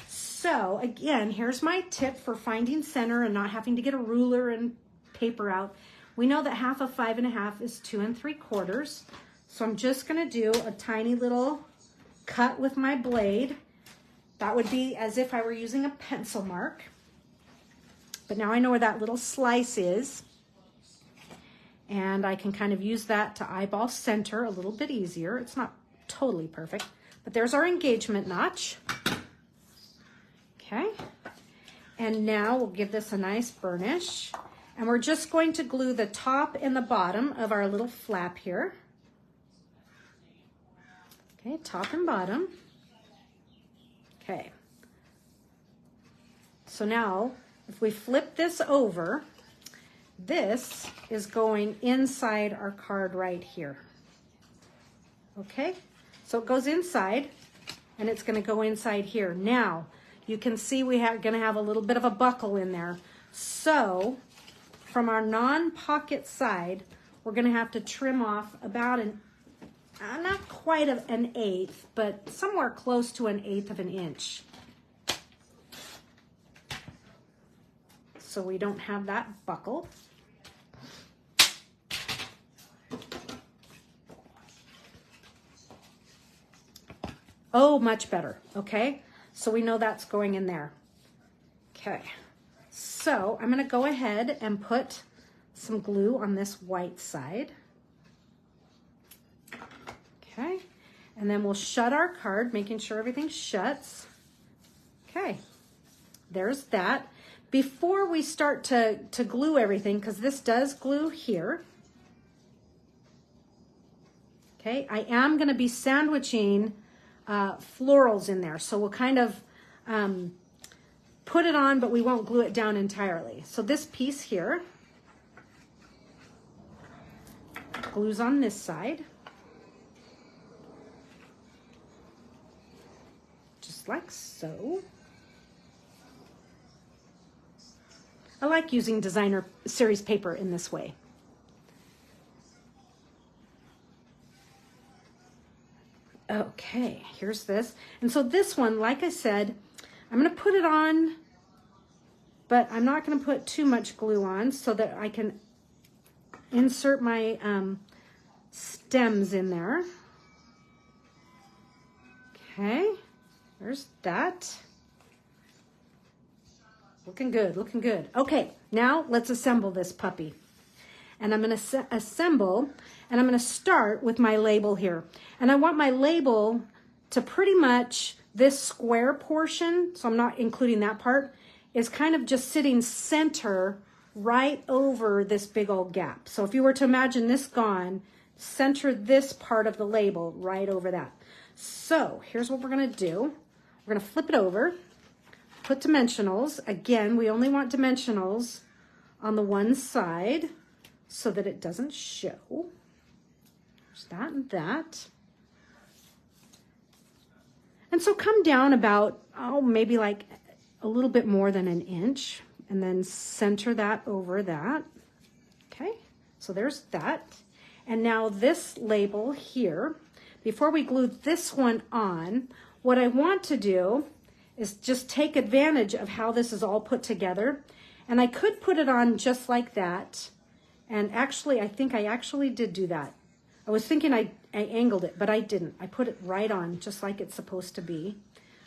So again, here's my tip for finding center and not having to get a ruler and paper out. We know that half of 5 1/2 is 2 3/4. So I'm just gonna do a tiny little cut with my blade. That would be as if I were using a pencil mark. But now I know where that little slice is. And I can kind of use that to eyeball center a little bit easier. It's not totally perfect, but there's our engagement notch. Okay. And now we'll give this a nice burnish. And we're just going to glue the top and the bottom of our little flap here. Okay, top and bottom. Okay. So now, if we flip this over, this is going inside our card right here. Okay, so it goes inside and it's going to go inside here. Now, you can see we are going to have a little bit of a buckle in there. So, from our non-pocket side, we're going to have to trim off about not quite an 1/8, but somewhere close to 1/8 of an inch. So we don't have that buckle. Oh, much better. Okay, so we know that's going in there. Okay, so I'm going to go ahead and put some glue on this white side. Okay, and then we'll shut our card, making sure everything shuts. Okay, there's that. Before we start to glue everything, because this does glue here, okay, I am going to be sandwiching florals in there. So we'll kind of put it on, but we won't glue it down entirely. So this piece here glues on this side. Just like so. I like using designer series paper in this way. Okay, here's this. And so this one, like I said, I'm going to put it on, but I'm not going to put too much glue on so that I can insert my stems in there. Okay, there's that. Looking good, looking good. Okay, now let's assemble this puppy. And I'm going to assemble, and I'm going to start with my label here. And I want my label to pretty much, this square portion, so I'm not including that part, is kind of just sitting center right over this big old gap. So if you were to imagine this gone, center this part of the label right over that. So here's what we're going to do. We're going to flip it over. Put dimensionals. Again, we only want dimensionals on the one side so that it doesn't show. There's that and that. And so come down about, oh, maybe like a little bit more than an inch, and then center that over that. Okay, so there's that. And now this label here, before we glue this one on, what I want to do is just take advantage of how this is all put together. And I could put it on just like that. And actually, I think I actually did do that. I was thinking I angled it, but I didn't. I put it right on just like it's supposed to be.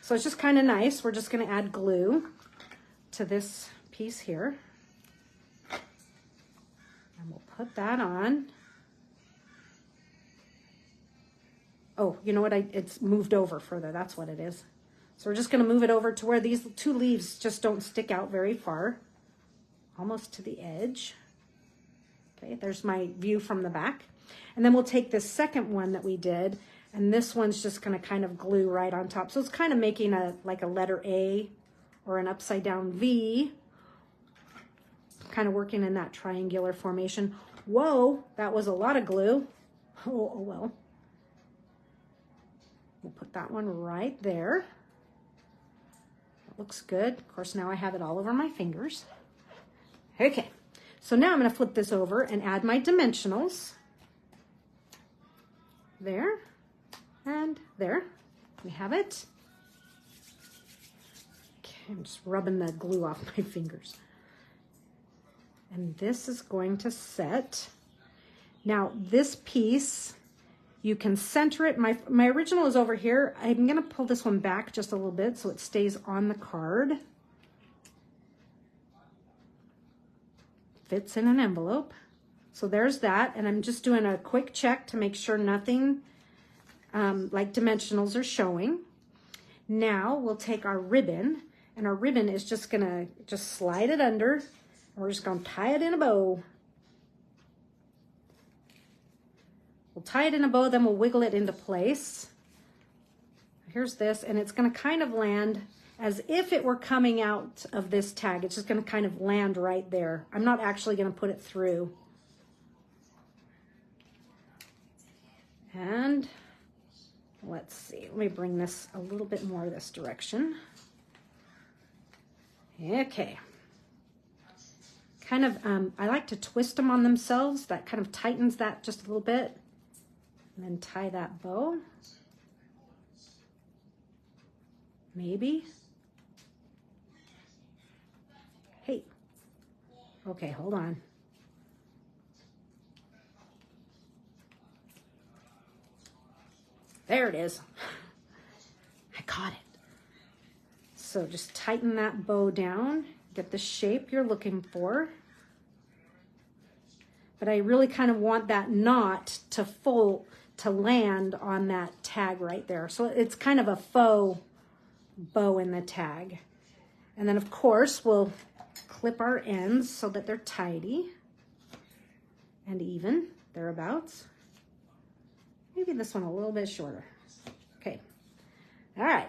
So it's just kind of nice. We're just going to add glue to this piece here. And we'll put that on. Oh, you know what? It's moved over further. That's what it is. So we're just going to move it over to where these two leaves just don't stick out very far. Almost to the edge. Okay, there's my view from the back. And then we'll take this second one that we did, and this one's just going to kind of glue right on top. So it's kind of making like a letter A or an upside down V, kind of working in that triangular formation. Whoa, that was a lot of glue. Oh well. We'll put that one right there. That looks good. Of course, now I have it all over my fingers. Okay, so now I'm going to flip this over and add my dimensionals. There and there. We have it. Okay, I'm just rubbing the glue off my fingers. And this is going to set. Now this piece, you can center it. My original is over here. I'm going to pull this one back just a little bit so it stays on the card. Fits in an envelope. So there's that, and I'm just doing a quick check to make sure nothing like dimensionals are showing. Now we'll take our ribbon, and our ribbon is just gonna slide it under, and we're just gonna tie it in a bow. We'll tie it in a bow, then we'll wiggle it into place. Here's this, and it's gonna kind of land as if it were coming out of this tag. It's just gonna kind of land right there. I'm not actually gonna put it through. And let's see, let me bring this a little bit more this direction. Okay. Kind of, I like to twist them on themselves. That kind of tightens that just a little bit. And then tie that bow. Maybe. Hey. Okay, hold on. There it is. I caught it. So just tighten that bow down, get the shape you're looking for. But I really kind of want that knot to land on that tag right there. So it's kind of a faux bow in the tag. And then of course we'll clip our ends so that they're tidy and even, thereabouts. Maybe this one a little bit shorter. Okay. All right.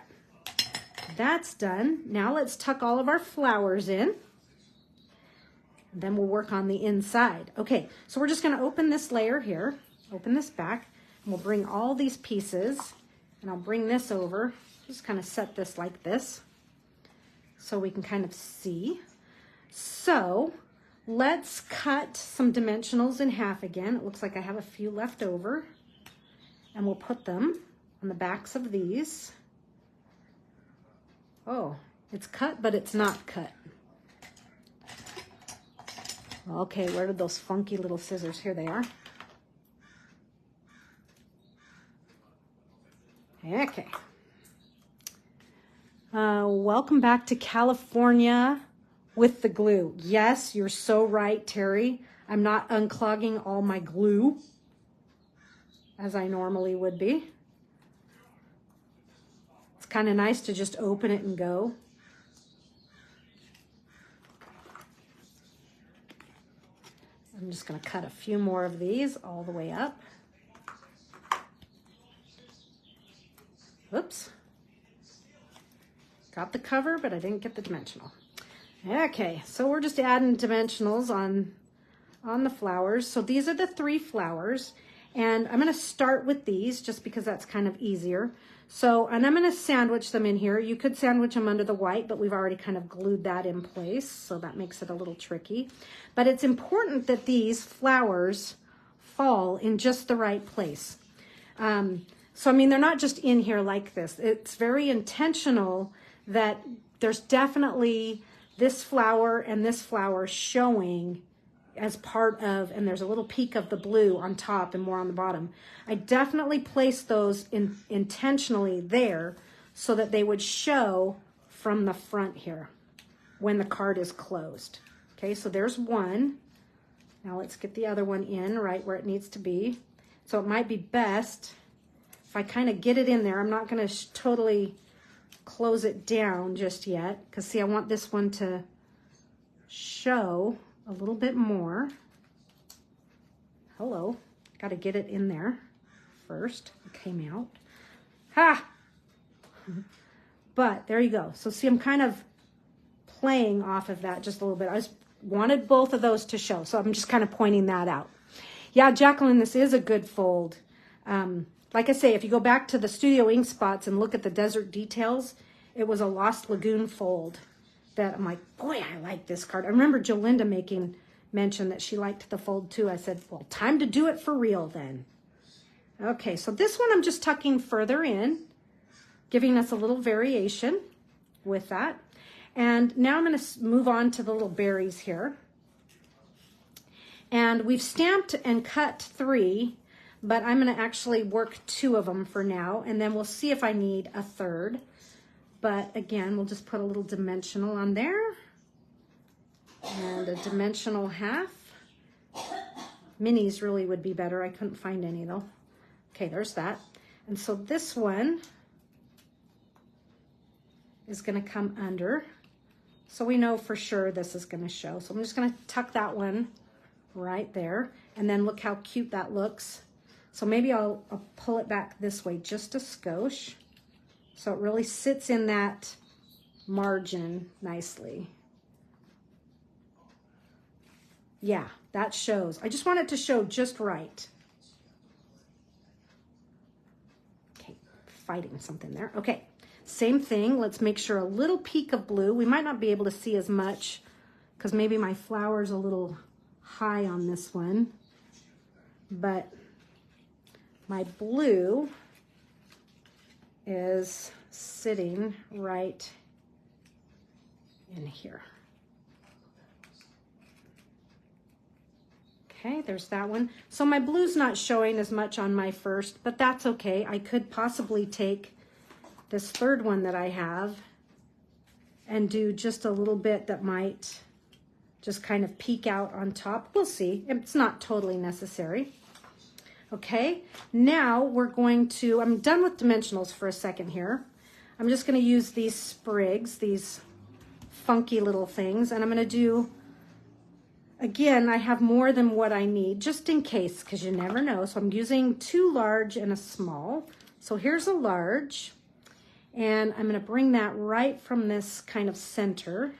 That's done. Now let's tuck all of our flowers in. And then we'll work on the inside. Okay, so we're just going to open this layer here, open this back, and we'll bring all these pieces, and I'll bring this over, just kind of set this like this so we can kind of see. So let's cut some dimensionals in half again. It looks like I have a few left over. And we'll put them on the backs of these. Oh, it's cut, but it's not cut. Okay, where did those funky little scissors? Here they are. Okay. Welcome back to California with the glue. Yes, you're so right, Terry. I'm not unclogging all my glue as I normally would be. It's kind of nice to just open it and go. I'm just going to cut a few more of these all the way up. Oops. Got the cover, but I didn't get the dimensional. Okay, so we're just adding dimensionals on the flowers. So these are the 3 flowers. And I'm going to start with these just because that's kind of easier. So, and I'm going to sandwich them in here. You could sandwich them under the white, but we've already kind of glued that in place. So that makes it a little tricky. But it's important that these flowers fall in just the right place. So, I mean, they're not just in here like this. It's very intentional that there's definitely this flower and this flower showing as part of, and there's a little peak of the blue on top and more on the bottom. I definitely placed those intentionally there so that they would show from the front here when the card is closed. Okay, so there's one. Now let's get the other one in right where it needs to be. So it might be best if I kind of get it in there. I'm not going to totally close it down just yet because see, I want this one to show a little bit more. Hello, got to get it in there first. It came out. Ha! But there you go. So see, I'm kind of playing off of that just a little bit. I just wanted both of those to show. So I'm just kind of pointing that out. Yeah, Jacqueline, this is a good fold. Like I say, if you go back to the Studio Ink spots and look at the desert details, it was a Lost Lagoon fold that I'm like, boy, I like this card. I remember Jolinda making mention that she liked the fold too. I said, well, time to do it for real then. Okay, so this one I'm just tucking further in, giving us a little variation with that. And now I'm going to move on to the little berries here. And we've stamped and cut 3, but I'm going to actually work 2 of them for now, and then we'll see if I need a third. But again, we'll just put a little dimensional on there and a dimensional half. Minis really would be better. I couldn't find any though. Okay, there's that. And so this one is going to come under. So we know for sure this is going to show. So I'm just going to tuck that one right there. And then look how cute that looks. So maybe I'll pull it back this way just a skosh. So it really sits in that margin nicely. Yeah, that shows. I just want it to show just right. Okay, fighting something there. Okay, same thing. Let's make sure a little peak of blue. We might not be able to see as much because maybe my flower's a little high on this one. But my blue is sitting right in here. Okay, there's that one. So my blue's not showing as much on my first, but that's okay. I could possibly take this third one that I have and do just a little bit that might just kind of peek out on top. We'll see. It's not totally necessary. Okay, now we're going to, I'm done with dimensionals for a second here. I'm just going to use these sprigs, these funky little things, and I'm going to do, again, I have more than what I need, just in case, because you never know. So I'm using 2 large and a small. So here's a large, and I'm going to bring that right from this kind of center.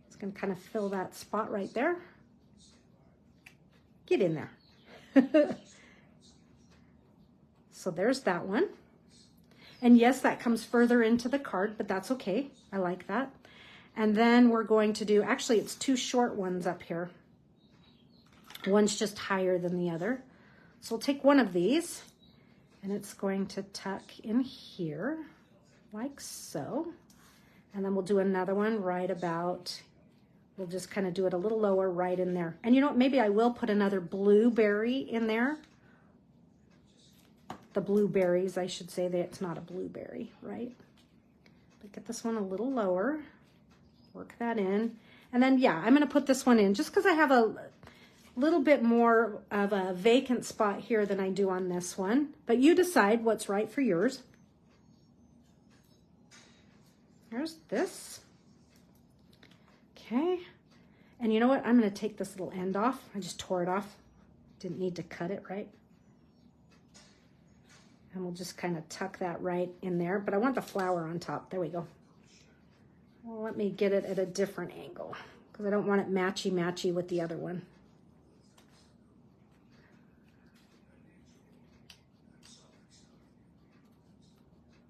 It's going to kind of fill that spot right there. Get in there. So there's that one. And yes, that comes further into the card, but that's okay. I like that. And then we're going to do, actually it's 2 short ones up here. One's just higher than the other. So we'll take one of these and it's going to tuck in here like so. And then we'll do another one right about, we'll just kind of do it a little lower right in there. And you know what, maybe I will put another blueberry in there. The blueberries, I should say that it's not a blueberry, right? But get this one a little lower, work that in. And then, yeah, I'm gonna put this one in just because I have a little bit more of a vacant spot here than I do on this one. But you decide what's right for yours. There's this. Okay, and you know what? I'm going to take this little end off. I just tore it off. Didn't need to cut it, right? And we'll just kind of tuck that right in there. But I want the flower on top. There we go. Well, let me get it at a different angle because I don't want it matchy-matchy with the other one.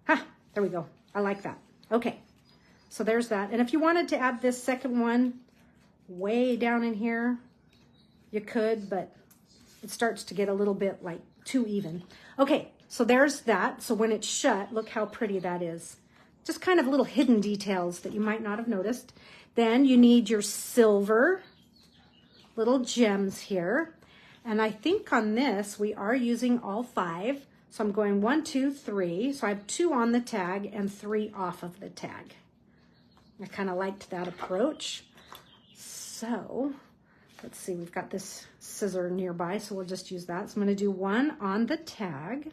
Ha, there we go. I like that. Okay, so there's that. And if you wanted to add this second one way down in here, you could, but it starts to get a little bit like too even. Okay, so there's that. So when it's shut, look how pretty that is. Just kind of little hidden details that you might not have noticed. Then you need your silver little gems here. And I think on this, we are using all 5. So I'm going 1, 2, 3. So I have 2 on the tag and 3 off of the tag. I kind of liked that approach. So let's see, we've got this scissor nearby, so we'll just use that. So I'm going to do 1 on the tag,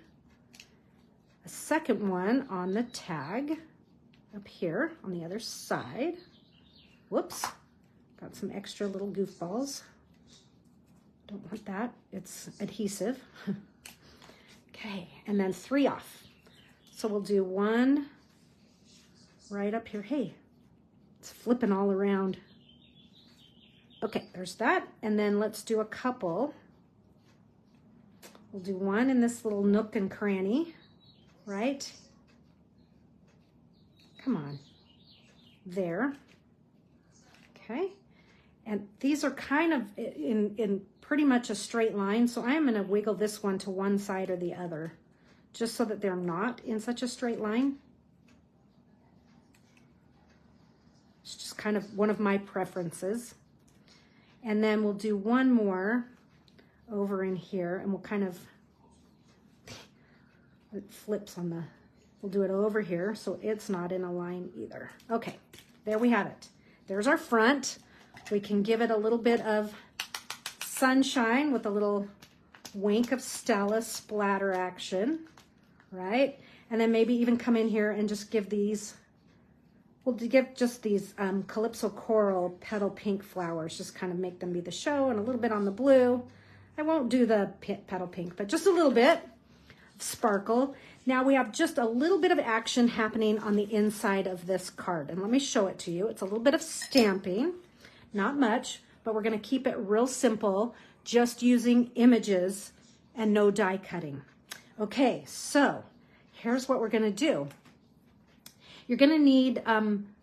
a second one on the tag up here on the other side. Whoops, got some extra little goofballs. Don't want that, it's adhesive. Okay, and then 3 off. So we'll do 1 right up here. Hey, it's flipping all around. Okay, there's that. And then let's do a couple. We'll do 1 in this little nook and cranny, right? Come on. There. Okay. And these are kind of in pretty much a straight line. So I'm going to wiggle this one to one side or the other, just so that they're not in such a straight line. It's just kind of one of my preferences. And then we'll do 1 more over in here, and we'll kind of, it flips on the, we'll do it over here so it's not in a line either. Okay, there we have it. There's our front. We can give it a little bit of sunshine with a little wink of Stella splatter action, right? And then maybe even come in here and just give these, we'll give just these Calypso Coral petal pink flowers, just kind of make them be the show, and a little bit on the blue. I won't do the petal pink, but just a little bit of sparkle. Now we have just a little bit of action happening on the inside of this card. And let me show it to you. It's a little bit of stamping, not much, but we're gonna keep it real simple, just using images and no die cutting. Okay, so here's what we're gonna do. You're gonna need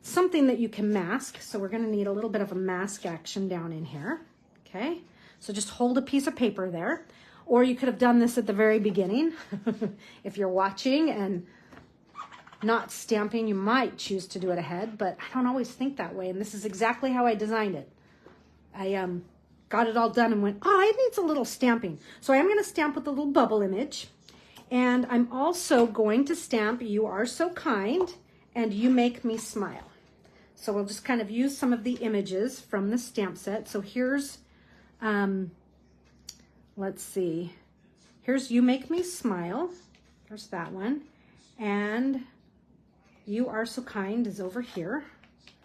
something that you can mask. So we're gonna need a little bit of a mask action down in here, okay? So just hold a piece of paper there, or you could have done this at the very beginning. If you're watching and not stamping, you might choose to do it ahead, but I don't always think that way, and this is exactly how I designed it. I got it all done and went, oh, it needs a little stamping. So I am gonna stamp with a little bubble image, and I'm also going to stamp "You Are So Kind" and "You Make Me Smile." So we'll just kind of use some of the images from the stamp set. So here's, let's see, here's "You Make Me Smile." There's that one. And "You Are So Kind" is over here.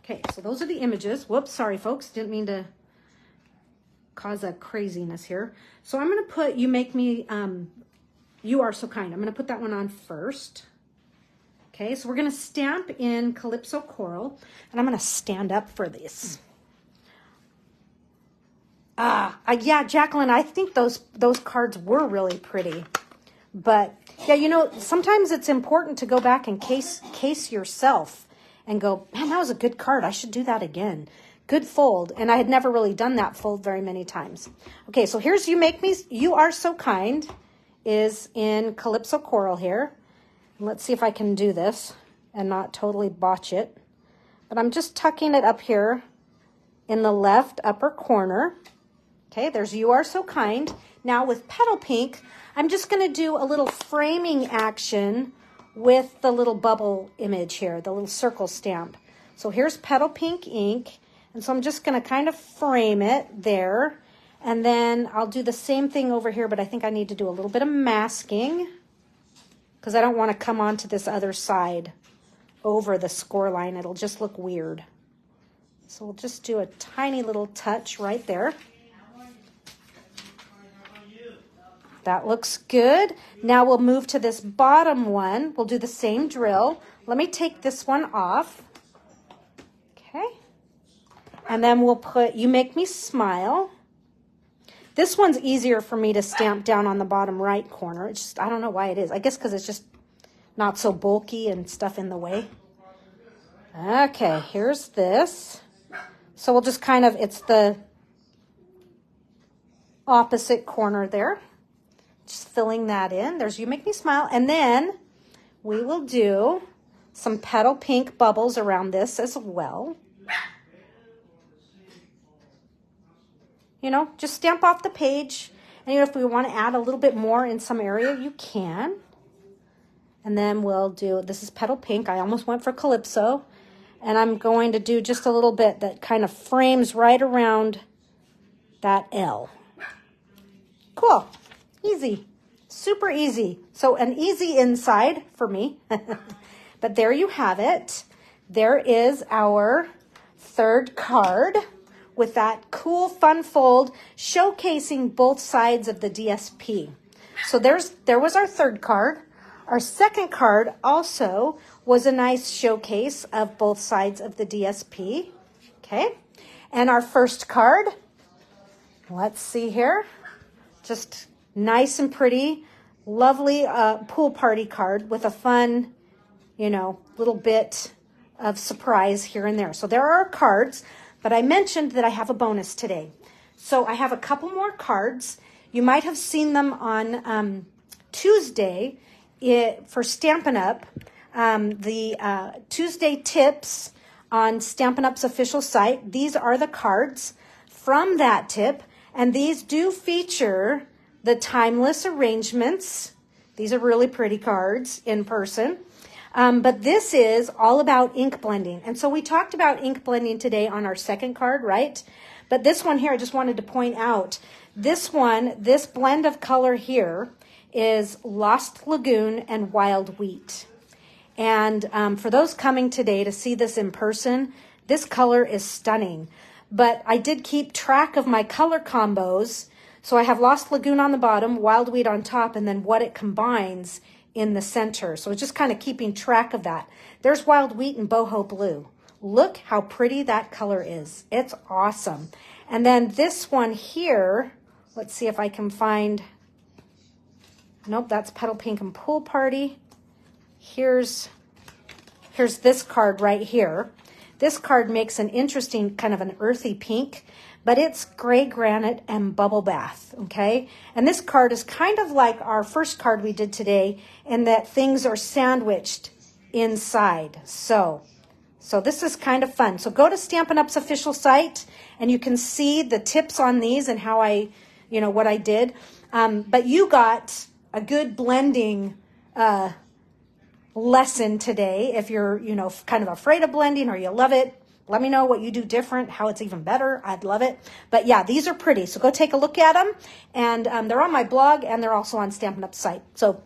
Okay, so those are the images. Whoops, sorry folks, didn't mean to cause a craziness here. So I'm gonna put "You Make Me, You Are So Kind." I'm gonna put that one on first. Okay, so we're gonna stamp in Calypso Coral, and I'm gonna stand up for this. Yeah, Jacqueline, I think those cards were really pretty. But yeah, you know, sometimes it's important to go back and case yourself and go, man, that was a good card. I should do that again. Good fold. And I had never really done that fold very many times. Okay, so here's "You Are So Kind" is in Calypso Coral here. Let's see if I can do this and not totally botch it. But I'm just tucking it up here in the left upper corner. Okay, there's "You Are So Kind." Now with petal pink, I'm just gonna do a little framing action with the little bubble image here, the little circle stamp. So here's petal pink ink. And so I'm just gonna kind of frame it there. And then I'll do the same thing over here, but I think I need to do a little bit of masking because I don't want to come onto this other side over the score line. It'll just look weird. So we'll just do a tiny little touch right there. That looks good. Now we'll move to this bottom one. We'll do the same drill. Let me take this one off. Okay. And then we'll put "You Make Me Smile." This one's easier for me to stamp down on the bottom right corner. It's just, I don't know why it is. I guess because it's just not so bulky and stuff in the way. Okay, here's this. So we'll just kind of, it's the opposite corner there. Just filling that in. There's You Make Me Smile. And then we will do some petal pink bubbles around this as well. You know, just stamp off the page. And if we want to add a little bit more in some area, you can. And then we'll do, this is petal pink. I almost went for Calypso. And I'm going to do just a little bit that kind of frames right around that L. Cool. Easy. Super easy. So an easy inside for me. But there you have it. There is our third card with that cool fun fold showcasing both sides of the DSP. So there was our third card. Our second card also was a nice showcase of both sides of the DSP. Okay. And our first card, let's see here. Just nice and pretty, lovely pool party card with a fun, you know, little bit of surprise here and there. So there are our cards, but I mentioned that I have a bonus today. So I have a couple more cards. You might have seen them on Tuesday for Stampin' Up. The Tuesday tips on Stampin' Up's official site. These are the cards from that tip, and these do feature the timeless arrangements. These are really pretty cards in person. But this is all about ink blending. And so we talked about ink blending today on our second card, right? But this one here, I just wanted to point out, this one, this blend of color here is Lost Lagoon and Wild Wheat. And for those coming today to see this in person, this color is stunning. But I did keep track of my color combos. So I have Lost Lagoon on the bottom, Wild Wheat on top, and then what it combines in the center. So it's just kind of keeping track of that. There's Wild Wheat and Boho Blue. Look how pretty that color is. It's awesome. And then this one here, let's see if I can find, nope, that's Petal Pink and Pool Party. Here's this card right here. This card makes an interesting kind of an earthy pink, but it's Gray Granite and Bubble Bath, okay? And this card is kind of like our first card we did today in that things are sandwiched inside. So this is kind of fun. So go to Stampin' Up's official site and you can see the tips on these and how I, you know, what I did. But you got a good blending lesson today. If you're, you know, kind of afraid of blending or you love it, let me know what you do different, how it's even better. I'd love it. But yeah, these are pretty. So go take a look at them. And they're on my blog and they're also on Stampin' Up's site. So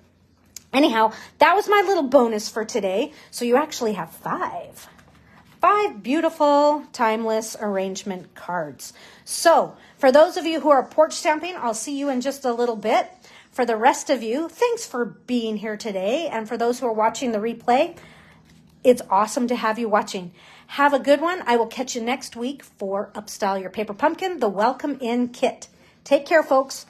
anyhow, that was my little bonus for today. So you actually have five beautiful timeless arrangement cards. So for those of you who are porch stamping, I'll see you in just a little bit. For the rest of you, thanks for being here today. And for those who are watching the replay, it's awesome to have you watching. Have a good one. I will catch you next week for Upstyle Your Paper Pumpkin, the Welcome In Kit. Take care, folks.